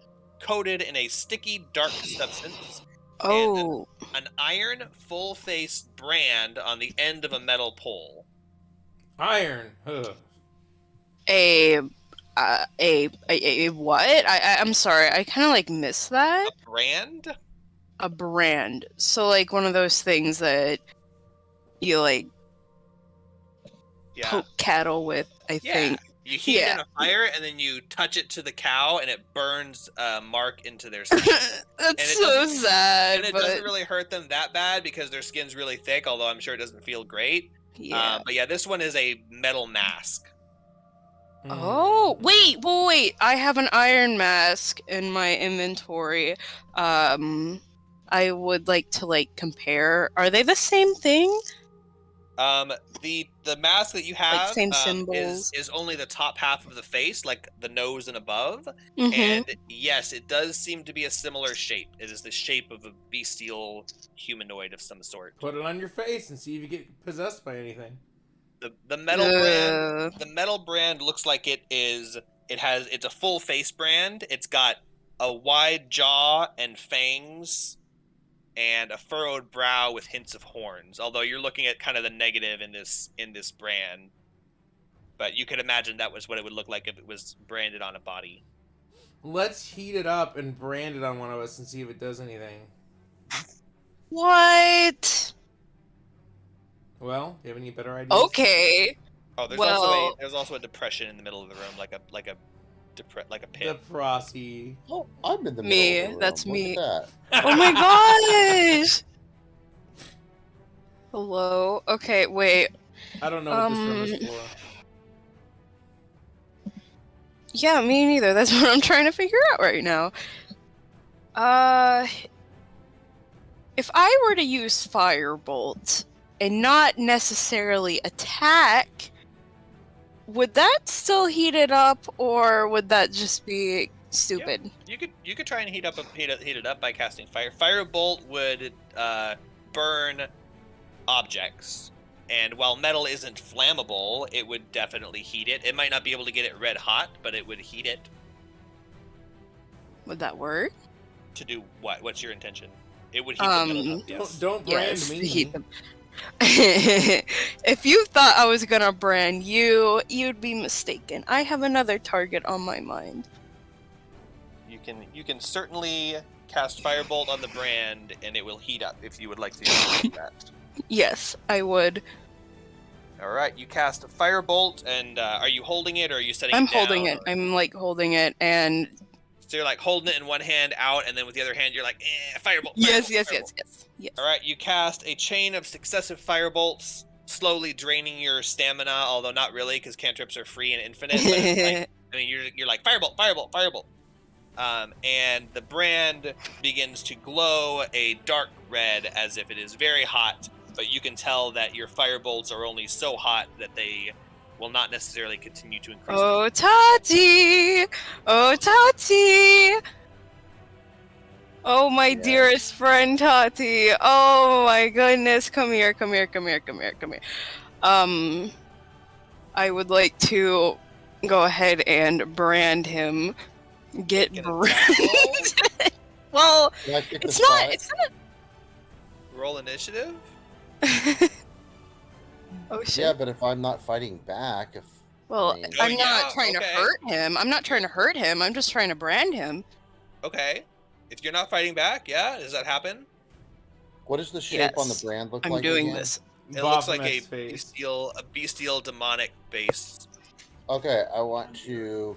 coated in a sticky, dark substance, Oh, an iron full-face brand on the end of a metal pole. Iron. Ugh. a what? I'm sorry. I kind of like missed that. A brand? A brand. So like one of those things that you like Yeah. poke cattle with. I think. You heat it in a fire, and then you touch it to the cow, and it burns a mark into their skin. That's so sad. And it doesn't really hurt them that bad because their skin's really thick, although I'm sure it doesn't feel great. Yeah. But yeah, this one is a metal mask. Oh, wait. I have an iron mask in my inventory. I would like to compare. Are they the same thing? The mask that you have same symbols. is only the top half of the face, like the nose and above. Mhm. And yes, it does seem to be a similar shape. It is the shape of a bestial humanoid of some sort. Put it on your face and see if you get possessed by anything. The metal brand looks like it's a full face brand. It's got a wide jaw and fangs and a furrowed brow with hints of horns, although you're looking at kind of the negative in this brand. But you could imagine that was what it would look like if it was branded on a body. Let's heat it up and brand it on one of us and see if it does anything. What? Well, do you have any better ideas? Okay. Oh, there's Well- also a depression in the middle of the room, like a pit. The frosty. Oh, I'm in the middle Me, of the room. that's Look me. at that. Oh my gosh. Hello. Okay, wait. I don't know what this room is for. Yeah, me neither. That's what I'm trying to figure out right now. If I were to use Firebolt and not necessarily attack, would that still heat it up, or would that just be stupid? You could try and heat it up by casting fire. Firebolt would burn objects, and while metal isn't flammable, it would definitely heat it. It might not be able to get it red hot, but it would heat it. Would that work? To do what? What's your intention? It would heat the metal up, yes. Don't brand Yes, me. heat them. If you thought I was gonna brand you, you'd be mistaken. I have another target on my mind. You can certainly cast Firebolt on the brand, and it will heat up if you would like to do that. Yes, I would. All right, you cast a Firebolt, and are you holding it, or are you setting I'm it down? holding it. I'm holding it, and So you're holding it in one hand out, and then with the other hand, you're Firebolt. yes. All right, you cast a chain of successive Firebolts, slowly draining your stamina, although not really, because cantrips are free and infinite. But it's you're like Firebolt, Firebolt, Firebolt. And the brand begins to glow a dark red as if it is very hot, but you can tell that your fire bolts are only so hot that they will not necessarily continue to increase. Oh, Tati! Oh, Tati! Oh, my Yeah. dearest friend, Tati. Oh, my goodness. Come here, come here, come here, come here, come here. I would like to go ahead and brand him. Get Make an attack roll. Well, Can I pick it's the not. spot? It's Roll initiative. not. Oh shit. Yeah, but if I'm not fighting back, Well, I mean- I'm Oh, not yeah, trying to okay. hurt him. I'm not trying to hurt him. I'm just trying to brand him. Okay. If you're not fighting back, yeah, does that happen? what does the shape on the Yes, brand look I'm like doing again? this. It looks like Baphomet's a face. bestial demonic face. Okay, I want to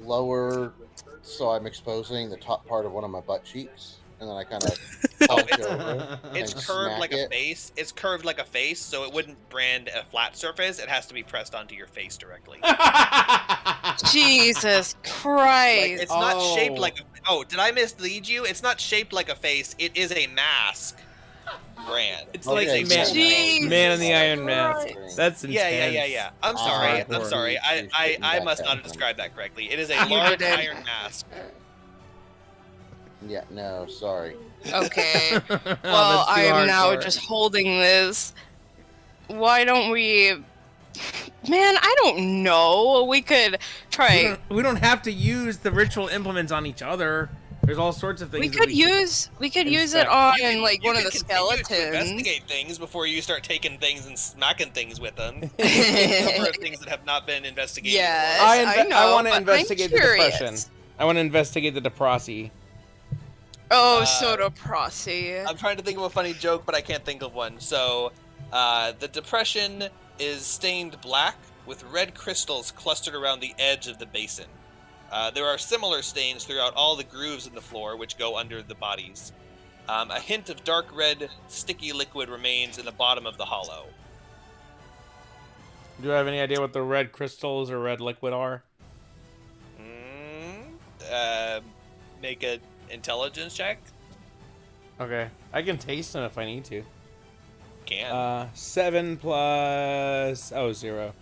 lower so I'm exposing the top part of one of my butt cheeks, and then I kind of punch over. It's And curved smack like a it. face. It's curved like a face, so it wouldn't brand a flat surface. It has to be pressed onto your face directly. Jesus Like, Christ. it's not shaped Oh. like a... Oh, did I mislead you? It's not shaped like a face. It is a mask brand. It's Okay, like man, Jesus man in the Iron Mask. Christ. That's intense. Yeah. I'm sorry. Ah, I'm sorry. poor. I must not have described that correctly. It is a You large didn't. iron mask. Yeah, no, sorry. Okay. Oh, Well, that's too I am now hardcore. just holding this. Why don't we... Man, I don't know. We could try... We don't have to use the ritual implements on each other. There's all sorts of things. We that could use it inspect. on like one of the You can continue to skeletons. investigate things before you start taking things and smacking things with them. There's a number of things that have not been investigated. Yes. before. I know, want to but I'm investigate the depression. curious. I want to investigate the deprossi. Oh, Uh, soda prosy. I'm trying to think of a funny joke, but I can't think of one. So, the depression is stained black with red crystals clustered around the edge of the basin. There are similar stains throughout all the grooves in the floor, which go under the bodies. A hint of dark red, sticky liquid remains in the bottom of the hollow. Do you have any idea what the red crystals or red liquid are? Make an intelligence check. Okay, I can taste them if I need to. Can. 7 plus 0.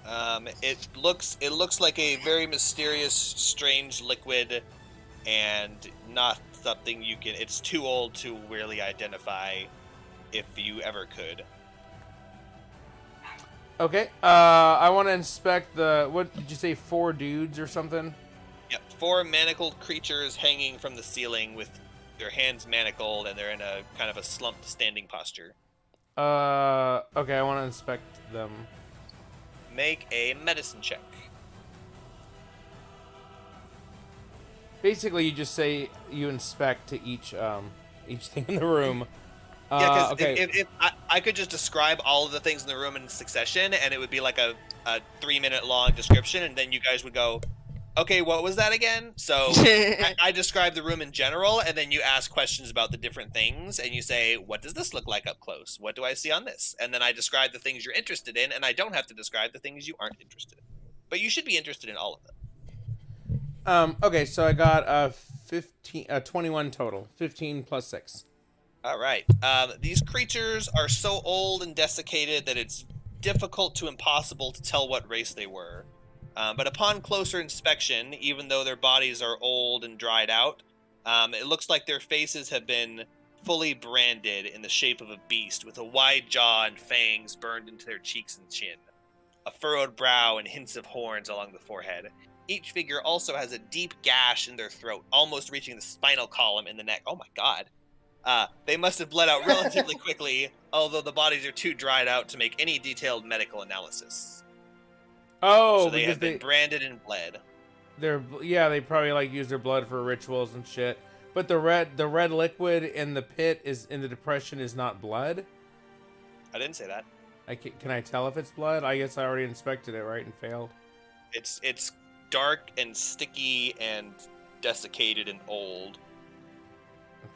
It looks like a very mysterious, strange liquid, and not something you can. It's too old to really identify, if you ever could. Okay, I want to inspect the. What did you say? 4 dudes or something? Yep, 4 manacled creatures hanging from the ceiling with their hands manacled, and they're in a kind of a slumped standing posture. Okay, I want to inspect them. Make a medicine check. Basically, you just say you inspect to each thing in the room. Yeah, because okay. if I could just describe all of the things in the room in succession, and it would be like a 3-minute long description, and then you guys would go, okay, what was that again? So I describe the room in general, and then you ask questions about the different things, and you say, what does this look like up close? What do I see on this? And then I describe the things you're interested in, and I don't have to describe the things you aren't interested in. But you should be interested in all of them. Okay, so I got 21 total. 15 plus 6. All right. These creatures are so old and desiccated that it's difficult to impossible to tell what race they were. But upon closer inspection, even though their bodies are old and dried out, it looks like their faces have been fully branded in the shape of a beast, with a wide jaw and fangs burned into their cheeks and chin, a furrowed brow and hints of horns along the forehead. Each figure also has a deep gash in their throat, almost reaching the spinal column in the neck. Oh my god. They must have bled out relatively quickly, although the bodies are too dried out to make any detailed medical analysis. Oh, So they because have been branded and bled. they probably like use their blood for rituals and shit. But the red liquid in the pit is in the depression is not blood. I didn't say that. Can I tell if it's blood? I guess I already inspected it, right, and failed. It's dark and sticky and desiccated and old.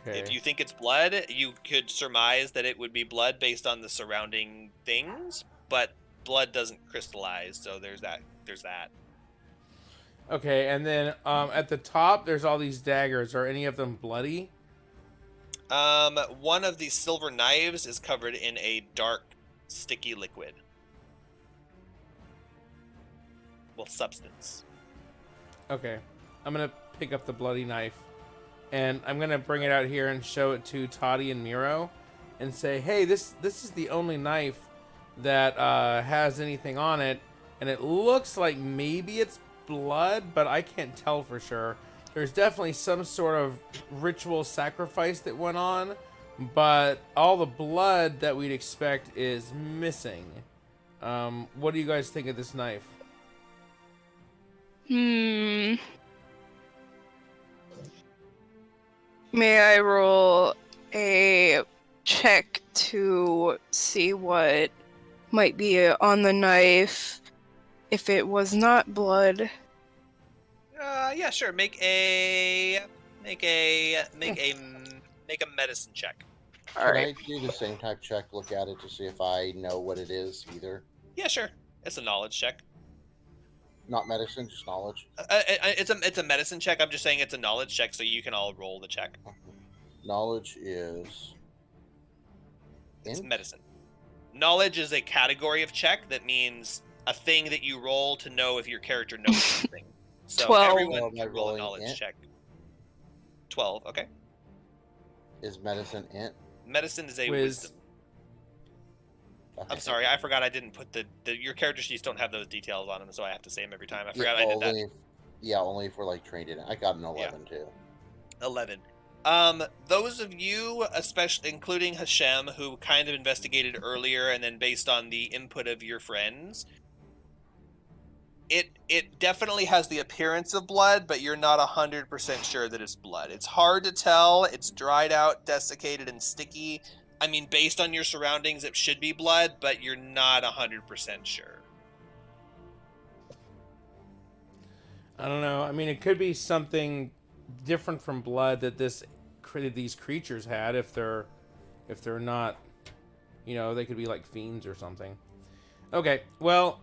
Okay. If you think it's blood, you could surmise that it would be blood based on the surrounding things, but blood doesn't crystallize, so there's that. Okay, and then at the top there's all these daggers. Are any of them bloody? One of these silver knives is covered in a dark, sticky liquid. Well, substance. Okay. I'm gonna pick up the bloody knife, and I'm gonna bring it out here and show it to Toddy and Miro, and say, "Hey, this is the only knife that has anything on it, and it looks like maybe it's blood, but I can't tell for sure. There's definitely some sort of ritual sacrifice that went on, but all the blood that we'd expect is missing. What do you guys think of this knife?" Hmm. May I roll a check to see what might be on the knife if it was not blood? Yeah, sure. Make a medicine check. Can Alright. I do the same type check? Look at it to see if I know what it is either. Yeah, sure. It's a knowledge check. Not medicine, just knowledge. It's a medicine check. I'm just saying it's a knowledge check, so you can all roll the check. Knowledge is. It's Int? medicine. Knowledge is a category of check that means a thing that you roll to know if your character knows something. So 12. everyone Am I can roll a rolling knowledge int? check. 12. Okay. Is medicine int? Medicine is a Whiz. wisdom. Okay. I'm sorry, I forgot I didn't put your character sheets don't have those details on them, so I have to say them every time. I forgot I did that. Only if we're like trained in it. I got an 11 too. 11. Those of you, especially including Hashem, who kind of investigated earlier, and then based on the input of your friends, it definitely has the appearance of blood, but you're not 100% sure that it's blood. It's hard to tell. It's dried out, desiccated, and sticky. I mean, based on your surroundings, it should be blood, but you're not 100% sure. I don't know. I mean, it could be something different from blood that these creatures had. If they're not, they could be like fiends or something. Okay. Well,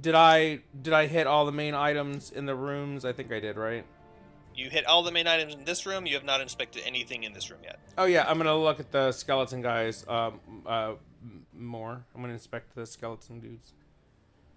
did I hit all the main items in the rooms? I think I did, right? You hit all the main items in this room. You have not inspected anything in this room yet. Oh yeah, I'm gonna look at the skeleton guys more. I'm gonna inspect the skeleton dudes.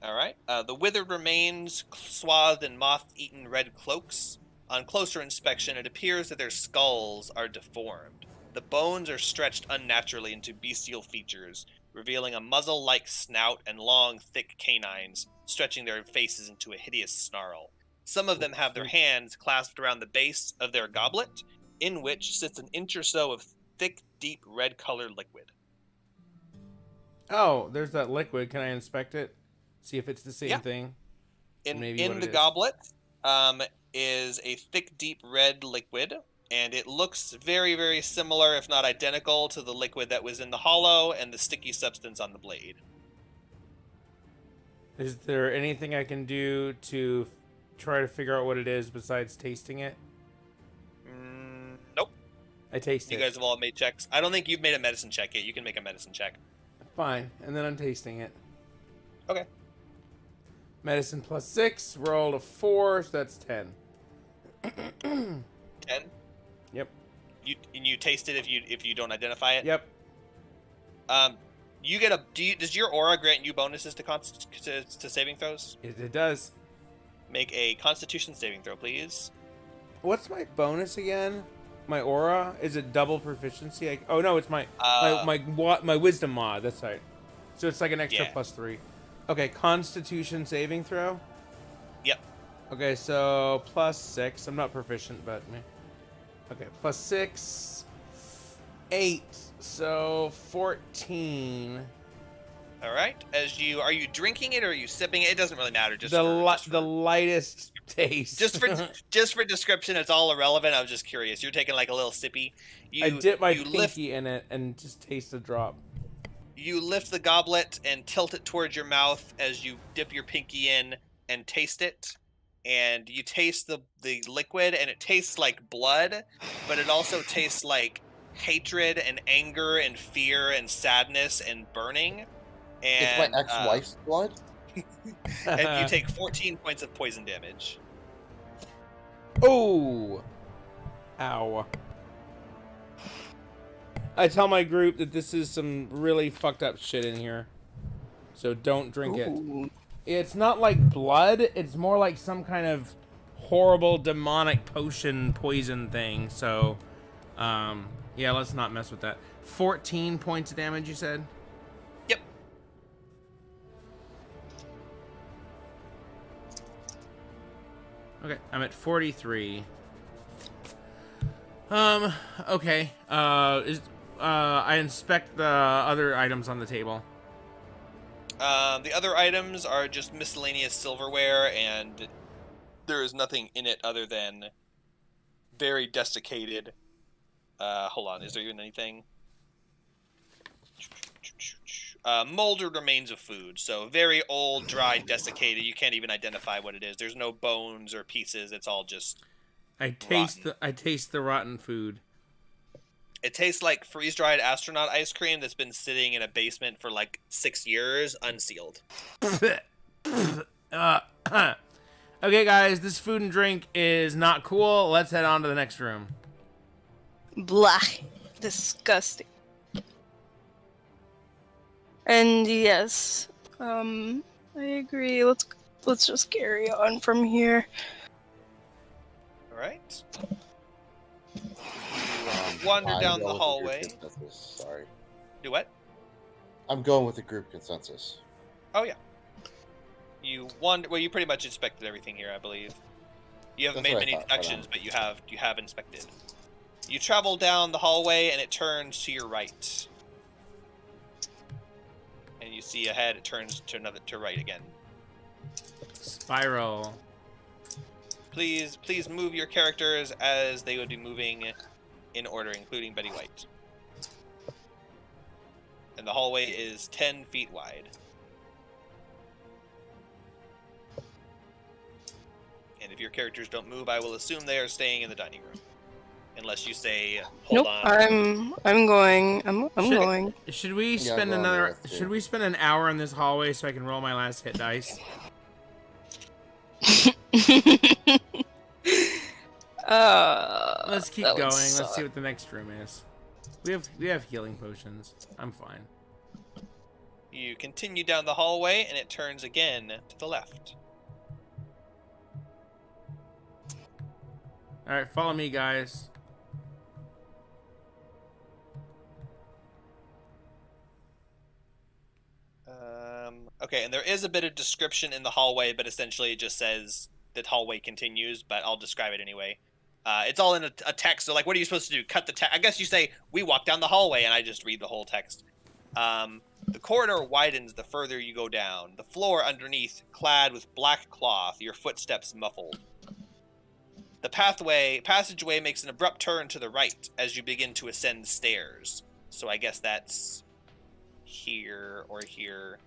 All right. The withered remains, swathed in moth-eaten red cloaks. On closer inspection, it appears that their skulls are deformed. The bones are stretched unnaturally into bestial features, revealing a muzzle-like snout and long, thick canines, stretching their faces into a hideous snarl. Some of them have their hands clasped around the base of their goblet, in which sits an inch or so of thick, deep red-colored liquid. Oh, there's that liquid. Can I inspect it? See if it's the same thing? In what the it is. goblet is a thick, deep red liquid, and it looks very, very similar, if not identical, to the liquid that was in the hollow and the sticky substance on the blade. Is there anything I can do to try to figure out what it is besides tasting it? Nope. I taste it. You guys have all made checks. I don't think you've made a medicine check yet. You can make a medicine check. Fine, and then I'm tasting it. Okay. Medicine plus 6, rolled a 4, so that's 10. 10? Yep. You taste it if you don't identify it? Yep. You get does your aura grant you bonuses to saving throws? It does. Make a Constitution saving throw, please. What's my bonus again? My aura? Is it double proficiency? Oh no, it's my wisdom mod. That's right. So it's like an extra plus 3. Okay, Constitution saving throw. Yep. Okay, so plus 6. I'm not proficient, but okay, plus 6, 8. So 14. All right. Are you drinking it or are you sipping it? It doesn't really matter. The lightest taste. just for description, it's all irrelevant. I was just curious. You're taking like a little sippy. I dip my pinky in it and just taste a drop. You lift the goblet and tilt it towards your mouth as you dip your pinky in and taste it. And you taste the liquid, and it tastes like blood, but it also tastes like hatred and anger and fear and sadness and burning. And it's my ex-wife's blood? And you take 14 points of poison damage. Oh! Ow. I tell my group that this is some really fucked up shit in here. So don't drink it. Ooh. It's not like blood. It's more like some kind of horrible demonic potion poison thing. So, yeah, let's not mess with that. 14 points of damage, you said? Yep. Okay, I'm at 43. Okay. I inspect the other items on the table. The other items are just miscellaneous silverware, and there is nothing in it other than very desiccated. Hold on, is there even anything? Molded remains of food, so very old, dry, desiccated. You can't even identify what it is. There's no bones or pieces. It's all just. I taste the rotten food. It tastes like freeze-dried astronaut ice cream that's been sitting in a basement for like 6 years, unsealed. Okay, guys, this food and drink is not cool. Let's head on to the next room. Blah. Disgusting. And yes, I agree. Let's just carry on from here. All right. Wander I'm down going the with hallway. group consensus. Sorry. Do what? I'm going with the group consensus. Oh yeah. You wander. Well, you pretty much inspected everything here, I believe. You haven't That's made what I many thought, hold deductions, on. but you have inspected. You travel down the hallway, and it turns to your right. And you see ahead, it turns to right again. Spiral. Please move your characters as they would be moving in order, including Betty White. And the hallway is 10 feet wide. And if your characters don't move, I will assume they are staying in the dining room. Unless you say, hold Nope. on. I'm going. I'm Should- going. Should we Yeah, spend I'm going another? north, too. Should we spend an hour in this hallway so I can roll my last hit dice? Let's keep that would going. Let's suck. see what the next room is. We have healing potions. I'm fine. You continue down the hallway, and it turns again to the left. All right, follow me, guys. Okay, and there is a bit of description in the hallway, but essentially it just says that hallway continues, but I'll describe it anyway. It's all in a text, so like, what are you supposed to do? Cut the text? I guess you say, we walk down the hallway, and I just read the whole text. The corridor widens the further you go down. The floor underneath, clad with black cloth, your footsteps muffled. The passageway makes an abrupt turn to the right as you begin to ascend stairs. So I guess that's here or here.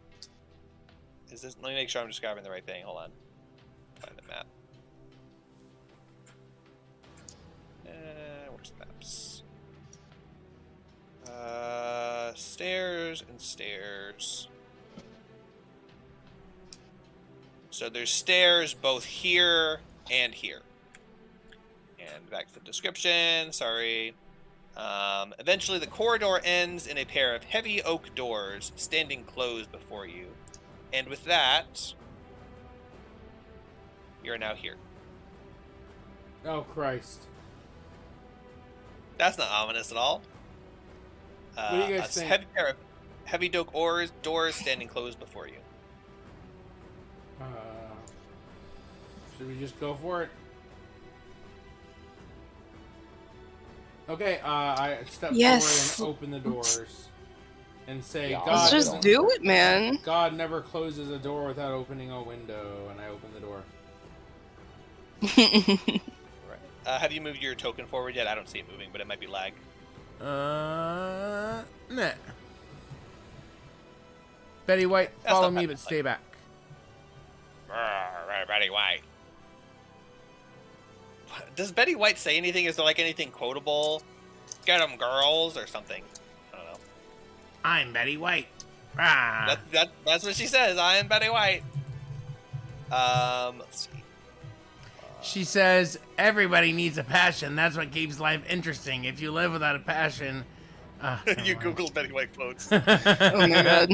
Is this? Let me make sure I'm describing the right thing. Hold on. Find the map. Where's the maps? Stairs and stairs. So there's stairs both here and here. And back to the description. Sorry. Eventually, the corridor ends in a pair of heavy oak doors standing closed before you. And with that, you're now here. Oh Christ! That's not ominous at all. What do you guys think? Heavy pair of heavy oak doors standing closed before you. Should we just go for it? Okay, I step Yes. forward and open the doors and say, Yeah, God, Let's just don't- do it, man. God never closes a door without opening a window, and I open the door. Right. Have you moved your token forward yet? I don't see it moving, but it might be lag. Nah. Betty White, That's follow not me, bad. but stay back. Betty White. Does Betty White say anything? Is there like anything quotable? Get 'em, girls, or something? I don't know. I'm Betty White. Ah. That's what she says. I am Betty White. Let's see. She says, everybody needs a passion. That's what keeps life interesting. If you live without a passion, You Googled Betty White quotes. Oh my god.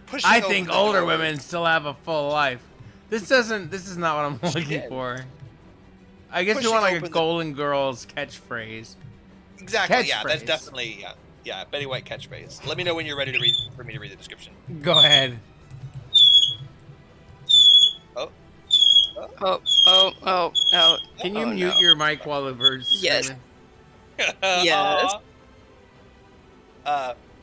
Pushing I open think the older doors. women still have a full life. This is not what I'm looking did. for. I guess you Pushing want like a open the- Golden Girls catchphrase. Exactly. Yeah, that's Catchphrase. definitely yeah. Betty White catchphrase. Let me know when you're ready to read for me to read the description. Go ahead. Oh. Oh. Can you Oh, mute no. your mic while the bird's Yes. screaming? Yes.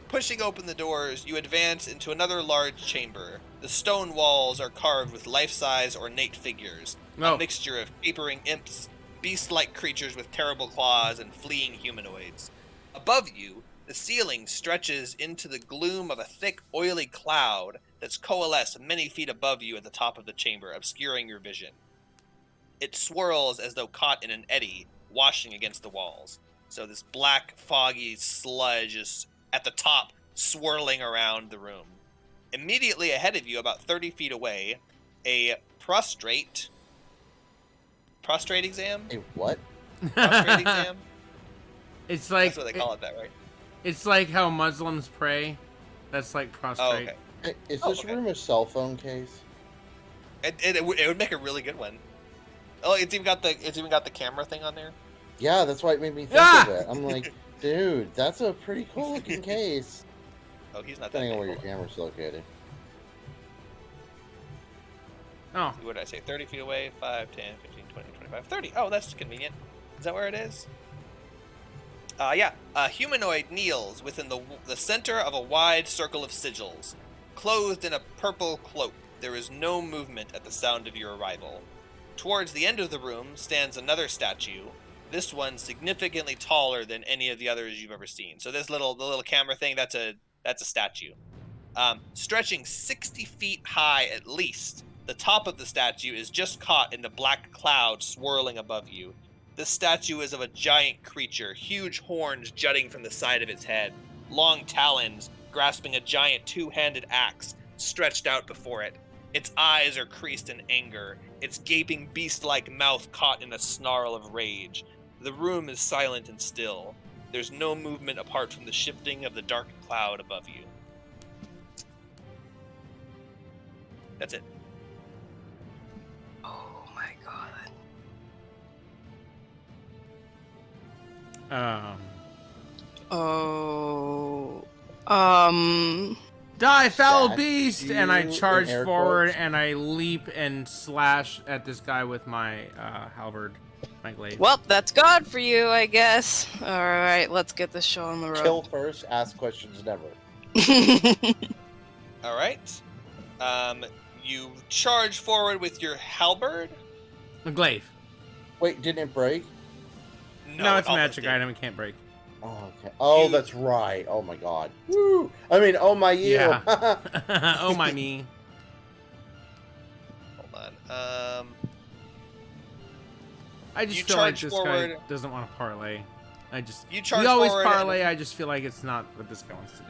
Pushing open the doors, you advance into another large chamber. The stone walls are carved with life-size ornate figures, No. a mixture of capering imps, beast-like creatures with terrible claws, and fleeing humanoids. Above you, the ceiling stretches into the gloom of a thick, oily cloud that's coalesced many feet above you at the top of the chamber, obscuring your vision. It swirls as though caught in an eddy, washing against the walls. So this black, foggy sludge is at the top, swirling around the room. Immediately ahead of you, about 30 feet away, a prostrate exam? Hey, what? Prostrate exam? It's like That's what they call it, that, right? it's like how Muslims pray. That's like prostrate. Oh, okay. Hey, is Oh, this okay. room a cell phone case? It would make a really good one. Oh, it's even got the camera thing on there. Yeah, that's why it made me think Ah! of it. I'm like, dude, that's a pretty cool looking case. Oh, he's not that Depending on big. where your Hold on. camera's located. Oh, What did I say? 30 feet away, 5, 10, 15, 20, 25, 30. Oh, that's convenient. Is that where it is? Yeah. A humanoid kneels within the center of a wide circle of sigils. Clothed in a purple cloak, there is no movement at the sound of your arrival. Towards the end of the room stands another statue, this one significantly taller than any of the others you've ever seen. So the little camera thing, that's a statue. Stretching 60 feet high at least, the top of the statue is just caught in the black cloud swirling above you. This statue is of a giant creature, huge horns jutting from the side of its head, long talons grasping a giant two-handed axe stretched out before it. Its eyes are creased in anger, its gaping beast-like mouth caught in a snarl of rage. The room is silent and still. There's no movement apart from the shifting of the dark cloud above you. That's it. Oh my god. Oh. Die, foul Statue beast! And I in charge air forward quotes. and I leap and slash at this guy with my halberd, my glaive. Well, that's God for you, I guess. Alright, let's get this show on the road. Kill first, ask questions never. All right. You charge forward with your halberd. A glaive. Wait, didn't it break? No, it's a almost magic did. item. It can't break. Oh, okay. Oh, You- that's right. Oh my god. Woo! I mean, oh my you. Yeah. Oh my me. Hold on. I just You feel like charge this forward. guy doesn't want to parlay. You charge We always forward parlay. and- I just feel like it's not what this guy wants to do.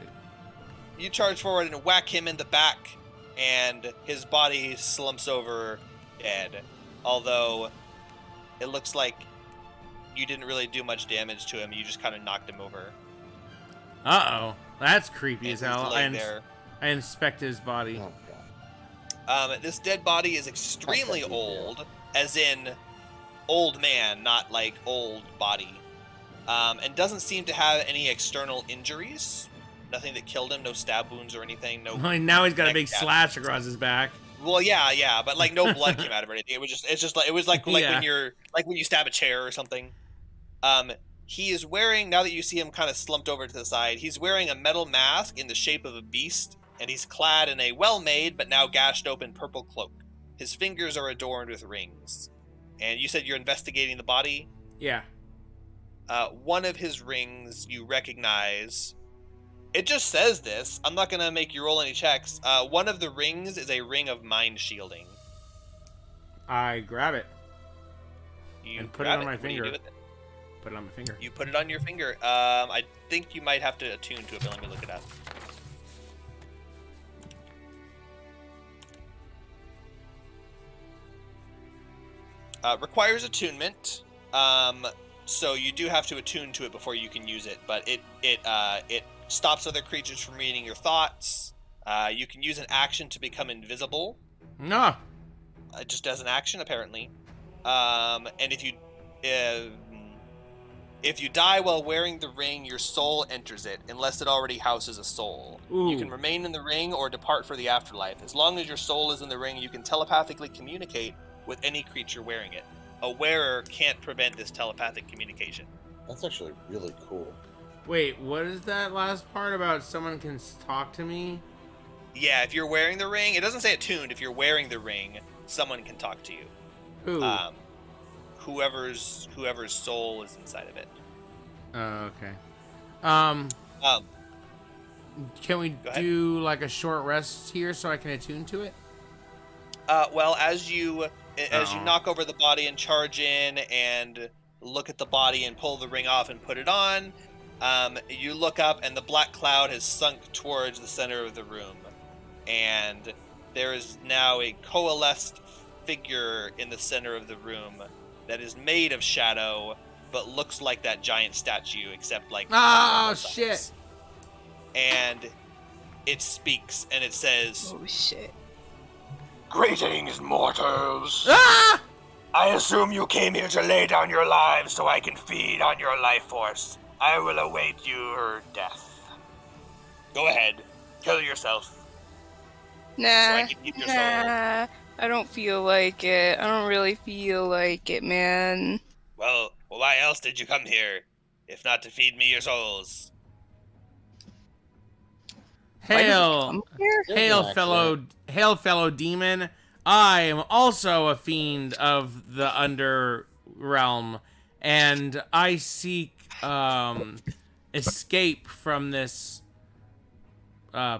You charge forward and whack him in the back, and his body slumps over dead. Although, it looks like you didn't really do much damage to him. You just kind of knocked him over. Uh-oh. That's creepy And as he's hell. laying there. I inspect his body. Oh, God. This dead body is extremely Okay, yeah. old, as in old man, not like old body. And doesn't seem to have any external injuries. Nothing that killed him, no stab wounds or anything. No. Now he's got a neck big tab- slash across his back. Well, yeah, but like no blood came out of it. It was like Yeah. when you stab a chair or something. He is wearing, now that you see him kind of slumped over to the side, he's wearing a metal mask in the shape of a beast, and he's clad in a well-made but now gashed open purple cloak. His fingers are adorned with rings. And you said you're investigating the body? Yeah. One of his rings you recognize. It just says this. I'm not going to make you roll any checks. One of the rings is a ring of mind shielding. I grab it. You And put it grab on my What do you do finger. with it? Put it on my finger. You put it on your finger. I think you might have to attune to it, but let me look it up. Requires attunement. So you do have to attune to it before you can use it, but it stops other creatures from reading your thoughts. You can use an action to become invisible. No. Just as an action, apparently. And if you die while wearing the ring, your soul enters it, unless it already houses a soul. Ooh. You can remain in the ring or depart for the afterlife. As long as your soul is in the ring, you can telepathically communicate with any creature wearing it. A wearer can't prevent this telepathic communication. That's actually really cool. Wait, what is that last part about someone can talk to me? Yeah, if you're wearing the ring, it doesn't say attuned. If you're wearing the ring, someone can talk to you. Who? Whoever's soul is inside of it. Oh, okay. Um, Can we Go ahead. do like a short rest here so I can attune to it? Well, as you Oh. knock over the body and charge in and look at the body and pull the ring off and put it on, you look up and the black cloud has sunk towards the center of the room, and there is now a coalesced figure in the center of the room that is made of shadow, but looks like that giant statue, except like Oh, size. shit. And it speaks and it says, Oh shit. "Greetings, mortals. Ah! I assume you came here to lay down your lives so I can feed on your life force. I will await your death. Go ahead, kill yourself. So I Nah. can keep your soul." Nah. I don't feel like it. I don't really feel like it, man. Well, why else did you come here, if not to feed me your souls? Why did you Hail, come here? hail, fellow demon! I am also a fiend of the underrealm, and I seek escape from this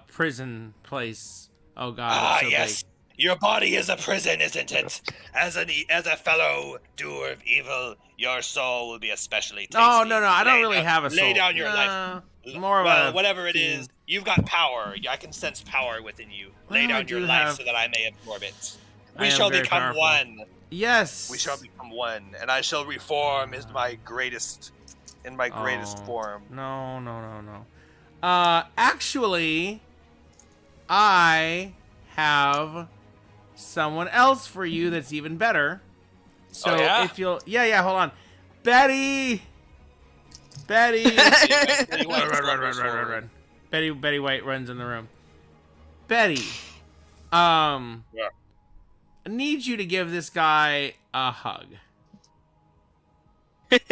prison place. Oh God! It's so Yes. big. Your body is a prison, isn't it? As a fellow doer of evil, your soul will be especially tasty. Oh no, I don't Lay really down- have a soul. Lay down your No, life. More of Well, a whatever it fiend. is, you've got power. I can sense power within you. Lay Well, I down your do life have- so that I may absorb it. I We am shall very become powerful. one. Yes. We shall become one, and I shall reform in my greatest form. No. Actually, I have someone else for you that's even better. So Oh, yeah? if you'll, hold on, Betty. Betty White Run. Betty White runs in the room. Betty, Yeah. I need you to give this guy a hug. Betty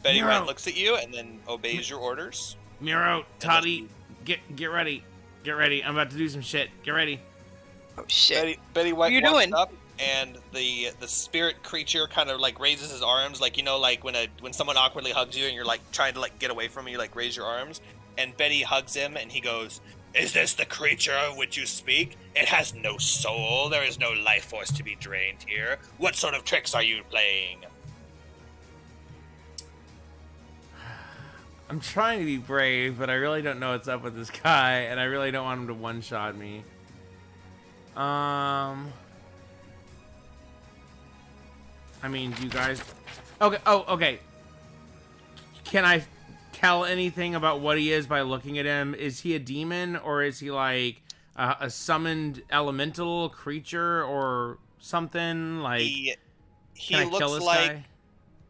No. White looks at you and then obeys your orders. Miro, Toddy, get ready. Get ready. I'm about to do some shit. Get ready. Oh shit. Betty White What you walks doing? up, and the spirit creature kind of like raises his arms, like like when someone awkwardly hugs you and you're like trying to like get away from him, you like raise your arms, and Betty hugs him and he goes, "Is this the creature of which you speak? It has no soul. There is no life force to be drained here. What sort of tricks are you playing?" I'm trying to be brave, but I really don't know what's up with this guy, and I really don't want him to one-shot me. I mean, do you guys... Okay, okay. Can I tell anything about what he is by looking at him? Is he a demon, or is he like a summoned elemental creature or something? Like, He can I kill looks this like guy?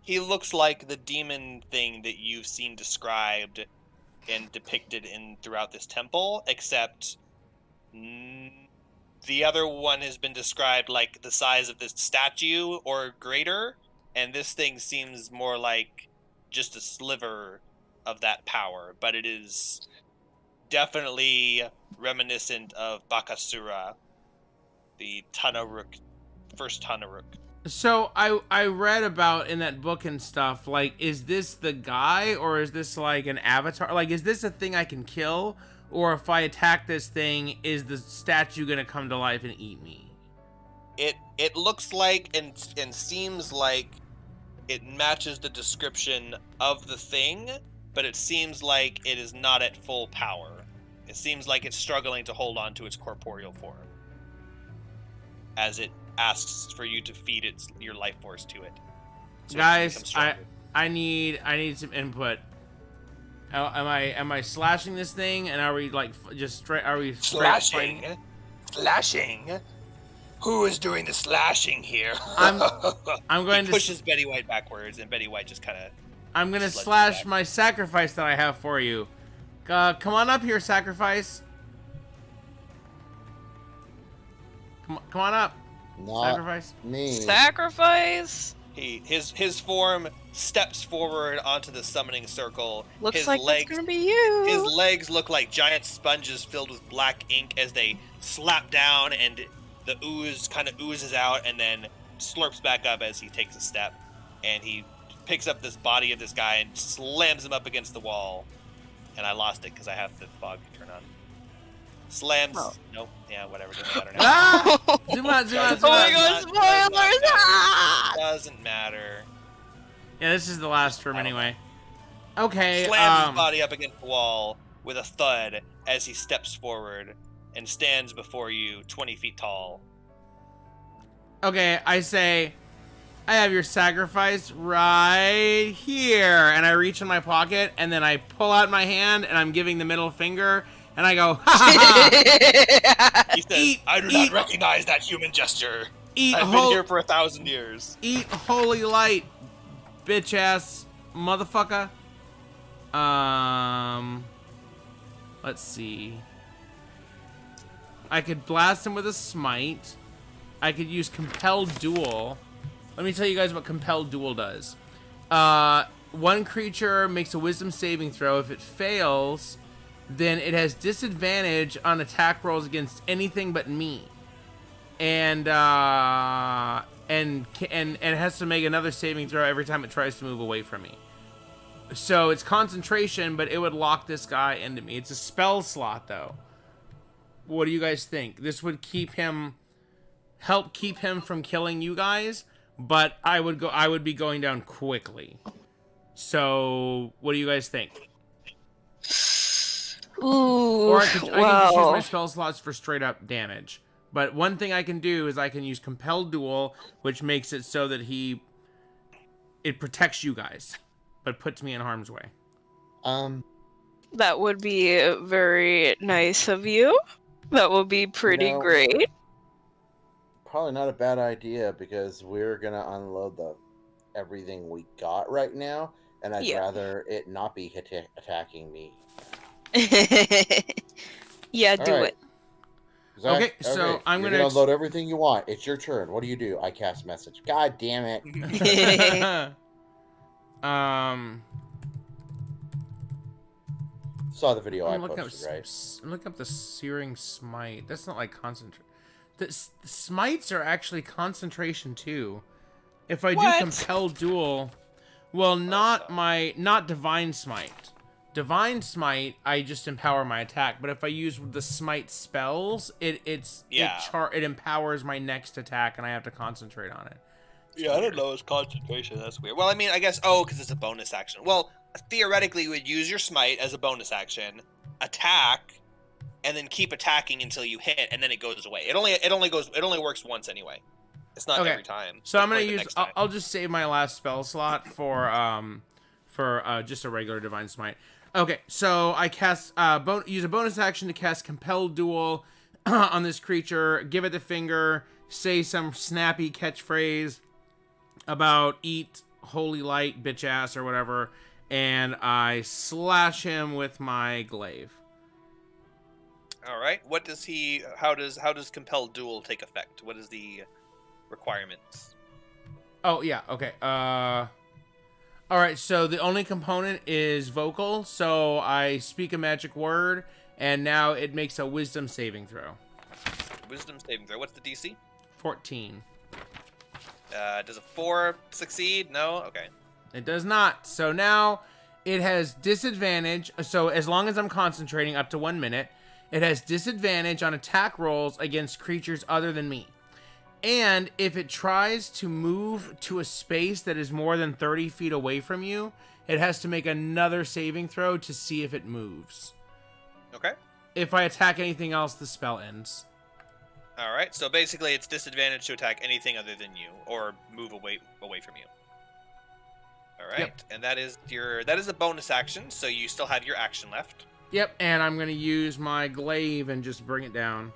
he looks like the demon thing that you've seen described and depicted throughout this temple, except the other one has been described like the size of this statue or greater, and this thing seems more like just a sliver of that power, but it is definitely reminiscent of Bakasura, the first Tanaruk. So I read about in that book and stuff, like, is this the guy, or is this like an avatar? Like, is this a thing I can kill? Or if I attack this thing, is the statue gonna come to life and eat me? It looks like and seems like it matches the description of the thing, but it seems like it is not at full power. It seems like it's struggling to hold on to its corporeal form, as it asks for you to feed your life force to it. So Guys, it becomes stronger. I need some input. Am I slashing this thing, and are we like just straight? Are we straight fighting? Slashing. Who is doing the slashing here? I'm going he to pushes Betty White backwards, and Betty White just kind of. I'm gonna slash my sacrifice that I have for you. Come on up here, sacrifice. Come on up. Not Sacrifice. me. Sacrifice. His form steps forward onto the summoning circle. Looks his like legs, it's gonna be you. His legs look like giant sponges filled with black ink as they slap down, and the ooze kind of oozes out and then slurps back up as he takes a step. And he picks up this body of this guy and slams him up against the wall. And I lost it because I have the fog turn on. Slams. Oh. Nope. Yeah, whatever. Doesn't matter now. Ah! Zoom out, zoom out, zoom Oh my out. god, spoilers! Ah! Doesn't matter. Yeah, this is the last room anyway. Okay. Slams his body up against the wall with a thud as he steps forward and stands before you 20 feet tall. Okay, I say, I have your sacrifice right here. And I reach in my pocket, and then I pull out my hand, and I'm giving the middle finger, and I go, ha ha ha! He says, I do not recognize that human gesture. I've been here for 1,000 years. Eat holy light, bitch ass motherfucker. Let's see. I could blast him with a smite. I could use compelled duel. Let me tell you guys what compelled duel does. One creature makes a wisdom saving throw. If it fails, then it has disadvantage on attack rolls against anything but me. And it has to make another saving throw every time it tries to move away from me. So it's concentration, but it would lock this guy into me. It's a spell slot, though. What do you guys think? This would help keep him from killing you guys, but I would be going down quickly. So what do you guys think? Ooh, Or I can just use my spell slots for straight up damage. But one thing I can do is I can use compelled duel, which makes it so that it protects you guys, but puts me in harm's way. That would be very nice of you. That would be pretty great. Probably not a bad idea because we're gonna unload everything we got right now, and I'd rather it not be attacking me. Yeah, do it. Okay, so I'm gonna unload everything you want. It's your turn. What do? I cast message. God damn it. Saw the video I posted, right? Look up the Searing Smite. That's not like concentration. The smites are actually concentration too. If I do compel duel, well, not divine smite. Divine smite, I just empower my attack. But if I use the smite spells, it empowers my next attack, and I have to concentrate on it. Yeah, I don't know. It's concentration. That's weird. Well, I mean, I guess because it's a bonus action. Well, theoretically, you would use your smite as a bonus action, attack, and then keep attacking until you hit, and then it goes away. It only works once anyway. It's not every time. So I'm gonna use. I'll just save my last spell slot for just a regular divine smite. Okay, so I cast use a bonus action to cast compelled duel on this creature. Give it the finger. Say some snappy catchphrase about "eat holy light, bitch ass" or whatever, and I slash him with my glaive. All right. What does he? How does compelled duel take effect? What is the requirements? Oh yeah. Okay. All right. So the only component is vocal. So I speak a magic word, and now it makes a wisdom saving throw. Wisdom saving throw. What's the DC? 14. Does a 4 succeed? No. Okay. It does not. So now it has disadvantage. So as long as I'm concentrating up to 1 minute, it has disadvantage on attack rolls against creatures other than me. And if it tries to move to a space that is more than 30 feet away from you, it has to make another saving throw to see if it moves. Okay. If I attack anything else, the spell ends. All right. So basically, it's disadvantage to attack anything other than you or move away from you. All right, Yep. and that is a bonus action, so you still have your action left. Yep, and I'm gonna use my glaive and just bring it down.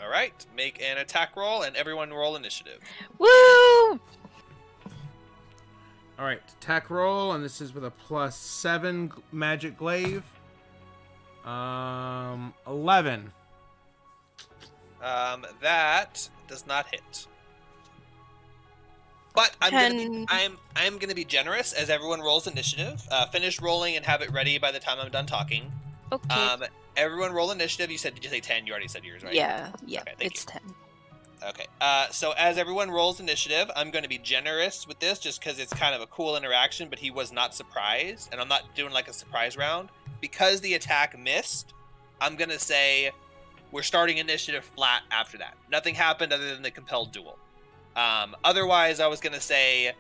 All right, make an attack roll, and everyone roll initiative. Woo! All right, attack roll, and this is with a +7 magic glaive. 11. That does not hit. But I'm gonna be generous as everyone rolls initiative. Finish rolling and have it ready by the time I'm done talking. Okay. Everyone roll initiative. Did you say 10? You already said yours, right? Yeah, Okay, thank it's you. 10. Okay. So as everyone rolls initiative, I'm going to be generous with this just because it's kind of a cool interaction, but he was not surprised, and I'm not doing like a surprise round. Because the attack missed, I'm going to say we're starting initiative flat after that. Nothing happened other than the compelled duel. Otherwise, I was going to say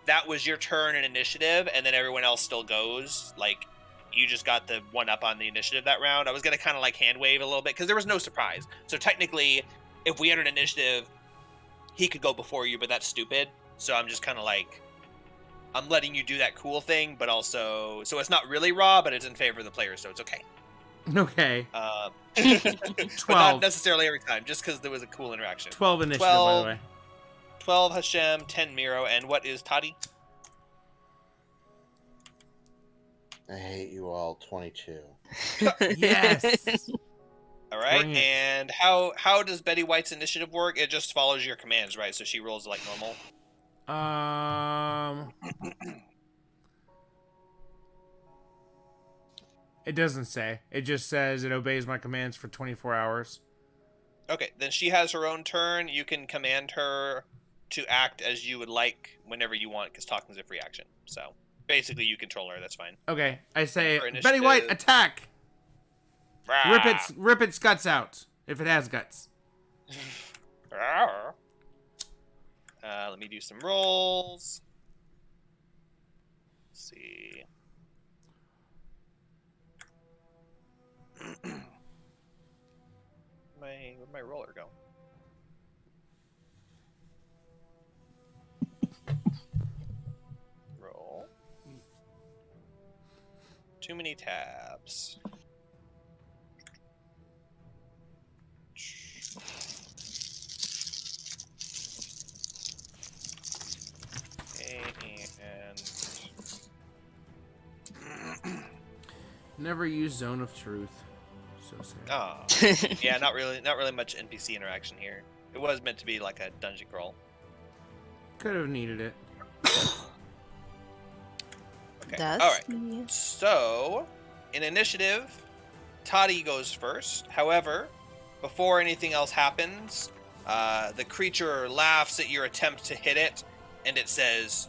that was your turn in initiative, and then everyone else still goes. Like, you just got the one up on the initiative that round. I was going to kind of like hand wave a little bit because there was no surprise. So technically, if we entered initiative, he could go before you, but that's stupid. So I'm just kind of like, I'm letting you do that cool thing, but also, so it's not really raw, but it's in favor of the player, so it's okay. Okay. But not necessarily every time, just because there was a cool interaction. 12 initiative, by the way. 12 Hashem, 10 Miro, and what is Toddy? I hate you all. 22. Yes. All right, Bring it. and how does Betty White's initiative work? It just follows your commands, right? So she rolls like normal. It doesn't say. It just says it obeys my commands for 24 hours. Okay, then she has her own turn. You can command her to act as you would like whenever you want, because talking is a free action. So basically, you control her. That's fine. Okay, I say, For Betty White, initiative. attack! Rah! Rip its guts out, if it has guts. Rah! Let me do some rolls. Let's see. Where'd my roller go? Roll. Too many tabs. Okay, and Never use Zone of Truth. So sad. oh, yeah, not really much NPC interaction here. It was meant to be like a dungeon crawl. Could have needed it. Okay. That's All right. So, in initiative, Toddy goes first. However, before anything else happens, the creature laughs at your attempt to hit it, and it says,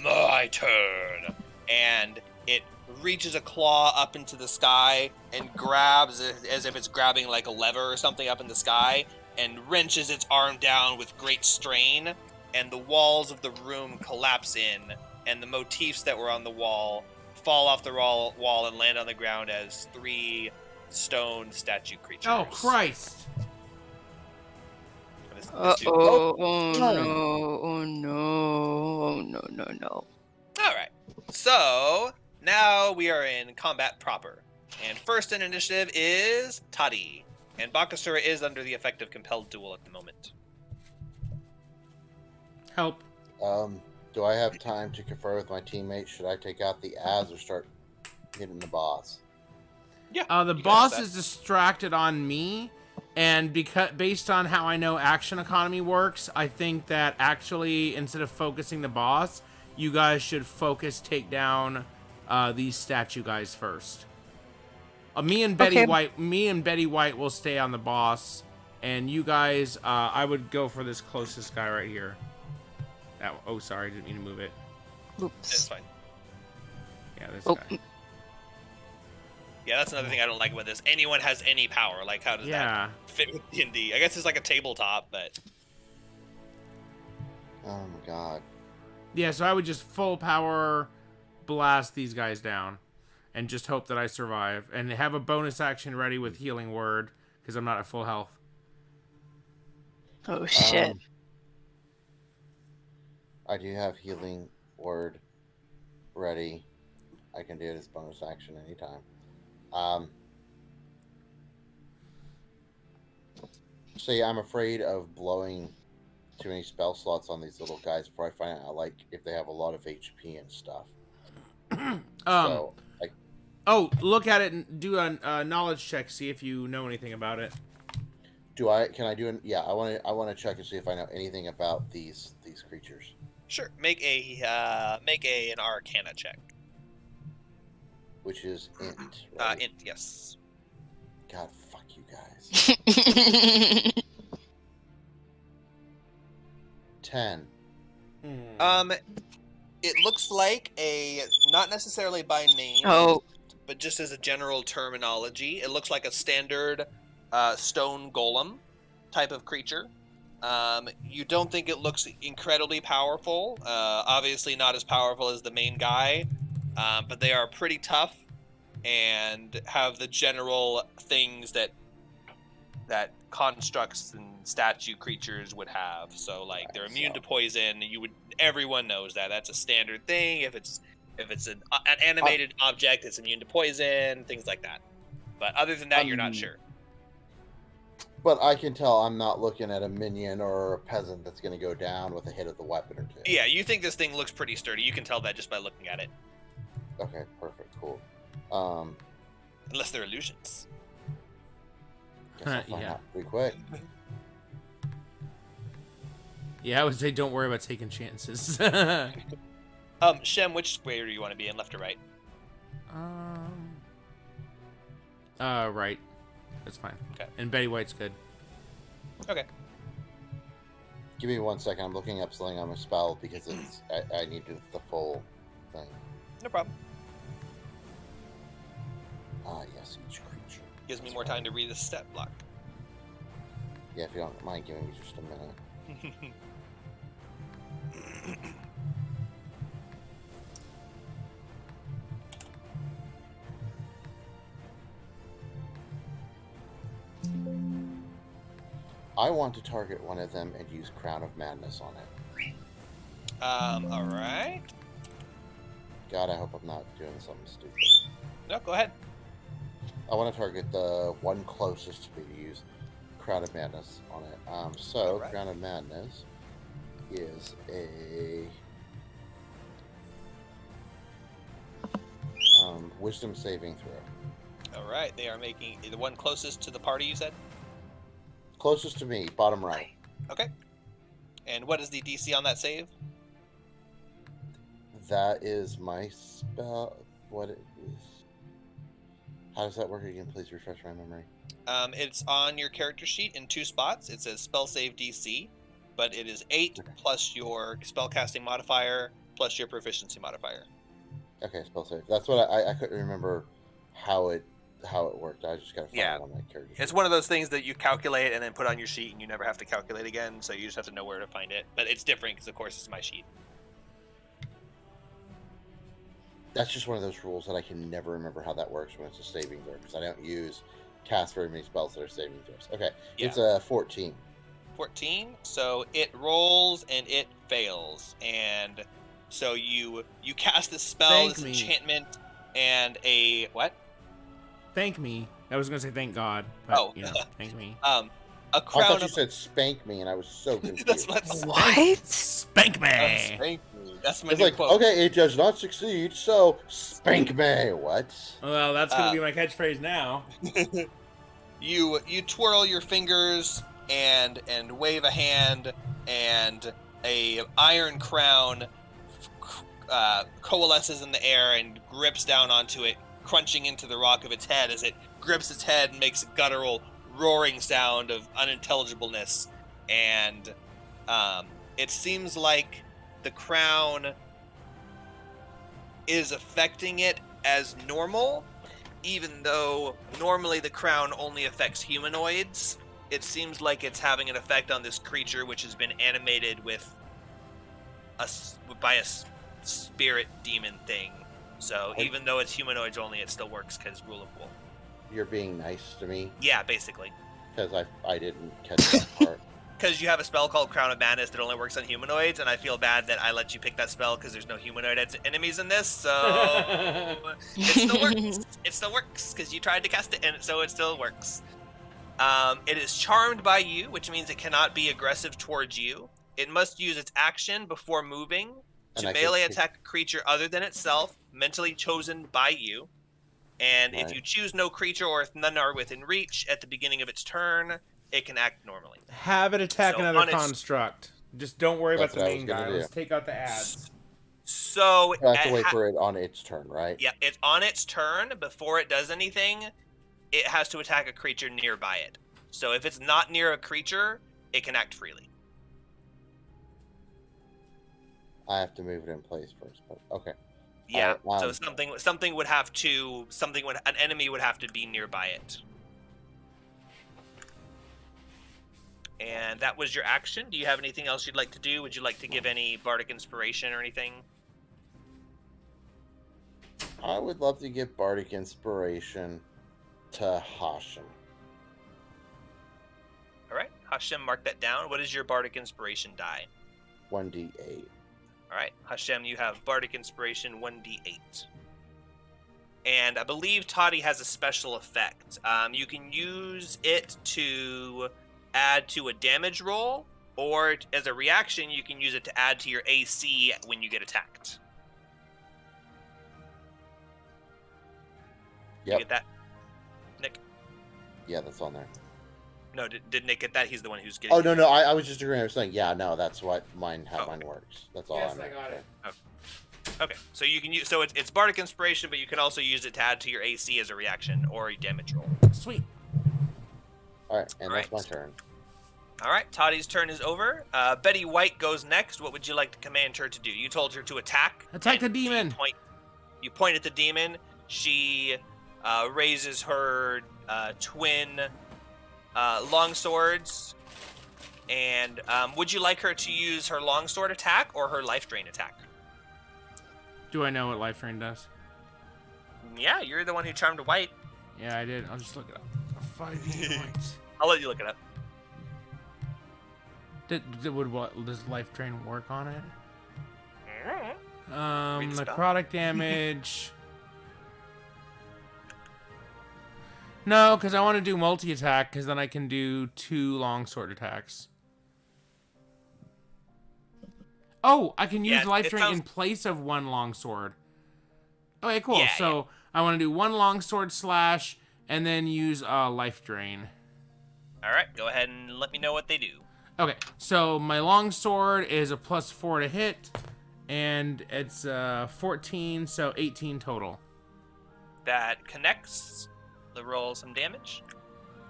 "My turn," and it reaches a claw up into the sky and grabs it as if it's grabbing like a lever or something up in the sky, and wrenches its arm down with great strain, and the walls of the room collapse in, and the motifs that were on the wall fall off the wall and land on the ground as 3 stone statue creatures. Oh, Christ. Uh-oh. Oh, no. Oh, no. Oh, no, no, no. All right. So now we are in combat proper. And first in initiative is Toddy. And Bakasura is under the effect of compelled duel at the moment. Help. Do I have time to confer with my teammates? Should I take out the ads or start hitting the boss? Yeah. The you boss got that. is distracted on me, and based on how I know action economy works, I think that actually, instead of focusing the boss, you guys should take down these statue guys first. Me and Betty White will stay on the boss, and you guys, I would go for this closest guy right here. Oh, sorry, I didn't mean to move it. It's Oops. fine. Yeah, this Oh. guy. Yeah, that's another thing I don't like about this. Anyone has any power. Like, how does Yeah. that fit with D&D? I guess it's like a tabletop, but... Oh my god. Yeah, so I would just full power blast these guys down and just hope that I survive and have a bonus action ready with healing word because I'm not at full health. Oh, shit. I do have healing Word. Ready. I can do it as bonus action anytime. See, I'm afraid of blowing too many spell slots on these little guys before I find out, like, if they have a lot of HP and stuff. So, like, Oh, look at it and do a knowledge check. See if you know anything about it. can I do an? Yeah, I want to check and see if I know anything about these creatures. Sure. Make an Arcana check. Which is int, right? Int, yes. God, fuck you guys. 10. It looks like not necessarily by name, Oh, but just as a general terminology, it looks like a standard stone golem type of creature. You don't think it looks incredibly powerful. Obviously not as powerful as the main guy, but they are pretty tough and have the general things that constructs and statue creatures would have. So like they're immune to poison. Everyone knows that. That's a standard thing. If it's an animated object, it's immune to poison, things like that. But other than that, you're not sure. But I can tell I'm not looking at a minion or a peasant that's going to go down with a hit of the weapon or two. Yeah, you think this thing looks pretty sturdy. You can tell that just by looking at it. Okay, perfect, cool. Unless they're illusions. Guess I'll find Yeah. out pretty quick. Yeah, I would say don't worry about taking chances. Shem, which square do you want to be in, left or right? Right. That's fine. Okay. And Betty White's good. Okay. Give me 1 second. I'm looking up something on my spell because I need the full thing. No problem. Yes, each creature. Gives me more time to read the stat block. Yeah, if you don't mind giving me just a minute. I want to target one of them and use Crown of Madness on it. Alright. God, I hope I'm not doing something stupid. No, go ahead. I want to target the one closest to me to use Crown of Madness on it. Alright. Crown of Madness is a Wisdom saving throw. Alright, they are making the one closest to the party, you said? Closest to me, bottom right. Okay. And what is the DC on that save? That is my spell. What it is? How does that work again? Please refresh my memory. It's on your character sheet in 2 spots. It says spell save DC, but it is 8 plus your spellcasting modifier plus your proficiency modifier. Okay, spell save. That's what I couldn't remember how it worked. I just got to find it on my character sheet. It's one of those things that you calculate and then put on your sheet, and you never have to calculate again. So you just have to know where to find it. But it's different because, of course, it's my sheet. That's just one of those rules that I can never remember how that works when it's a saving throw because I don't cast very many spells that are saving throws. Okay, Yeah. It's a 14. 14. So it rolls and it fails, and so you cast this spell, Thank this me. enchantment, and a what? Thank me. I was gonna say thank God, but Oh. thank me. A I crown thought you of said spank me, and I was so confused. that's what what? Spank me. Spank me. That's my It's new like, quote. okay, it does not succeed, so spank me. What? Well, that's gonna be my catchphrase now. You twirl your fingers and wave a hand, and a iron crown coalesces in the air and grips down onto it, crunching into the rock of its head as it grips its head and makes a guttural roaring sound of unintelligibleness. And it seems like the crown is affecting it as normal, even though normally the crown only affects humanoids. It seems like it's having an effect on this creature, which has been animated by a spirit demon thing. So even though it's humanoids only, it still works because rule of wolf. You're being nice to me Yeah, basically. because I didn't catch that part. because you have a spell called Crown of Madness that only works on humanoids, and I feel bad that I let you pick that spell because there's no humanoid enemies in this, so it still works. It still works because you tried to cast it, and so it still works. It is charmed by you, which means it cannot be aggressive towards you. It must use its action before moving to melee attack a creature other than itself, mentally chosen by you. And if you choose no creature or if none are within reach at the beginning of its turn, it can act normally. Have it attack another construct. Just don't worry about the main guy. Let's take out the ads. So I have to wait for it on its turn, right? Yeah, it's on its turn. Before it does anything, it has to attack a creature nearby it. So if it's not near a creature, it can act freely. I have to move it in place first, but okay. Yeah, so an enemy would have to be nearby it. And that was your action. Do you have anything else you'd like to do? Would you like to give any bardic inspiration or anything? I would love to give bardic inspiration to Hashem. All right, Hashem, mark that down. What is your bardic inspiration die? 1d8. All right, Hashem, you have bardic inspiration 1d8. And I believe Toddy has a special effect. You can use it to add to a damage roll, or as a reaction, you can use it to add to your AC when you get attacked. Yep. You get that, Nick? Yeah, that's on there. No, did Nick get that? He's the one who's getting. Oh no, I was just agreeing. I was saying, yeah, no, that's what mine works. That's all. Yes, I got it. Okay, so you can use it's bardic inspiration, but you can also use it to add to your AC as a reaction or a damage roll. Sweet. All right, and that's my turn. All right, Toddy's turn is over. Betty White goes next. What would you like to command her to do? You told her to attack. Attack the demon. You point at the demon. She raises her twin longswords. And would you like her to use her longsword attack or her life drain attack? Do I know what life drain does? Yeah, you're the one who charmed White. Yeah, I did. I'll just look it up. 5 points. I'll let you look it up. Does life drain work on it? Read the spell. Necrotic damage. No, because I want to do multi-attack, because then I can do 2 longsword attacks. Oh, I can use life drain in place of 1 longsword. Okay, cool. Yeah, so I want to do 1 longsword slash, and then use life drain. All right, go ahead and let me know what they do. Okay, so my longsword is a +4 to hit, and it's 14, so 18 total. That connects. Let's roll some damage.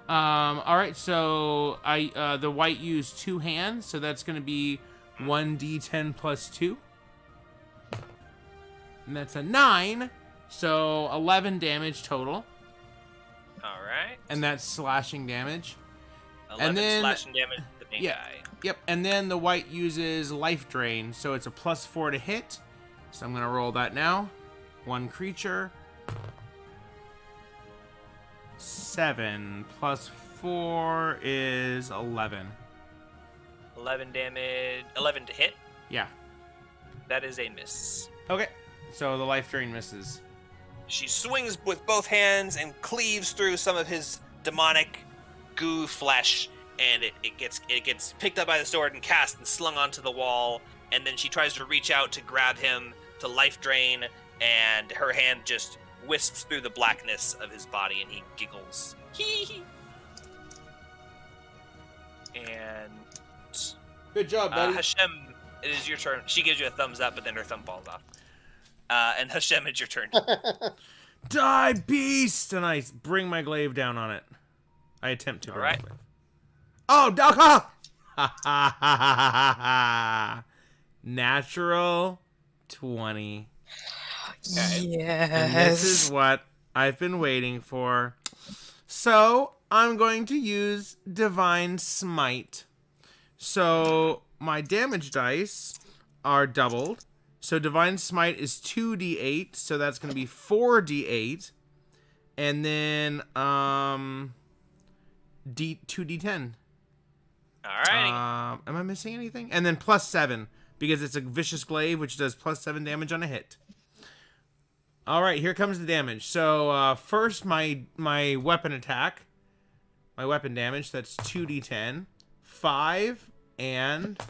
All right, so the white used 2 hands, so that's going to be 1d10 plus 2. And that's a 9, so 11 damage total. All right. And that's slashing damage. 11 and then, slashing damage to the main guy. Yep, and then the white uses life drain, so it's a +4 to hit. So I'm going to roll that now. 1 creature. 7 plus 4 is 11. 11 damage. 11 to hit. Yeah. That is a miss. Okay, so the life drain misses. She swings with both hands and cleaves through some of his demonic goo flesh, and it gets picked up by the sword and cast and slung onto the wall. And then she tries to reach out to grab him to life drain, and her hand just wisps through the blackness of his body, and he giggles. Hee hee. And good job, buddy. Hashem, it is your turn. She gives you a thumbs up, but then her thumb falls off. And Hashem, it's your turn. Die, beast! And I bring my glaive down on it. I attempt to bring my glaive. Oh, Daka! Ha ha ha ha ha! Natural 20. Okay. Yes. And this is what I've been waiting for. So, I'm going to use Divine Smite. So, my damage dice are doubled. So, Divine Smite is 2d8, so that's going to be 4d8. And then, 2d10. Alrighty. Am I missing anything? And then +7 because it's a vicious glaive, which does +7 damage on a hit. All right, here comes the damage. So first, my weapon attack, my weapon damage. That's 2d10, 5 and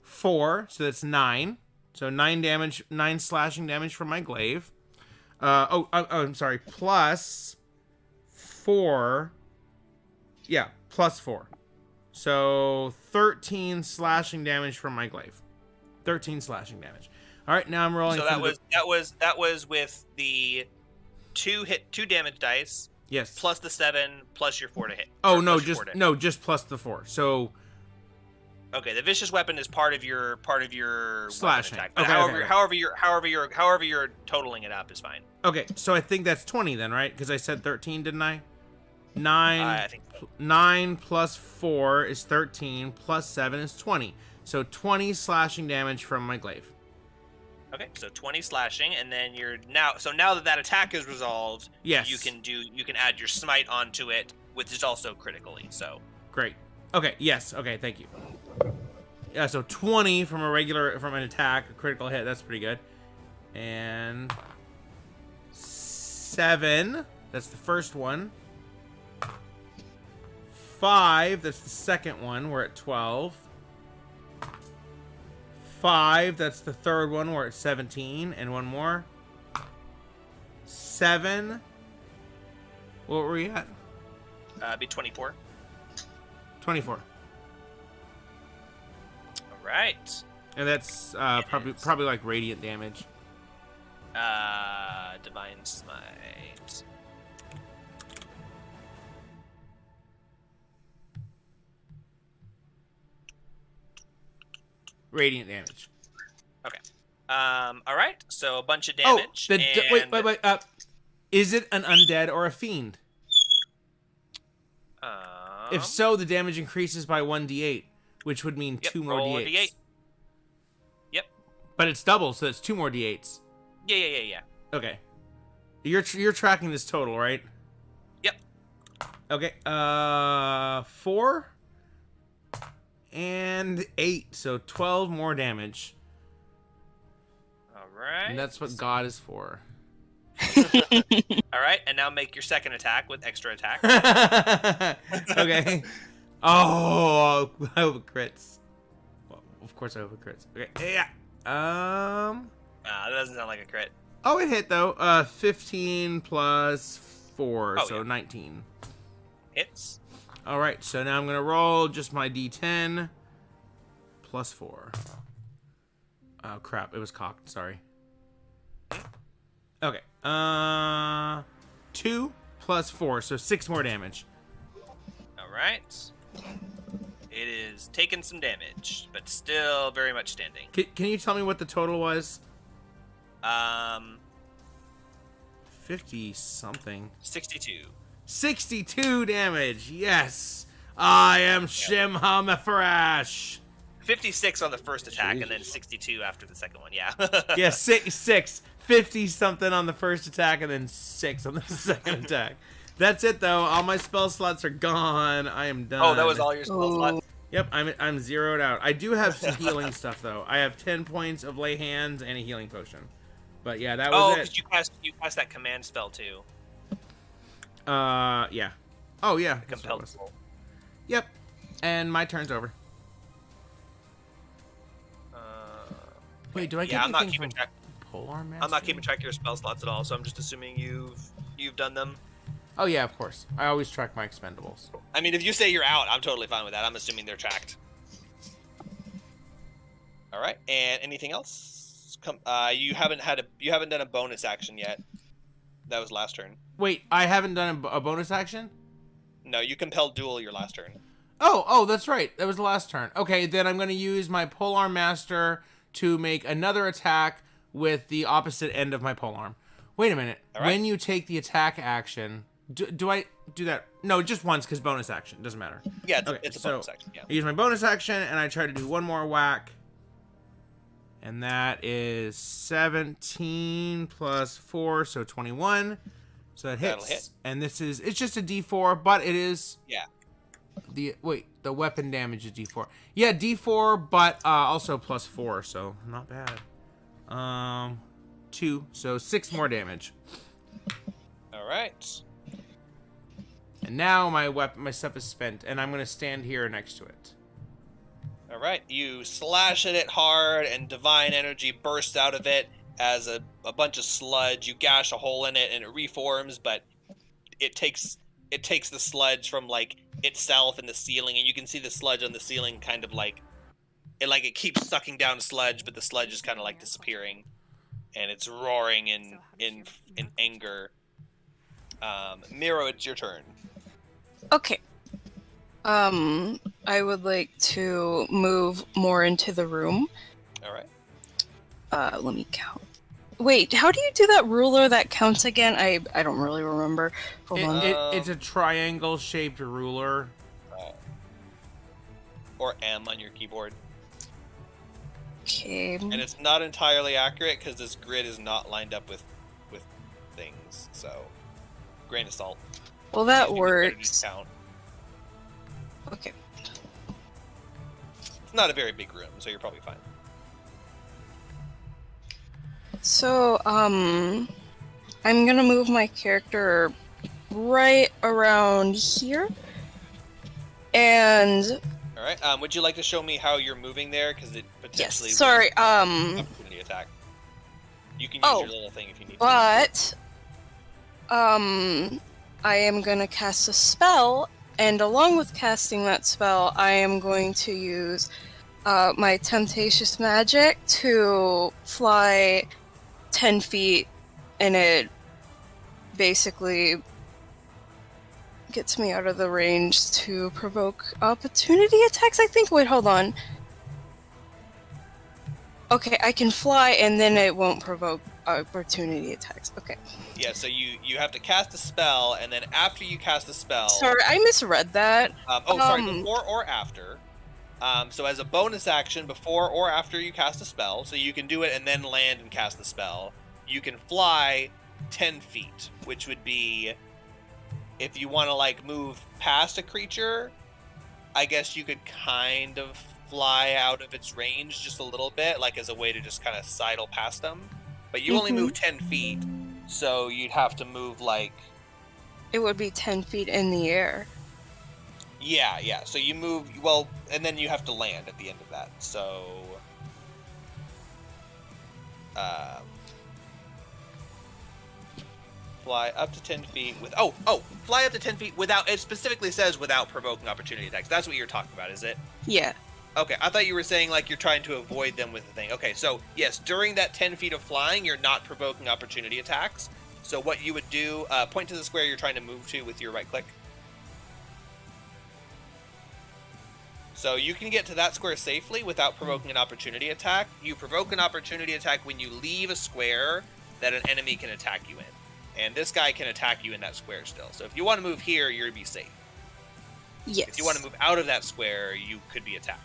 4, so that's 9. So 9 damage, 9 slashing damage from my glaive. I'm sorry, plus 4. Yeah, plus 4. So 13 slashing damage from my glaive. 13 slashing damage. All right, now I'm rolling. So that was with the two damage dice. Yes. Plus the 7 plus your 4 to hit. Oh no, just plus the 4. So okay, the vicious weapon is part of your slashing attack. But okay, however you're totaling it up is fine. Okay, so I think that's 20 then, right? Because I said 13, didn't I? 9. I think so. 9 plus 4 is 13. Plus 7 is 20. So 20 slashing damage from my glaive. Okay, so 20 slashing, and then now that attack is resolved, yes, you can add your smite onto it, which is also critically. So great. Okay, yes. Okay, thank you. Yeah, so 20 from an attack, a critical hit. That's pretty good. And 7. That's the first one. 5. That's the second one. We're at 12. 5, that's the third one. We're at 17, and one more. 7. What were we at? Be 24. 24. All right. And that's probably like radiant damage. Divine Smite. Radiant damage. Okay. All right. So a bunch of damage. Wait. Is it an undead or a fiend? If so, the damage increases by 1d8, which would mean 2 more roll d8s. D8. Yep. But it's double, so it's 2 more d8s. Yeah. Okay. You're tracking this total, right? Yep. Okay. 4 and 8, so 12 more damage. All right. And that's what God is for. All right, and now make your second attack with extra attack. Okay. Oh, I hope it crits. Well, of course I hope it crits. Okay. Yeah. That doesn't sound like a crit. Oh, it hit though. 15 plus 4, so yeah. 19. Hits. All right, so now I'm gonna roll just my d10 plus 4. Oh crap! It was cocked. Sorry. Okay. 2 plus 4, so 6 more damage. All right. It is taking some damage, but still very much standing. Can you tell me what the total was? 50 something. 62. 62 damage. Yes, I am Shim Hamafarash. 56 on the first attack, and then 62 after the second one. Yeah. Yeah, 50 something on the first attack, and then 6 on the second attack. That's it though. All my spell slots are gone. I am done. Oh, that was all your spell slots. Yep, I'm zeroed out. I do have some healing stuff though. I have 10 points of lay hands and a healing potion. But yeah, that was it. Because you cast that command spell too. Yeah. Oh yeah. The compelled soul. Yep. And my turn's over. Wait, do I get I'm not anything keeping from track. Polar Master? I'm not keeping track of your spell slots at all, so I'm just assuming you've done them. Oh yeah, of course. I always track my expendables. I mean, if you say you're out, I'm totally fine with that. I'm assuming they're tracked. All right, and anything else? You haven't done a bonus action yet. That was last turn. Wait, I haven't done a bonus action? No, you compelled duel your last turn. Oh, that's right. That was the last turn. Okay, then I'm going to use my Polearm Master to make another attack with the opposite end of my polearm. Wait a minute. All right. When you take the attack action, do I do that? No, just once because bonus action. Doesn't matter. Yeah, Okay, it's a bonus action. Yeah. I use my bonus action and I try to do one more whack. And that is 17 plus 4, so 21. So that hits. That'll hit. And it's just a D4, but it is... Yeah. the weapon damage is D4. Yeah, D4, but also +4, so not bad. 2, so 6 more damage. All right. And now my stuff is spent, and I'm gonna stand here next to it. All right. You slash at it hard, and divine energy bursts out of it as a bunch of sludge. You gash a hole in it, and it reforms, but it takes the sludge from like itself in the ceiling, and you can see the sludge on the ceiling kind of like it keeps sucking down sludge, but the sludge is kind of like disappearing, and it's roaring in anger. Miro, it's your turn. Okay. I would like to move more into the room. All right. Let me count. Wait, how do you do that ruler that counts again? I don't really remember. Hold on. It's a triangle-shaped ruler. Or M on your keyboard. Okay. And it's not entirely accurate because this grid is not lined up with things. So, grain of salt. Well, that You can better works. just count. Okay. It's not a very big room, so you're probably fine. So, I'm gonna move my character right around here. And All right. Would you like to show me how you're moving there? Because it yes, potentially sorry. would opportunity attack. You can use Oh, your little thing if you need to. But I am gonna cast a spell, and along with casting that spell, I am going to use my Temptatious Magic to fly 10 feet, and it basically gets me out of the range to provoke opportunity attacks, I think. Wait, hold on. Okay, I can fly, and then it won't provoke opportunity attacks. Okay. Yeah, so you have to cast a spell, and then after you cast the spell... Sorry, I misread that. Sorry, before or after. So as a bonus action, before or after you cast a spell, so you can do it and then land and cast the spell, you can fly 10 feet, which would be, if you want to, like, move past a creature, I guess you could kind of fly out of its range just a little bit, like as a way to just kind of sidle past them. But you only move 10 feet, so you'd have to move, like... It would be 10 feet in the air. Yeah. So you move, well, and then you have to land at the end of that. So, fly up to 10 feet with, fly up to 10 feet without, it specifically says without provoking opportunity attacks. That's what you're talking about, is it? Yeah. Okay, I thought you were saying, like, you're trying to avoid them with the thing. Okay, so, yes, during that 10 feet of flying, you're not provoking opportunity attacks. So what you would do, point to the square you're trying to move to with your right click. So you can get to that square safely without provoking an opportunity attack. You provoke an opportunity attack when you leave a square that an enemy can attack you in. And this guy can attack you in that square still. So if you want to move here, you're going to be safe. Yes. If you want to move out of that square, you could be attacked.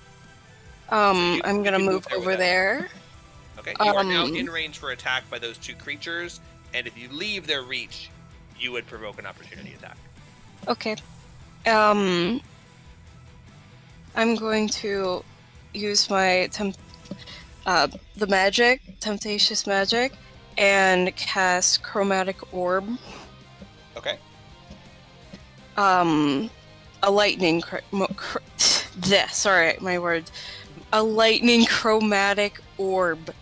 I'm going to move over there. Okay, you are now in range for attack by those two creatures. And if you leave their reach, you would provoke an opportunity attack. Okay. I'm going to use my the magic, Temptatious Magic, and cast Chromatic Orb. Okay. A lightning sorry, my words. A lightning chromatic orb.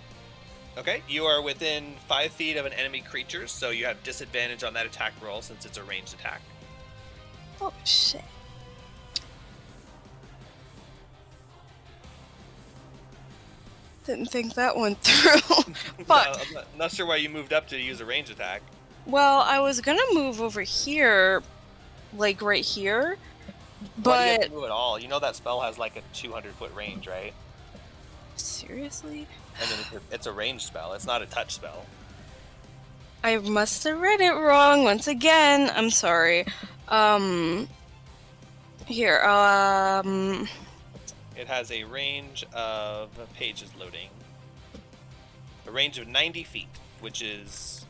Okay, you are within 5 feet of an enemy creature, so you have disadvantage on that attack roll since it's a ranged attack. Oh, shit. Didn't think that one through. Fuck. I'm not sure why you moved up to use a range attack. Well, I was gonna move over here, like right here, but... Why do you have to move at all? You know that spell has like a 200-foot range, right? Seriously? I mean, it's a ranged spell. It's not a touch spell. I must have read it wrong once again. I'm sorry. Here, It has a range of... Page is loading. A range of 90 feet, which is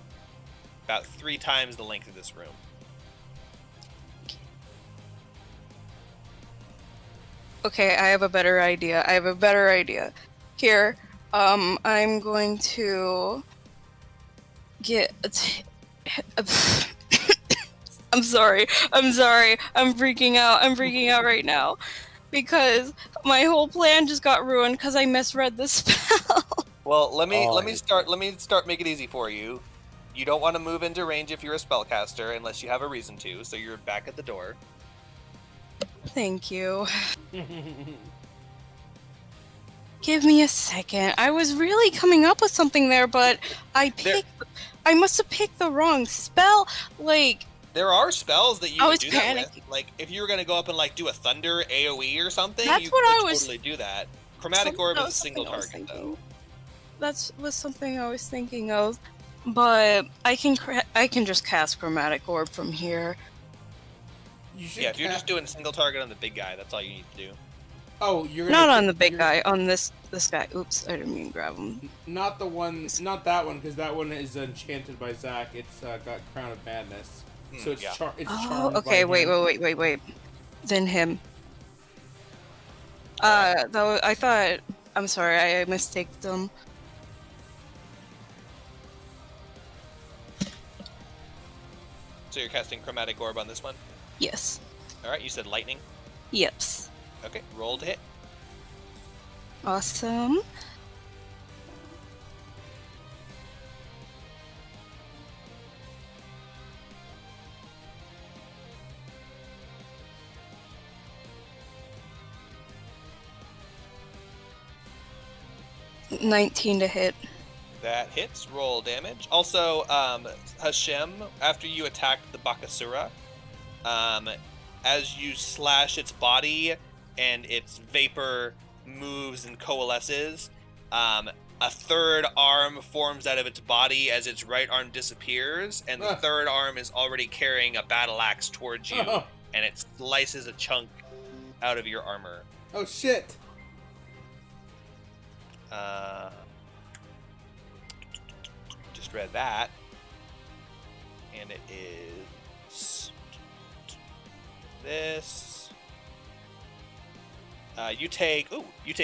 about 3 times the length of this room. Okay, I have a better idea. Here, I'm going to get I'm sorry. I'm freaking out. I'm freaking out right now because my whole plan just got ruined because I misread the spell. Well, let me Oh, let I me hate start. Let me start. Make it easy for you. You don't want to move into range if you're a spellcaster unless you have a reason to. So you're back at the door. Thank you. Give me a second. I was really coming up with something there, but I must have picked the wrong spell. Like, There are spells that you I could was do that with. panicking. Like if you were gonna go up and like do a thunder AOE or something, That's you what could I was. totally do that. Chromatic orb That is a was single something I was target thinking. though. That was something I was thinking of, but I can just cast chromatic orb from here. You should Yeah, if you're just doing single target on the big guy, that's all you need to do. Oh, you're gonna Not on the big guy. On this guy. Oops, I didn't mean to grab him. Not the one, not that one, because that one is enchanted by Zach. It's got Crown of Madness, so it's yeah. it's Oh, charmed okay. by him. Wait. Then him. Alright. Though I thought. I'm sorry, I mistaked them. So you're casting chromatic orb on this one. Yes. All right. You said lightning. Yes. Okay. Roll to hit. Awesome. $19 to hit. That hits. Roll damage. Also, Hashem, after you attack the Bakasura, as you slash its body and its vapor moves and coalesces, a third arm forms out of its body as its right arm disappears, and the third arm is already carrying a battle axe towards you, and it slices a chunk out of your armor. Oh shit! Just read that, and it is this. You take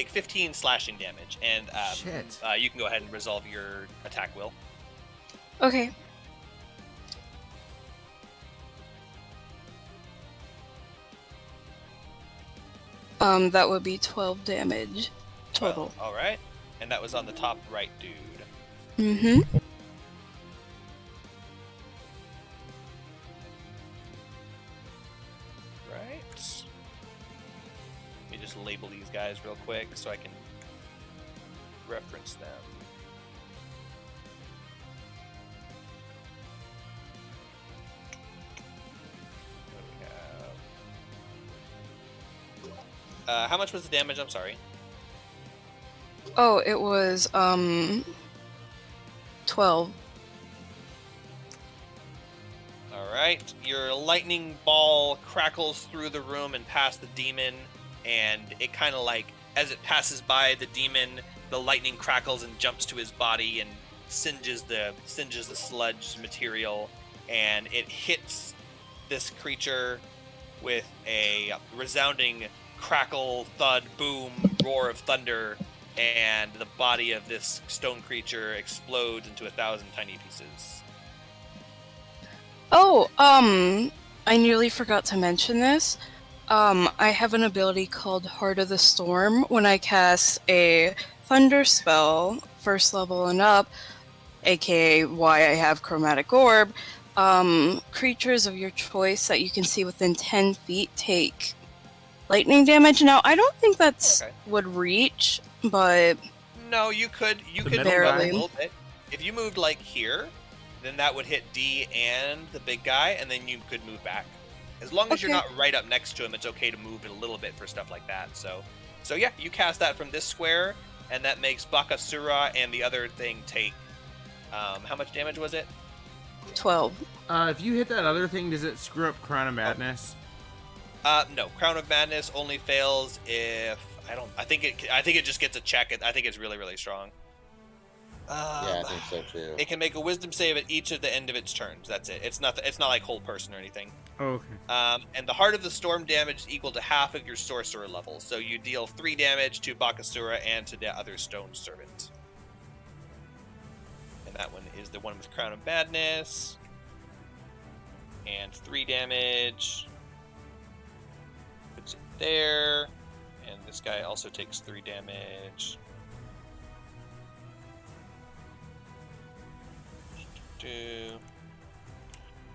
15 slashing damage, and Shit. You can go ahead and resolve your attack will. Okay. That would be 12 damage total. All right, and that was on the top right dude. Mm-hmm. Right. Let me just label these guys real quick so I can reference them. What do we have? How much was the damage? I'm sorry. Oh, it was 12. Alright, your lightning ball crackles through the room and past the demon, and it kind of like, as it passes by the demon, the lightning crackles and jumps to his body and singes the sludge material, and it hits this creature with a resounding crackle, thud, boom, roar of thunder, and the body of this stone creature explodes into 1,000 tiny pieces. Oh, I nearly forgot to mention this. I have an ability called Heart of the Storm. When I cast a thunder spell, first level and up, aka why I have Chromatic Orb, creatures of your choice that you can see within 10 feet take lightning damage. Now, I don't think that's would reach, but no, you could barely. move a little bit. If you moved like here, then that would hit D and the big guy, and then you could move back. As long as you're not right up next to him, it's okay to move it a little bit for stuff like that. So yeah, you cast that from this square, and that makes Bakasura and the other thing take. How much damage was it? 12. If you hit that other thing, does it screw up Crown of Madness? No. Crown of Madness only fails if I think it just gets a check. I think it's really, really strong. Yeah, I think so too. It can make a wisdom save at each of the end of its turns. That's it. It's not like whole person or anything. Okay. And the Heart of the Storm damage is equal to half of your sorcerer level. So you deal 3 damage to Bakasura and to the other Stone Servant. And that one is the one with Crown of Madness. And 3 damage. Puts it there. And this guy also takes 3 damage.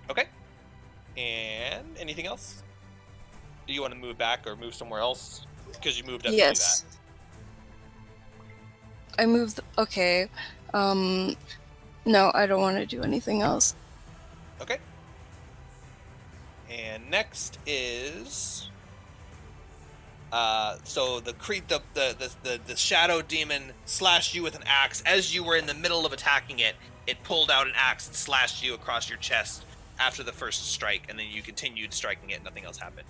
Okay. And anything else? Do you want to move back or move somewhere else? Because you moved up Yes. to do I moved. Okay. No, I don't want to do anything else. that. Okay. And next is so the shadow demon slashed you with an axe. As you were in the middle of attacking it, it pulled out an axe and slashed you across your chest after the first strike, and then you continued striking it. Nothing else happened.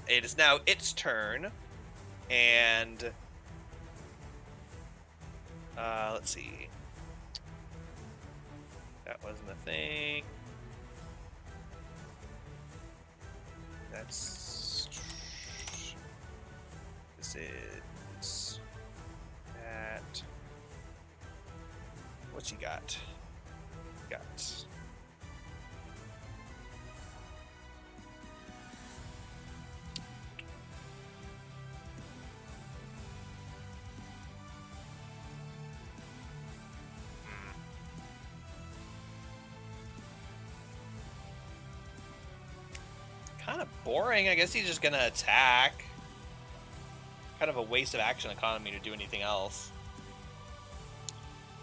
It is now its turn, and let's see. That wasn't a thing. This is that. What's he got? Kind of boring. I guess he's just gonna attack. Kind of a waste of action economy to do anything else.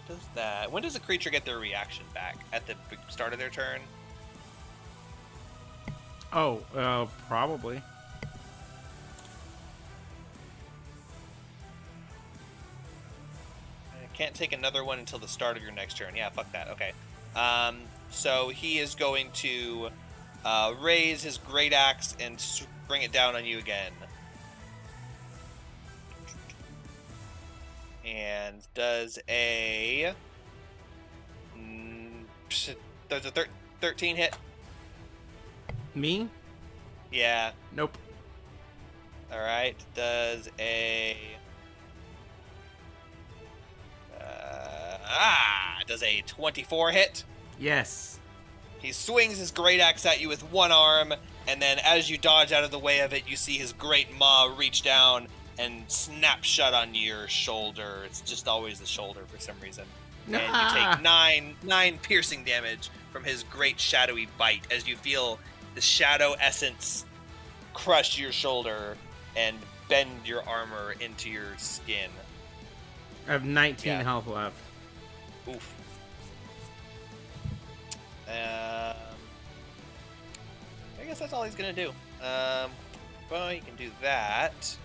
Does that? When does a creature get their reaction back? At the start of their turn? Oh, probably. I can't take another one until the start of your next turn. Yeah, fuck that. Okay. So he is going to raise his great axe and bring it down on you again. And does a 13 hit? Me? Yeah. Nope. All right. Does a does a 24 hit? Yes. He swings his great axe at you with one arm, and then as you dodge out of the way of it, you see his great maw reach down and snap shut on your shoulder. It's just always the shoulder for some reason. And you take nine piercing damage from his great shadowy bite as you feel the shadow essence crush your shoulder and bend your armor into your skin. I have 19 Yeah. health left. Oof. I guess that's all he's gonna do. Well, he can do that.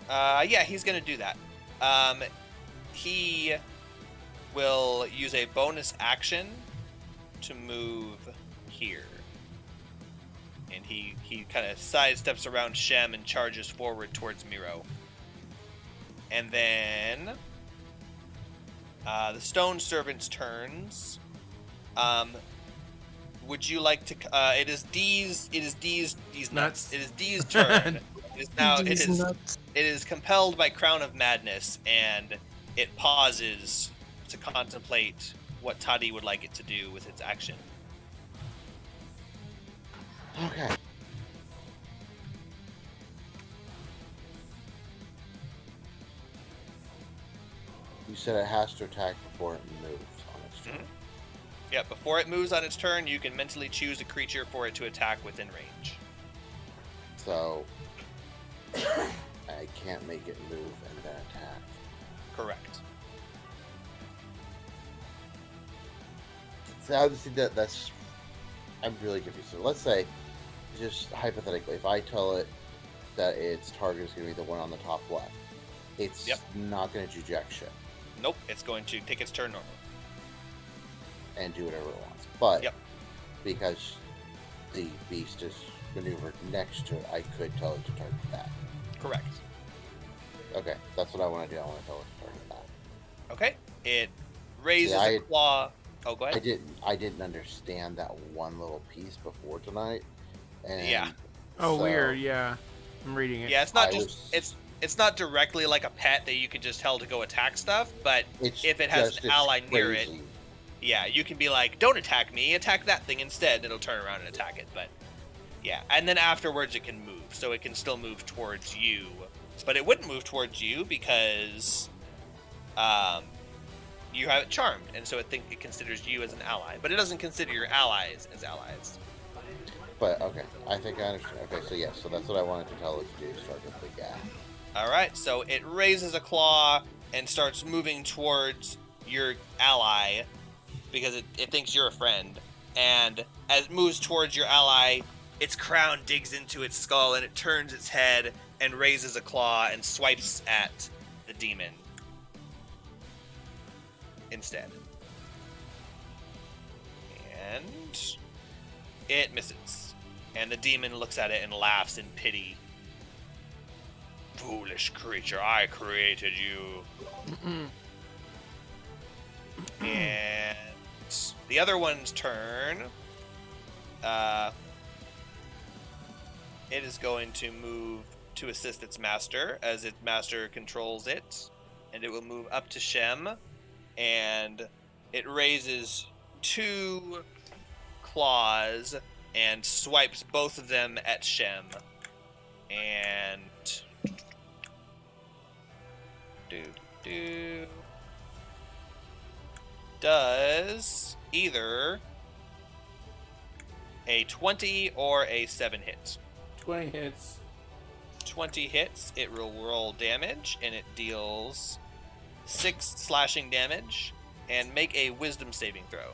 Yeah, he's gonna do that. He will use a bonus action to move here. And he kind of sidesteps around Shem and charges forward towards Miro. And then the Stone Servant's turns. Would you like to? It is D's nuts. It is D's turn. It is now. It is compelled by Crown of Madness, and it pauses to contemplate what Toddy would like it to do with its action. Okay. You said it has to attack before it moves on its turn. Mhm. Yeah, before it moves on its turn, you can mentally choose a creature for it to attack within range. So I can't make it move and then attack. Correct. So obviously that's I'm really confused. So let's say, just hypothetically, if I tell it that its target is going to be the one on the top left, it's not going to do jack shit Nope, it's going to take its turn normal. and do whatever it wants. But because the beast is maneuvered next to it, I could tell it to target that. Correct. Okay, that's what I want to do. I want to tell it to turn it back. Okay. It raises See, a claw. Oh, go ahead. I didn't understand that one little piece before tonight, and Yeah. Oh, so weird. Yeah, I'm reading it. Yeah, it's not I just was- it's not directly like a pet that you can just tell to go attack stuff, but It's if it has just an ally near it, crazy. yeah, you can be like, "Don't attack me, attack that thing instead," and it'll turn around and attack it. But yeah, and then afterwards it can move, so it can still move towards you, but it wouldn't move towards you because you have it charmed, and so it considers you as an ally, but it doesn't consider your allies as allies. But okay, I think I understand. Okay, so yes, so that's what I wanted to tell it to do. Start with the gap. All right, so it raises a claw and starts moving towards your ally because it thinks you're a friend. And as it moves towards your ally, its crown digs into its skull and it turns its head and raises a claw and swipes at the demon instead. And it misses. And the demon looks at it and laughs in pity. Foolish creature, I created you. And the other one's turn. It is going to move to assist its master, as its master controls it. And it will move up to Shem. And it raises 2 claws and swipes both of them at Shem. And does either a 20 or a 7 hit. 20 hits. 20 hits, it will roll damage, and it deals 6 slashing damage, and make a wisdom saving throw.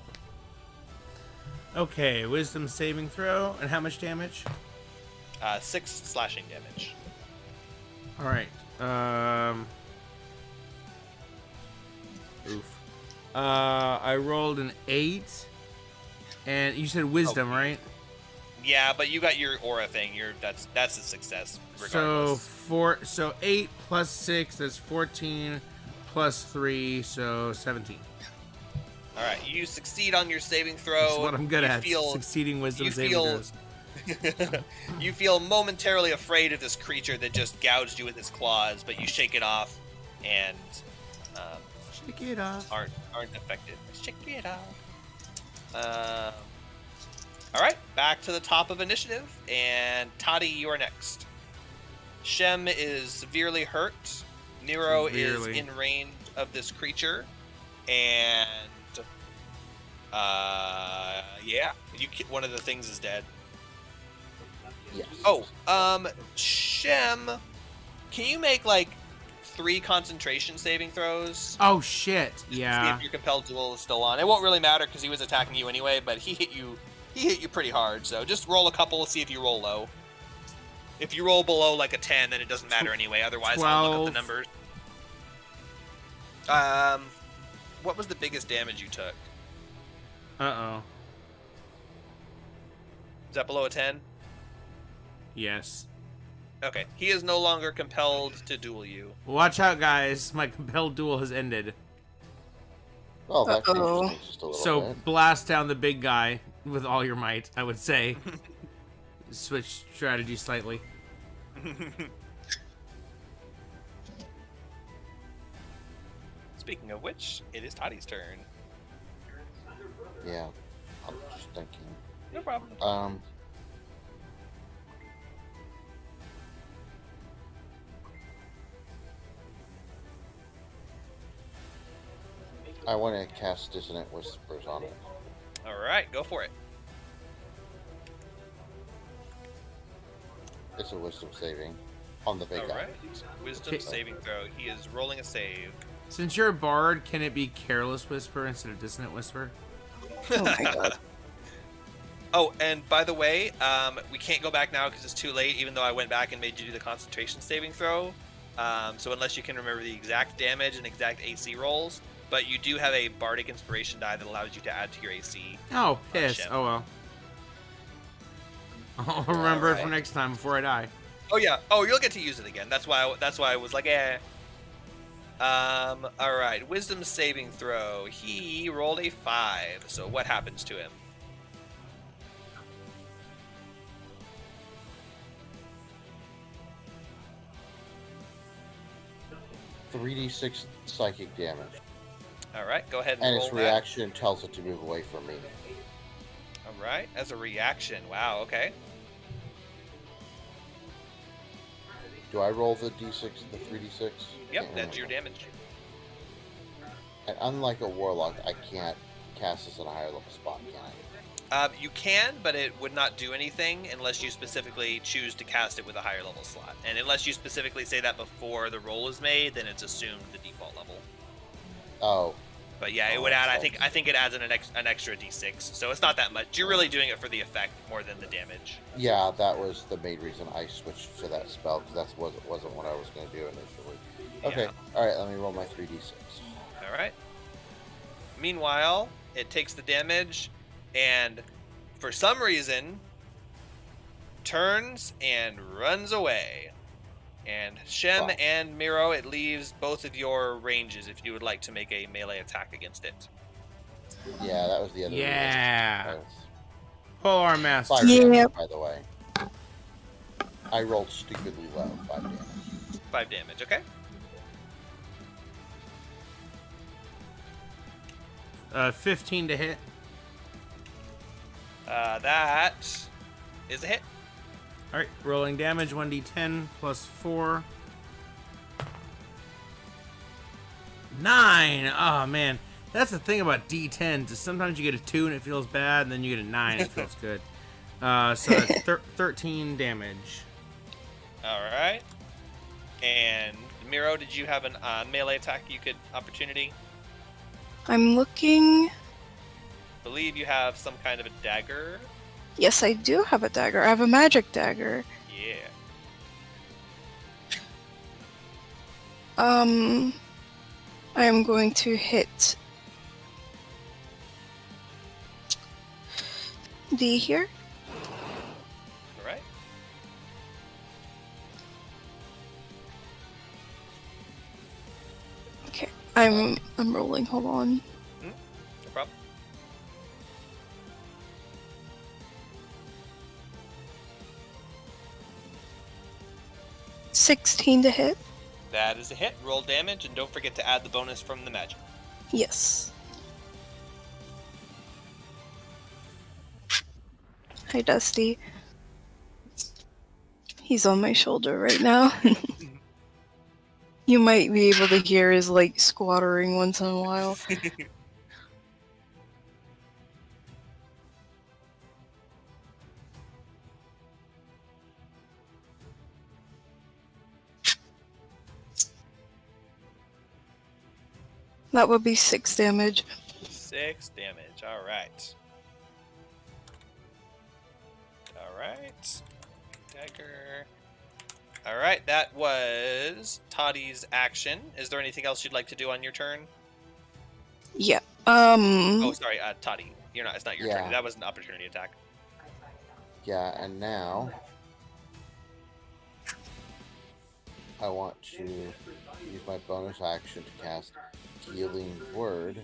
Okay, wisdom saving throw, and how much damage? 6 slashing damage. All right. Oof. I rolled an 8, and you said wisdom, right? Yeah, but you got your aura thing. That's a success regardless. So 8 plus 6, that's 14, plus 3, so 17. All right, you succeed on your saving throw. That's what I'm good at. Feel, Succeeding wisdom you saving feel- throws. You feel momentarily afraid of this creature that just gouged you with its claws, but you shake it off and Shake it off. aren't affected. Shake it off. All right, back to the top of initiative, and Toddy, you are next. Shem is severely hurt. Nero is in range of this creature, and yeah, one of the things is dead. Yes. Oh, Shem, can you make like 3 concentration saving throws? Oh shit! See Yeah. if your compelled duel is still on. It won't really matter because he was attacking you anyway, but he hit you pretty hard. So just roll a couple, see if you roll low. If you roll below like a 10, then it doesn't matter anyway. Otherwise, I'll look up the 12. numbers. What was the biggest damage you took? Uh-oh. Is that below a 10? Yes. Okay, he is no longer compelled to duel you. Watch out, guys. My compelled duel has ended. Oh, that Uh-oh. changes just a little So bit. blast down the big guy with all your might, I would say. Switch strategy slightly. Speaking of which, it is Toddy's turn. Yeah, I'm just thinking. No problem. I want to cast Dissonant Whispers on it. All right, go for it. It's a wisdom saving on the big All guy. right, wisdom Okay. saving throw. He is rolling a save. Since you're a bard, can it be Careless Whisper instead of Dissonant Whisper? Oh my god. Oh, and by the way, we can't go back now because it's too late, even though I went back and made you do the concentration saving throw. So unless you can remember the exact damage and exact AC rolls, but you do have a Bardic Inspiration die that allows you to add to your AC. Oh, piss. Shit. Oh well. I'll remember it for Alright. next time before I die. Oh yeah. Oh, you'll get to use it again. That's why I was like, eh. All right. Wisdom saving throw. He rolled a 5. So what happens to him? 3d6 psychic damage. All right. Go ahead and And roll its that. reaction tells it to move away from me. All right. As a reaction. Wow. Okay. Do I roll the d6, the 3d6? Yep. That's your damage. And unlike a warlock, I can't cast this at a higher level spot, can I? You can, but it would not do anything unless you specifically choose to cast it with a higher level slot. And unless you specifically say that before the roll is made, then it's assumed the default level. Oh. But yeah, it would add. I think it adds an extra d6, so it's not that much. You're really doing it for the effect more than the damage. Yeah, that was the main reason I switched to that spell, because that wasn't what I was going to do initially. Okay, Yeah. alright, let me roll my 3d6. All right. Meanwhile, it takes the damage, and for some reason, turns and runs away. And Shem Wow. and Miro, it leaves both of your ranges if you would like to make a melee attack against it. Yeah, that was the other Yeah. reason. Polar Master. 5 Yep. damage, by the way. I rolled stupidly low, 5 damage. 5 damage, okay? 15 to hit. That is a hit. All right, rolling damage 1d10 plus 4. 9. Oh man, that's the thing about d10s. Is sometimes you get a 2 and it feels bad, and then you get a 9 and it feels good. So that's 13 damage. All right. And Miro, did you have a melee attack you could opportunity? I'm looking. Believe you have some kind of a dagger. Yes, I do have a dagger. I have a magic dagger. Yeah. I am going to hit D here. All right. Okay, I'm rolling. Hold on. No problem. $16 to hit. That is a hit. Roll damage, and don't forget to add the bonus from the magic. Yes. Hi, Dusty. He's on my shoulder right now. You might be able to hear his like squattering once in a while. That would be 6 damage. 6 damage. All right. All right. Dagger. All right. That was Toddy's action. Is there anything else you'd like to do on your turn? Yeah. Oh, sorry, Toddy. You're not. It's not your Yeah. turn. That was an opportunity attack. Yeah, and now I want to use my bonus action to cast Healing Word.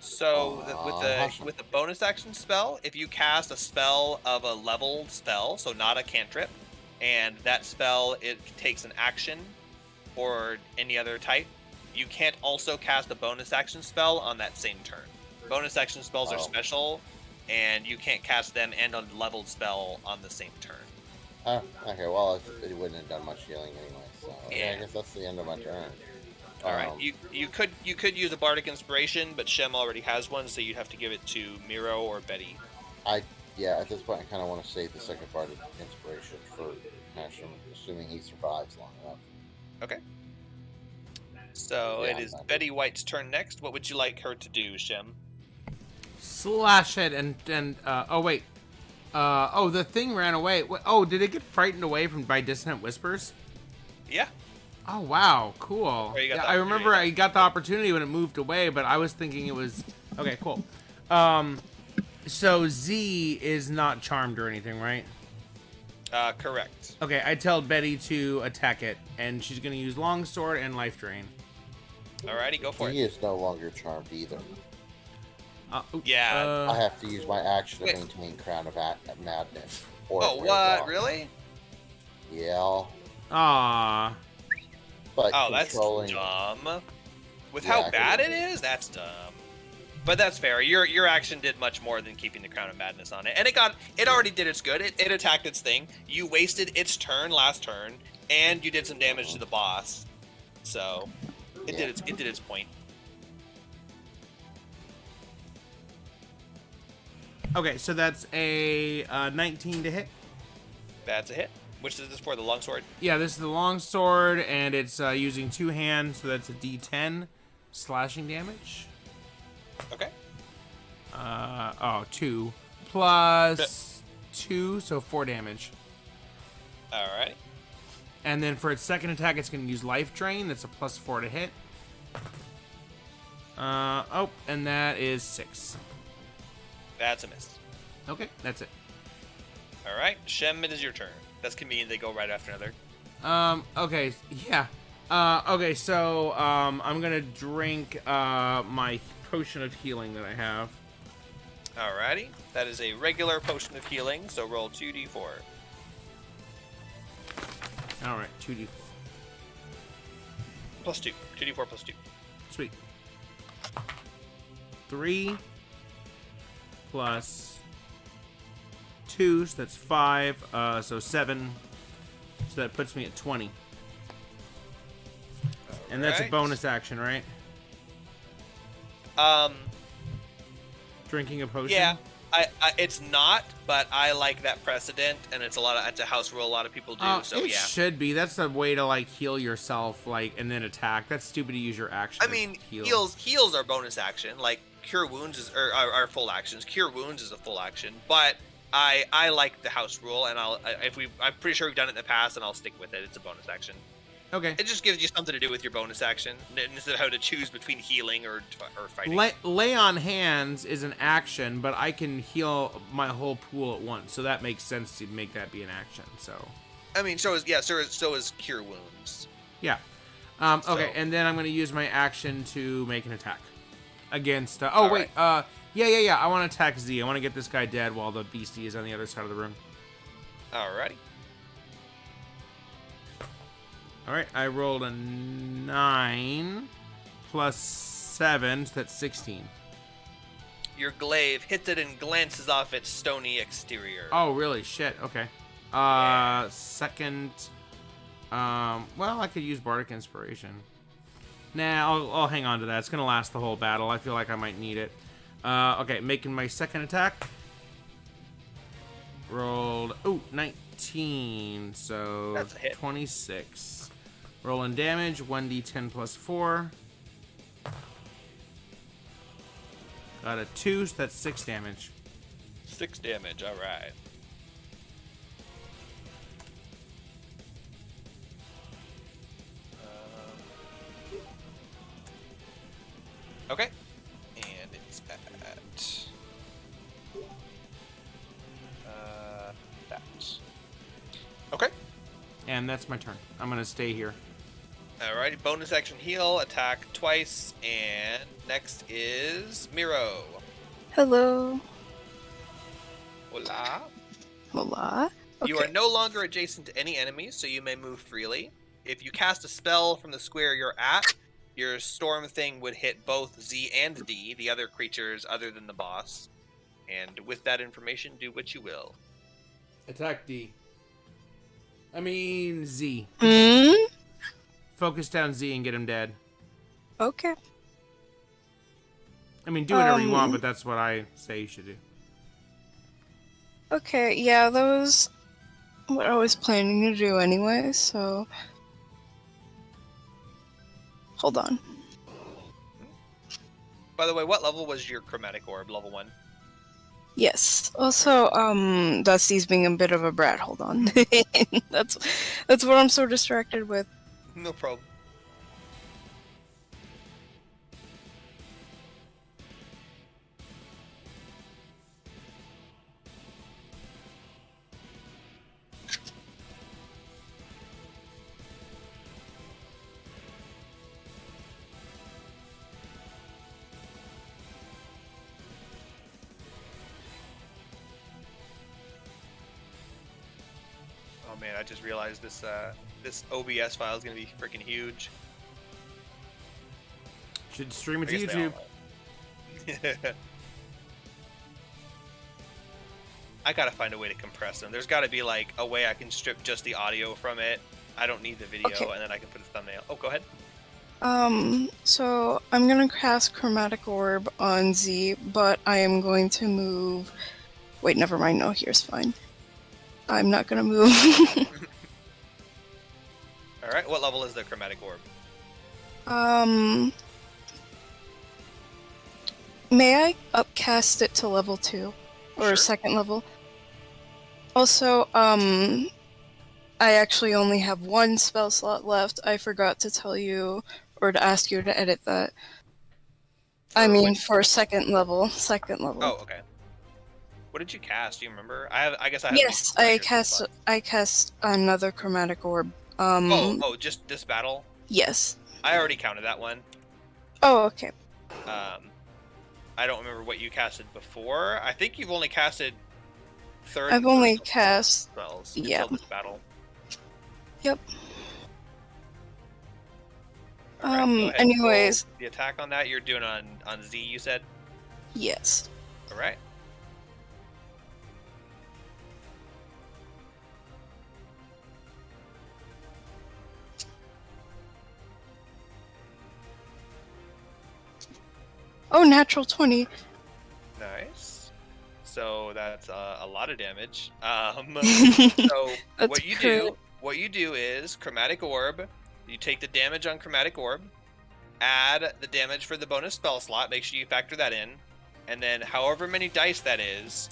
So Awesome. with the bonus action spell, if you cast a spell of a leveled spell, so not a cantrip, and that spell it takes an action or any other type, you can't also cast a bonus action spell on that same turn. Bonus action spells are Oh. special, and you can't cast them and a leveled spell on the same turn. Okay, well, it wouldn't have done much healing anyway, so yeah, Yeah. I guess that's the end of my turn. All right, you could use a bardic inspiration, but Shem already has one, so you'd have to give it to Miro or Betty. Yeah, at this point, I kind of want to save the second part of inspiration for Hashem, assuming he survives long enough. Okay. So Yeah, it is I'm Betty White's turn next. What would you like her to do, Shem? Slash it and oh wait. Oh, the thing ran away. Oh, did it get frightened away by dissonant whispers? Yeah. Oh wow, cool. Or you got Yeah, the I remember opportunity. I got the opportunity when it moved away, but I was thinking it was okay. Cool. So Z is not charmed or anything, right? Correct. Okay, I tell Betty to attack it, and she's gonna use longsword and life drain. Alrighty, go for He it. is no longer charmed either. Yeah. I have to use my action to Wait. maintain Crown of Madness. Or Oh, it wears what? off. Really? Yeah. Ah. But Oh, that's controlling... dumb. With Yeah, how bad it is, that's dumb. But that's fair. Your action did much more than keeping the Crown of Madness on it, and it already did its good. It attacked its thing. You wasted its turn last turn, and you did some damage to the boss. So it did its point. Okay, so that's a 19 to hit. That's a hit. Which is this for? The longsword? Yeah, this is the longsword, and it's using 2 hands, so that's a D10 slashing damage. Okay. 2 plus 2, so 4 damage. Alrighty. And then for its second attack, it's going to use life drain. That's a plus 4 to hit. And that is 6. That's a miss. Okay, that's it. Alright, Shem, it is your turn. That's convenient, they go right after another. Okay, yeah. Okay, so, I'm gonna drink, my potion of healing that I have. Alrighty. That is a regular potion of healing, so roll 2d4. Alright, 2d4. Plus 2. 2d4 plus 2. Sweet. 3 plus 2, so that's 5, so 7. So that puts me at 20. And that's a Alright. bonus action, right? Drinking a potion? Yeah, it's not, but I like that precedent, and it's a house rule a lot of people do. So it yeah, should be. That's a way to like heal yourself, like, and then attack. That's stupid to use your action. I to mean, heal. heals are bonus action. Like cure wounds are full actions. Cure wounds is a full action, but I like the house rule, and I'm pretty sure we've done it in the past, and I'll stick with it. It's a bonus action. Okay. It just gives you something to do with your bonus action instead of how to choose between healing or fighting. Lay on hands is an action, but I can heal my whole pool at once, so that makes sense to make that be an action. So. I mean, so is cure wounds. Yeah. Okay, So- and then I'm going to use my action to make an attack against. All wait. right. Yeah. I want to attack Z. I want to get this guy dead while the beastie is on the other side of the room. Alrighty. All right, I rolled a 9 plus 7, so that's 16. Your glaive hits it and glances off its stony exterior. Oh, really? Shit. Okay. Yeah. Second. Well, I could use Bardic Inspiration. Nah, I'll hang on to that. It's gonna last the whole battle. I feel like I might need it. Okay, making my second attack. Rolled 19, so That's a hit. 26. Rolling damage, 1d10 plus 4. Got a 2, so that's 6 damage. 6 damage. All right. Okay. And it's at that. Okay. And that's my turn. I'm gonna stay here. Alrighty. Bonus action heal. Attack twice. And next is Miro. Hello. Hola. Hola. You are no longer adjacent to any enemies, so you may move freely. If you cast a spell from the square you're at, your storm thing would hit both Z and D, the other creatures other than the boss. And with that information, do what you will. Attack D. I mean Z. Hmm? Focus down Z and get him dead. Okay. I mean, do whatever you want, Um, but that's what I say you should do. Okay, yeah, that was what I was planning to do anyway, so... Hold on. By the way, what level was your chromatic orb? Level 1? Yes. Also, Dusty's being a bit of a brat. Hold on. That's what I'm so distracted with. No problem. man, I just realized this this OBS file is gonna be freaking huge. Should stream it I to guess they all YouTube. are. I gotta find a way to compress them. There's gotta be like a way I can strip just the audio from it. I don't need the video, Okay. and then I can put a thumbnail. Oh, go ahead. So I'm gonna cast Chromatic Orb on Z, but I am going to move. Wait, never mind. No, here's fine. I'm not gonna move. All right. What level is the chromatic orb? May I upcast it to level 2 or Sure. second level? Also, I actually only have one spell slot left. I forgot to tell you or to ask you to edit that. I For mean, which- for second level. Second level. Oh, okay. What did you cast? Do you remember? I guess I have. Yes, I cast another Chromatic Orb. Oh, just this battle. Yes. I already counted that one. Oh, okay. I don't remember what you casted before. I think you've only casted third. I've and only fourth cast. spells yeah. until this battle. Yep. All right, go ahead and Anyways. roll the attack on that you're doing on Z, you said. Yes. All right. Oh, natural 20. Nice. So that's a lot of damage. So That's what you crit. do, is chromatic orb. You take the damage on chromatic orb, add the damage for the bonus spell slot. Make sure you factor that in, and then however many dice that is,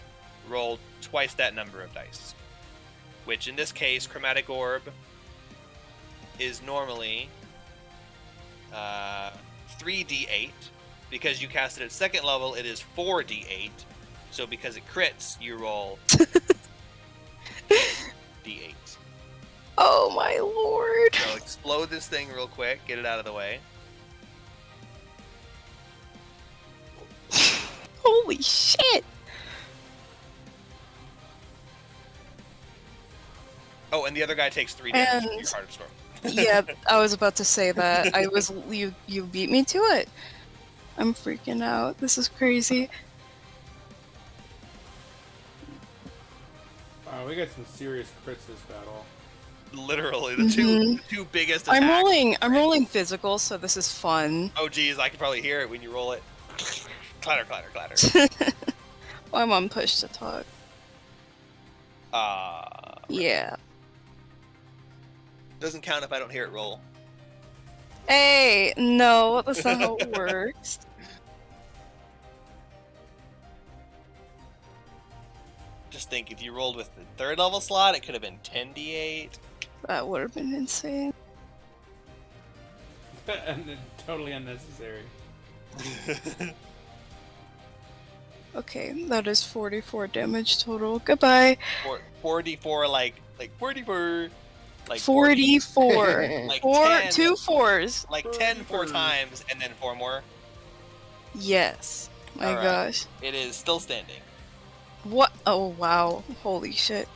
roll twice that number of dice. Which in this case, chromatic orb is normally 3d8. Because you cast it at second level, it is 4d8. So because it crits, you roll d8. Oh my lord. So explode this thing real quick, get it out of the way. Holy shit. Oh, and the other guy takes 3 damage from And- your Heart of Storm. Yeah, I was about to say that. You beat me to it. I'm freaking out. This is crazy. Wow, we got some serious crits this battle. Literally, the two biggest attacks. I'm rolling physical, so this is fun. Oh geez, I can probably hear it when you roll it. Clatter, clatter, clatter. I'm on push to talk. Yeah. Doesn't count if I don't hear it roll. Hey, no, that's not how it works. Just think, if you rolled with the third level slot, it could have been 10d8. That would have been insane. And totally unnecessary. Okay, that is 44 damage total. Goodbye. 4d4, like 44. Like 44. Like 10. 2 4s. Like 10 4 times, and then 4 more. Yes. My Alright. gosh. It is still standing. What? Oh, wow. Holy shit.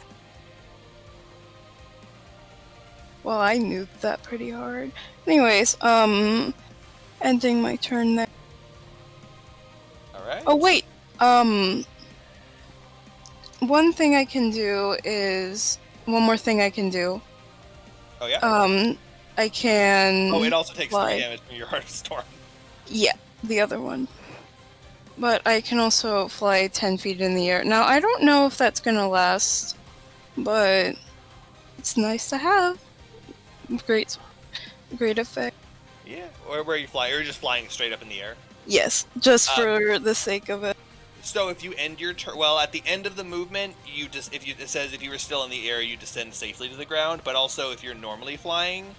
Well, I nuked that pretty hard. Anyways, ending my turn there. Alright. Oh, wait. One thing I can do is... One more thing I can do. Oh, yeah? I can... Oh, it also takes fly. 3 damage from your Heart of Storm. Yeah, the other one. But I can also fly 10 feet in the air. Now, I don't know if that's gonna last, but it's nice to have. Great effect. Yeah. Or where you fly, or you're just flying straight up in the air. Yes, just for the sake of it. So if you end your turn, well, at the end of the movement, you just it says if you were still in the air, you descend safely to the ground. But also, if you're normally flying,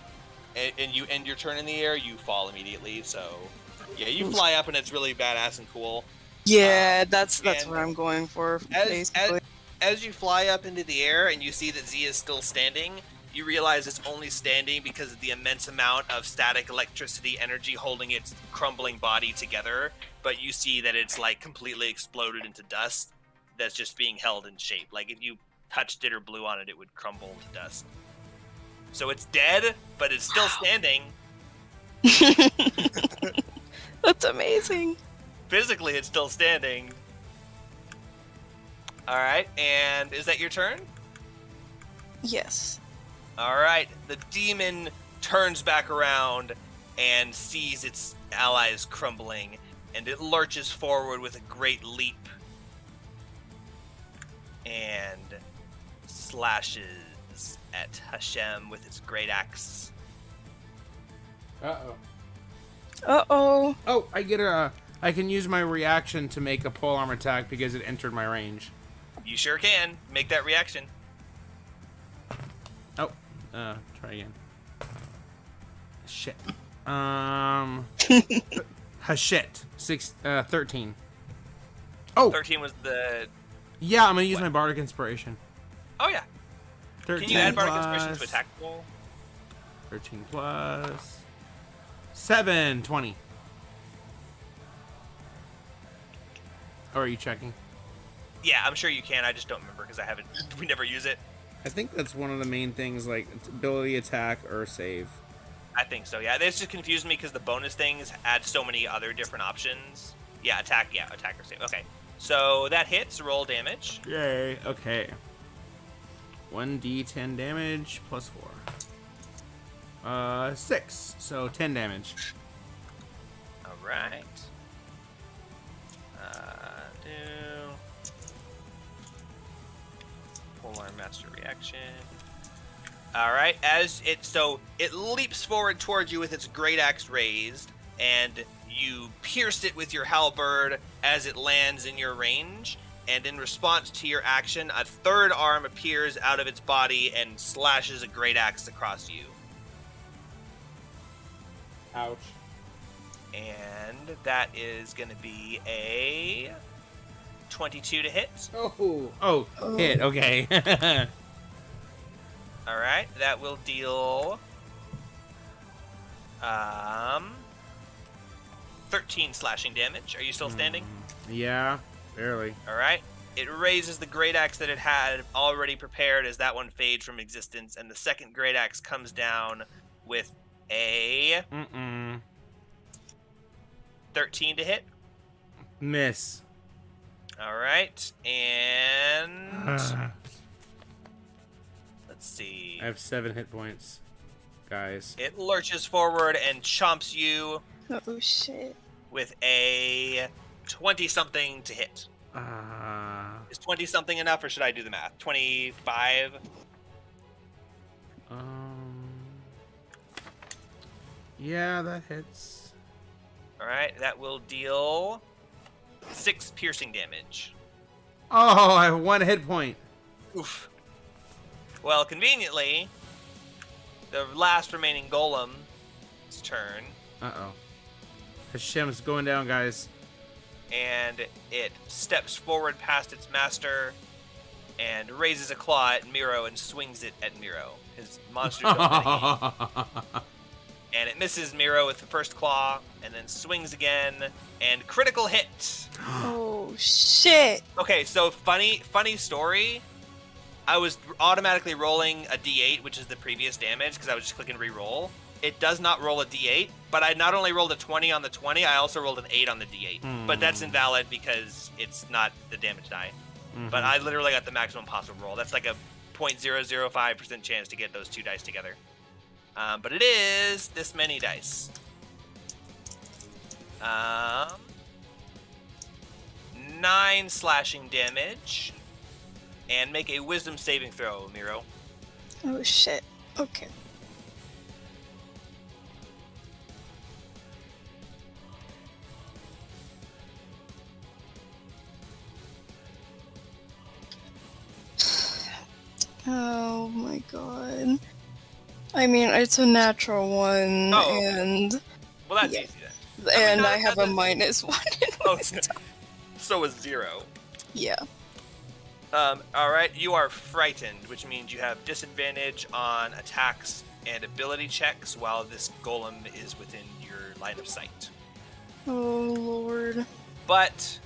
and you end your turn in the air, you fall immediately. So, yeah, you fly up, and it's really badass and cool. Yeah, that's and what I'm going for, As, basically. as you fly up into the air and you see that Z is still standing, you realize it's only standing because of the immense amount of static electricity energy holding its crumbling body together. But you see that it's like completely exploded into dust that's just being held in shape. Like if you touched it or blew on it, it would crumble to dust. So it's dead, but it's still standing. That's amazing. Physically, it's still standing. All right, and is that your turn? Yes. All right, the demon turns back around and sees its allies crumbling, and it lurches forward with a great leap and slashes at Hashem with its great axe. Uh-oh. Uh-oh. Oh, I can use my reaction to make a polearm attack because it entered my range. You sure can. Make that reaction. Oh, try again. Shit. Shit. 13. Oh, 13 was the... yeah, I'm gonna use my Bardic Inspiration. Oh, yeah. 13 Can you add Bardic plus- Inspiration to attack roll? 13 plus 7, 20. Or are you checking? Yeah, I'm sure you can. I just don't remember because we never use it. I think that's one of the main things, like ability attack or save. I think so, yeah. This just confused me because the bonus things add so many other different options. Yeah, attack or save. Okay. So that hits, roll damage. Yay. Okay. 1d10 damage plus 4. 6. So 10 damage. All right. Polearm Master Reaction. All right. It leaps forward towards you with its great axe raised, and you pierce it with your halberd as it lands in your range. And in response to your action, a third arm appears out of its body and slashes a great axe across you. Ouch. And that is going to be a 22 to hit. Oh, hit. Okay. All right, that will deal 13 slashing damage. Are you still standing? Yeah, barely. All right. It raises the great axe that it had already prepared as that one fades from existence, and the second great axe comes down with a 13 to hit. Miss. All right, and let's see. I have 7 hit points, guys. It lurches forward and chomps you Oh, shit. with a 20-something to hit. Is 20-something enough, or should I do the math? 25? Yeah, that hits. All right, that will deal 6 piercing damage. Oh, I have 1 hit point. Oof. Well, conveniently, the last remaining golem's turn, Uh-oh. Hashem's going down, guys. and it steps forward past its master and raises a claw at Miro and swings it at Miro. His monsters don't want to eat. And it misses Miro with the first claw, and then swings again, and critical hit. Oh, shit. Okay, so funny story. I was automatically rolling a d8, which is the previous damage, because I was just clicking re-roll. It does not roll a d8, but I not only rolled a 20 on the 20, I also rolled an 8 on the d8. But that's invalid because it's not the damage die. But I literally got the maximum possible roll. That's like a 0.005% chance to get those two dice together. But it is this many dice. 9 slashing damage. And make a wisdom saving throw, Miro. Oh, shit. Okay. Oh my god. I mean, it's a natural one, Oh, okay. and Well, that's Yeah. easy then. and no, I have a that's- -1 in Oh, wisdom. so is 0. Yeah. Alright, you are frightened, which means you have disadvantage on attacks and ability checks while this golem is within your line of sight. Oh lord. But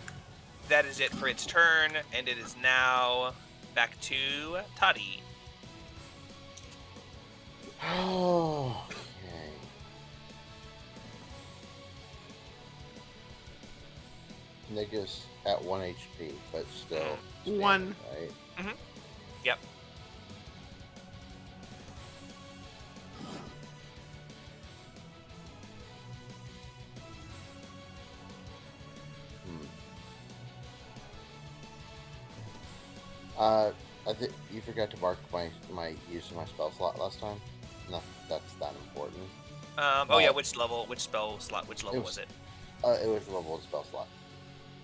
that is it for its turn, and it is now back to Toddy. Oh, okay. Niggas at 1 HP, but still One. right? Yep. I think you forgot to mark my use of my spell slot last time. Not that's that important. Oh yeah, which spell slot, which level was it? It was the level of spell slot.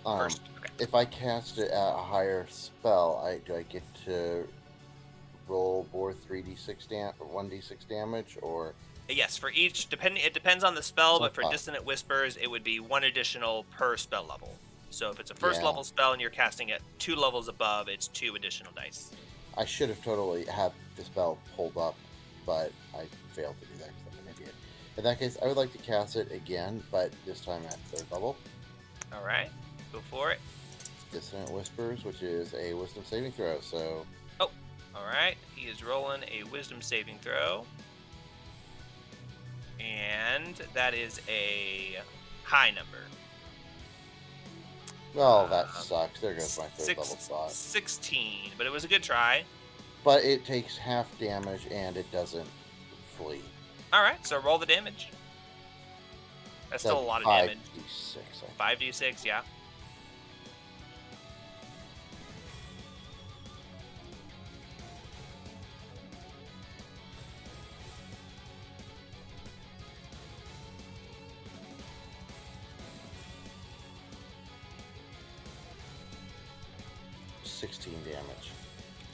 First. Okay. If I cast it at a higher spell, do I get to roll more 3d6 or 1d6 damage, or? Yes, for each it depends on the spell, but for Okay. Dissonant Whispers, it would be 1 additional per spell level. So if it's a first Yeah. level spell and you're casting it 2 levels above, it's 2 additional dice. I should have totally had the spell pulled up, but I failed to do that because I'm an idiot. In that case, I would like to cast it again, but this time at 3rd level. All right, go for it. Dissonant Whispers, which is a Wisdom saving throw. So All right, he is rolling a Wisdom saving throw, and that is a high number. well, that sucks. There goes my 3rd level spot. 16, but it was a good try. But it takes half damage and it doesn't flee. All right, so roll the damage. That's still a lot of damage. 5d6. 5d6, yeah. I 16 damage.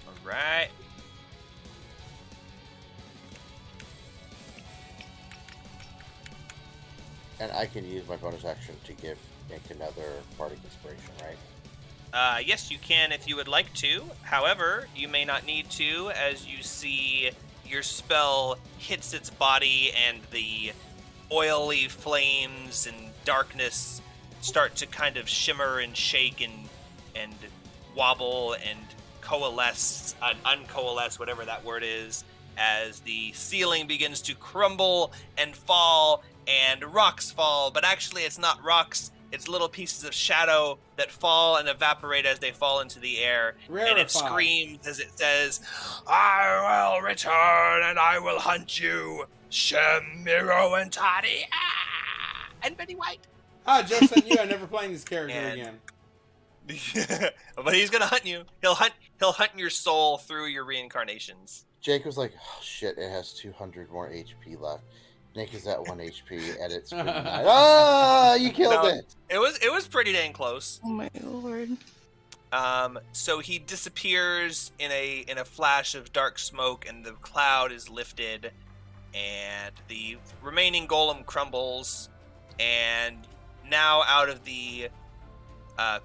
All right. And I can use my bonus action to give Nick another Bardic Inspiration, right? Yes, you can if you would like to. However, you may not need to, as you see your spell hits its body and the oily flames and darkness start to kind of shimmer and shake and wobble and coalesce, uncoalesce, whatever that word is, as the ceiling begins to crumble and fall and rocks fall. But actually, it's not rocks. It's little pieces of shadow that fall and evaporate as they fall into the air. Rarefied. And it screams as it says, "I will return and I will hunt you, Shamiro and Toddy, and Betty White." Ah, just on you. I'm never playing this character And- again. But he's gonna hunt you. He'll hunt your soul through your reincarnations. Jake was like, oh shit, it has 200 more HP left. Nick is at 1 HP and it's pretty nice. Ah, you killed No. it! It was pretty dang close. Oh my lord. So he disappears in a flash of dark smoke, and the cloud is lifted, and the remaining golem crumbles, and now out of the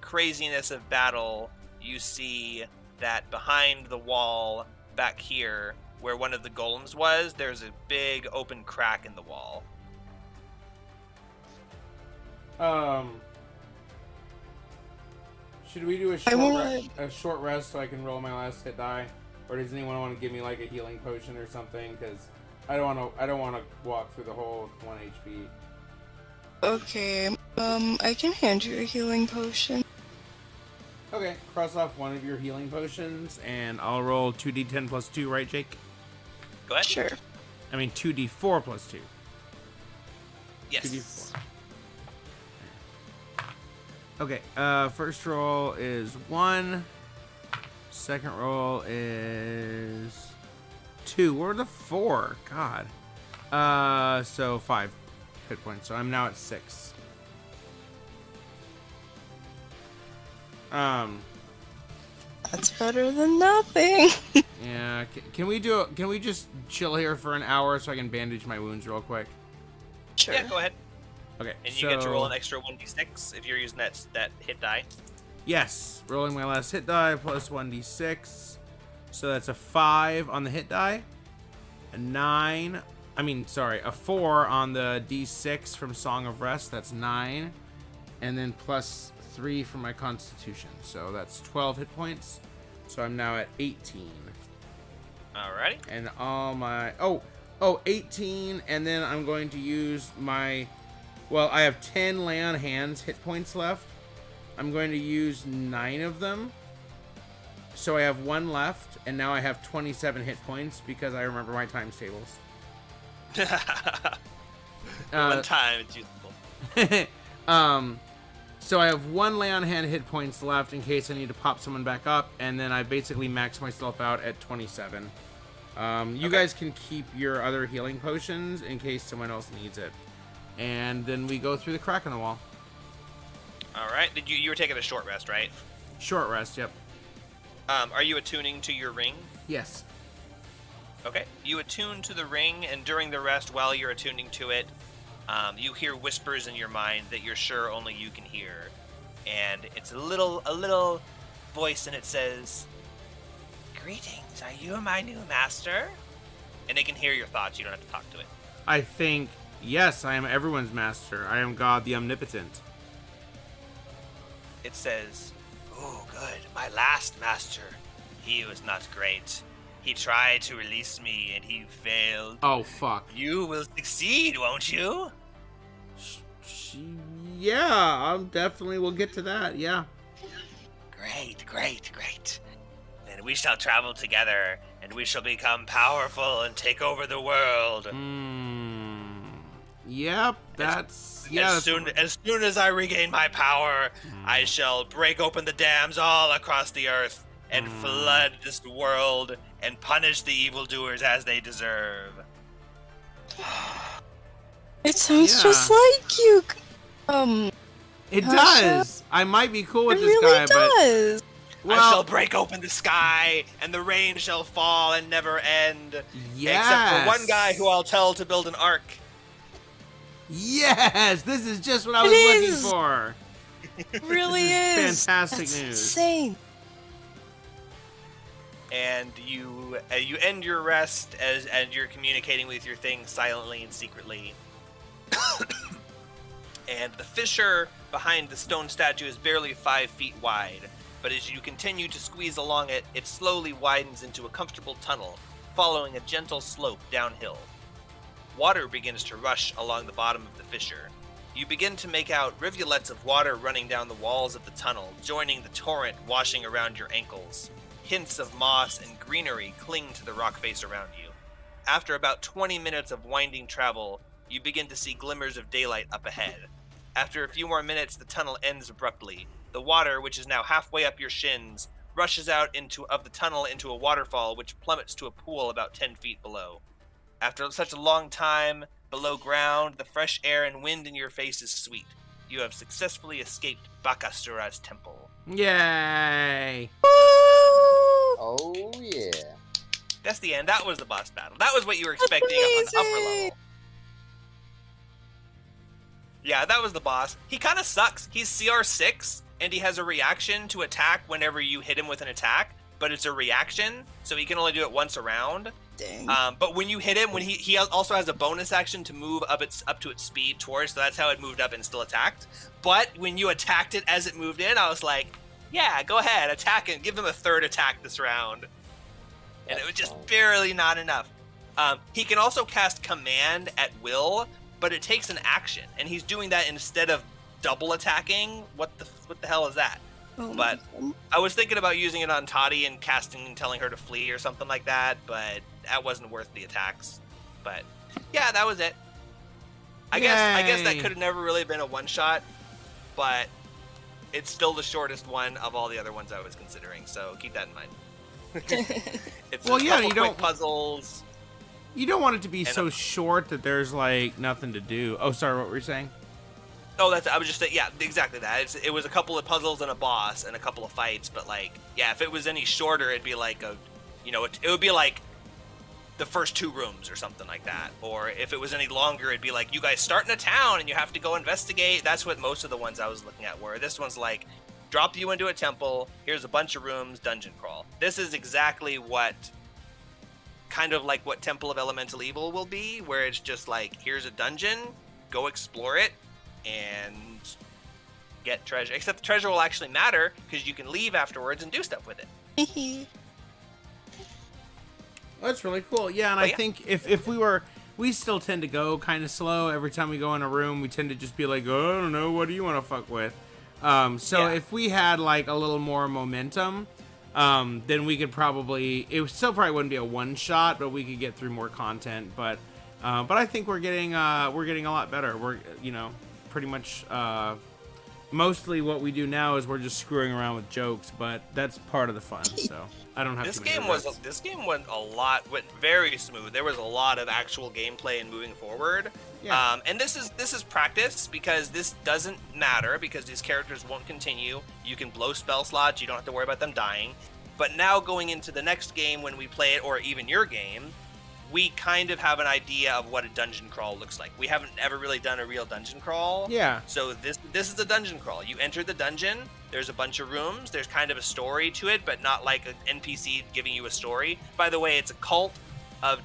craziness of battle, you see that behind the wall back here, where one of the golems was, there's a big open crack in the wall. Should we do a short rest so I can roll my last hit die, or does anyone want to give me like a healing potion or something? Because I don't want to walk through the whole 1 HP. Okay, I can hand you a healing potion. Okay, cross off one of your healing potions, and I'll roll 2d10 plus 2, right, Jake? Go ahead. Sure. I mean 2d4 plus 2. Yes. 2d4. Okay, first roll is 1. Second roll is 2. Where's the 4? God. So 5 hit points. So I'm now at 6. That's better than nothing. Yeah. Can we just chill here for an hour so I can bandage my wounds real quick? Sure. Yeah, go ahead. Okay. And you get to roll an extra 1d6 if you're using that hit die. Yes, rolling my last hit die plus 1d6. So that's a 5 on the hit die. A 4 on the d6 from Song of Rest. That's 9. And then plus 3 for my constitution. So that's 12 hit points. So I'm now at 18. Alrighty. And all my... 18, and then I'm going to use my... Well, I have 10 lay on hands hit points left. I'm going to use 9 of them. So I have 1 left, and now I have 27 hit points because I remember my times tables. One time, it's useful. So I have 1 lay on hand hit points left in case I need to pop someone back up, and then I basically max myself out at 27. You guys can keep your other healing potions in case someone else needs it. And then we go through the crack in the wall. Alright, you were taking a short rest, right? Short rest, yep. Are you attuning to your ring? Yes. Okay. You attune to the ring, and during the rest, while you're attuning to it, you hear whispers in your mind that you're sure only you can hear. And it's a little voice, and it says, "Greetings, are you my new master?" And they can hear your thoughts, you don't have to talk to it. I think, yes, I am everyone's master. I am God the Omnipotent. It says, "Oh, good. My last master, he was not great. He tried to release me, and he failed. Oh, fuck. You will succeed, won't you?" Yeah, I'll definitely will get to that, yeah. Great. Then we shall travel together, and we shall become powerful and take over the world. Yep, that's... Yeah, as soon as I regain my power, I shall break open the dams all across the earth and flood this world and punish the evildoers as they deserve. It sounds just like you. It Tasha? does. I might be cool with It this really guy, does. but... I shall break open the sky, and the rain shall fall and never end. Yes. Except for one guy who I'll tell to build an ark. Yes! This is just what I was It looking is. for. It really This is. fantastic That's news. insane. And you end your rest and you're communicating with your thing silently and secretly. And the fissure behind the stone statue is barely 5 feet wide, but as you continue to squeeze along it, it slowly widens into a comfortable tunnel, following a gentle slope downhill. Water begins to rush along the bottom of the fissure. You begin to make out rivulets of water running down the walls of the tunnel, joining the torrent washing around your ankles. Hints of moss and greenery cling to the rock face around you. After about 20 minutes of winding travel, you begin to see glimmers of daylight up ahead. After a few more minutes, the tunnel ends abruptly. The water, which is now halfway up your shins, rushes out of the tunnel into a waterfall which plummets to a pool about 10 feet below. After such a long time below ground, the fresh air and wind in your face is sweet. You have successfully escaped Bakasura's temple. Yay! Oh, yeah. That's the end. That was the boss battle. That was what you were expecting up on the upper amazing. level. Yeah, that was the boss. He kind of sucks. He's CR6, and he has a reaction to attack whenever you hit him with an attack, but it's a reaction, so he can only do it once a round. Dang. But when you hit him, when he also has a bonus action to move up to its speed towards, so that's how it moved up and still attacked. But when you attacked it as it moved in, I was like, yeah, go ahead, attack him. Give him a third attack this round. And it was just barely not enough. He can also cast Command at will, but it takes an action, and he's doing that instead of double attacking. What the hell is that? But I was thinking about using it on Toddy and casting and telling her to flee or something like that, but that wasn't worth the attacks. But yeah, that was it. I guess that Yay. could have never really been a one shot, but it's still the shortest one of all the other ones I was considering. So keep that in mind. It's Well, a yeah, couple you quick don't- puzzles. You don't want it to be And so short that there's, like, nothing to do. Oh, sorry, what were you saying? Oh, I was just saying, yeah, exactly that. It was a couple of puzzles and a boss and a couple of fights, but like, yeah, if it was any shorter, it'd be like it would be like the first 2 rooms or something like that. Or if it was any longer, it'd be like, you guys start in a town and you have to go investigate. That's what most of the ones I was looking at were. This one's like, drop you into a temple, here's a bunch of rooms, dungeon crawl. This is exactly what, kind of like what Temple of Elemental Evil will be, where it's just like, here's a dungeon, go explore it, and get treasure. Except the treasure will actually matter, because you can leave afterwards and do stuff with it. That's really cool. Yeah, and But I yeah. think if we still tend to go kind of slow every time we go in a room. We tend to just be like, oh, I don't know, what do you want to fuck with? So Yeah. if we had like a little more momentum, then we could probably. It still probably wouldn't be a one shot, but we could get through more content. But I think we're getting a lot better. We're pretty much. Mostly what we do now is we're just screwing around with jokes, but that's part of the fun. So I don't have This too many game regrets. went very smooth. There was a lot of actual gameplay and moving forward. Yeah. And this is practice because this doesn't matter because these characters won't continue. You can blow spell slots. You don't have to worry about them dying. But now going into the next game when we play it, or even your game, we kind of have an idea of what a dungeon crawl looks like. We haven't ever really done a real dungeon crawl. Yeah. So this is a dungeon crawl. You enter the dungeon. There's a bunch of rooms. There's kind of a story to it, but not like an NPC giving you a story. By the way, it's a cult of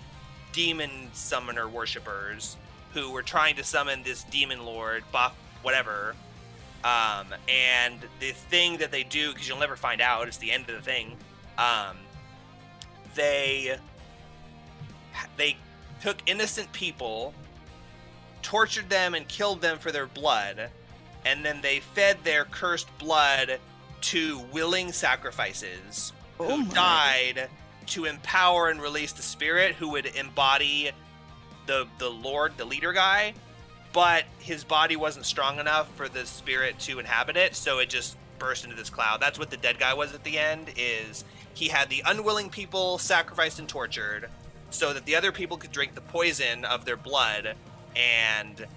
demon summoner worshippers who were trying to summon this demon lord, buff, whatever. And the thing that they do, because you'll never find out, it's the end of the thing. They took innocent people, tortured them, and killed them for their blood, and then they fed their cursed blood to willing sacrifices who died to empower and release the spirit who would embody the lord, the leader guy, but his body wasn't strong enough for the spirit to inhabit it, so it just burst into this cloud. That's what the dead guy was at the end, is he had the unwilling people sacrificed and tortured so that the other people could drink the poison of their blood and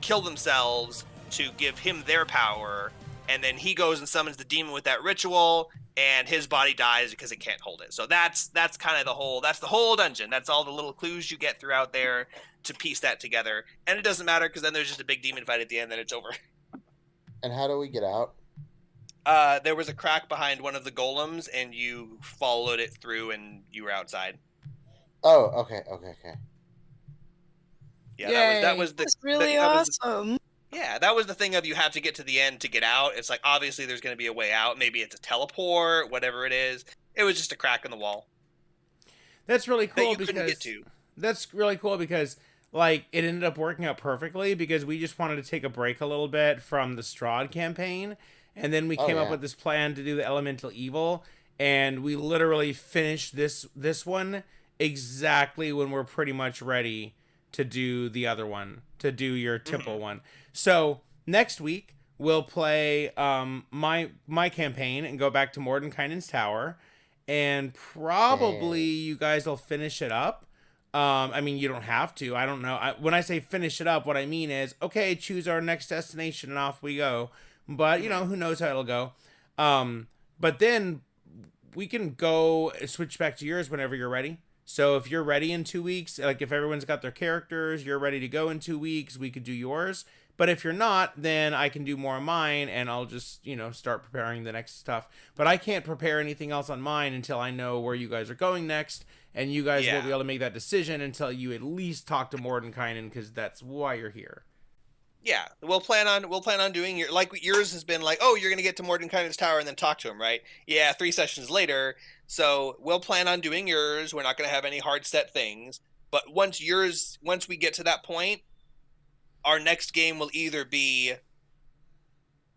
kill themselves to give him their power, and then he goes and summons the demon with that ritual, and his body dies because it can't hold it. So that's kind of the whole dungeon. That's all the little clues you get throughout there to piece that together. And it doesn't matter because then there's just a big demon fight at the end, then it's over. And how do we get out? There was a crack behind one of the golems, and you followed it through, and you were outside. Oh, okay. Yeah, that was the That's really that was the- awesome. yeah, that was the thing of you have to get to the end to get out. It's like obviously there's going to be a way out. Maybe it's a teleport, whatever it is. It was just a crack in the wall That's really that cool you couldn't because get to. that's really cool because like it ended up working out perfectly because we just wanted to take a break a little bit from the Strahd campaign, and then we came up with this plan to do the elemental evil, and we literally finished this one exactly when we're pretty much ready to do the other one, to do your temple one. So next week we'll play my campaign and go back to Mordenkainen's tower, and probably you guys will finish it up. I mean, you don't have to. I don't know. When I say finish it up, what I mean is, okay, choose our next destination and off we go. But, who knows how it'll go. But then we can go switch back to yours whenever you're ready. So if you're ready in 2 weeks, like if everyone's got their characters, you're ready to go in 2 weeks, we could do yours. But if you're not, then I can do more of mine and I'll just, start preparing the next stuff. But I can't prepare anything else on mine until I know where you guys are going next. And you guys won't be able to make that decision until you at least talk to Mordenkainen, because that's why you're here. Yeah, we'll plan on doing yours has been like, oh, you're gonna get to Mordenkainen's tower and then talk to him, right? Yeah, 3 sessions later. So we'll plan on doing yours. We're not gonna have any hard set things. But once we get to that point, our next game will either be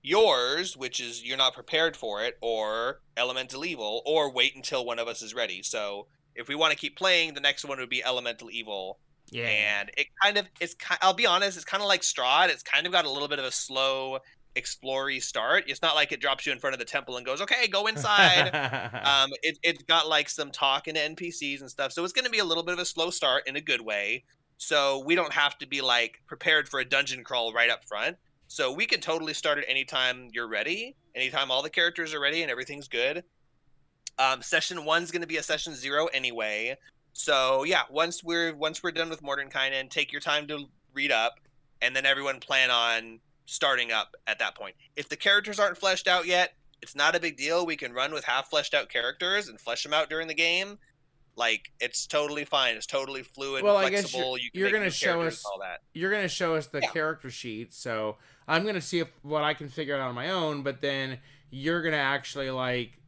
yours, which is you're not prepared for it, or Elemental Evil, or wait until one of us is ready. So if we want to keep playing, the next one would be Elemental Evil. Yeah. And I'll be honest, it's kind of like Strahd. It's kind of got a little bit of a slow, explory start. It's not like it drops you in front of the temple and goes, okay, go inside. It's got like some talking to NPCs and stuff. So it's going to be a little bit of a slow start in a good way. So we don't have to be like prepared for a dungeon crawl right up front. So we can totally start it anytime you're ready, anytime all the characters are ready and everything's good. Session 1's going to be a session 0 anyway. So yeah, once we're done with Mordenkainen, take your time to read up, and then everyone plan on starting up at that point. If the characters aren't fleshed out yet, it's not a big deal. We can run with half fleshed out characters and flesh them out during the game. Like, it's totally fine. It's totally fluid, well, and I guess flexible. you're going to show us all that. You're going to show us the character sheet. So I'm going to see what I can figure out on my own, but then you're going to actually like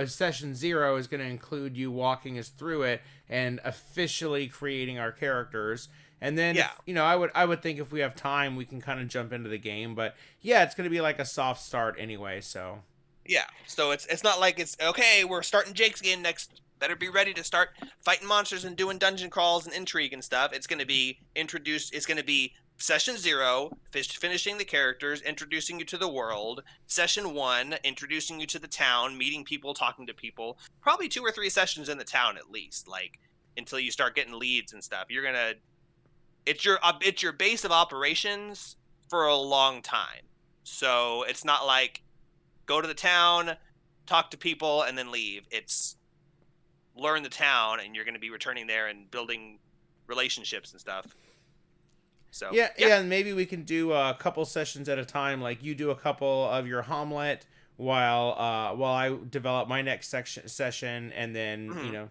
session 0 is going to include you walking us through it and officially creating our characters. And then, Yeah. I would think if we have time, we can kind of jump into the game. But yeah, it's going to be like a soft start anyway. So Yeah, so it's not like it's okay. We're starting Jake's game next. Better be ready to start fighting monsters and doing dungeon crawls and intrigue and stuff. It's going to be introduced. It's going to be session 0, finishing the characters, introducing you to the world. Session 1, introducing you to the town, meeting people, talking to people. Probably 2 or 3 sessions in the town at least, like until you start getting leads and stuff. You're gonna. It's your base of operations for a long time. So it's not like go to the town, talk to people, and then leave. It's learn the town, and you're going to be returning there and building relationships and stuff. So yeah, and maybe we can do a couple sessions at a time. Like you do a couple of your Hamlet while I develop my next session, and then Mhm.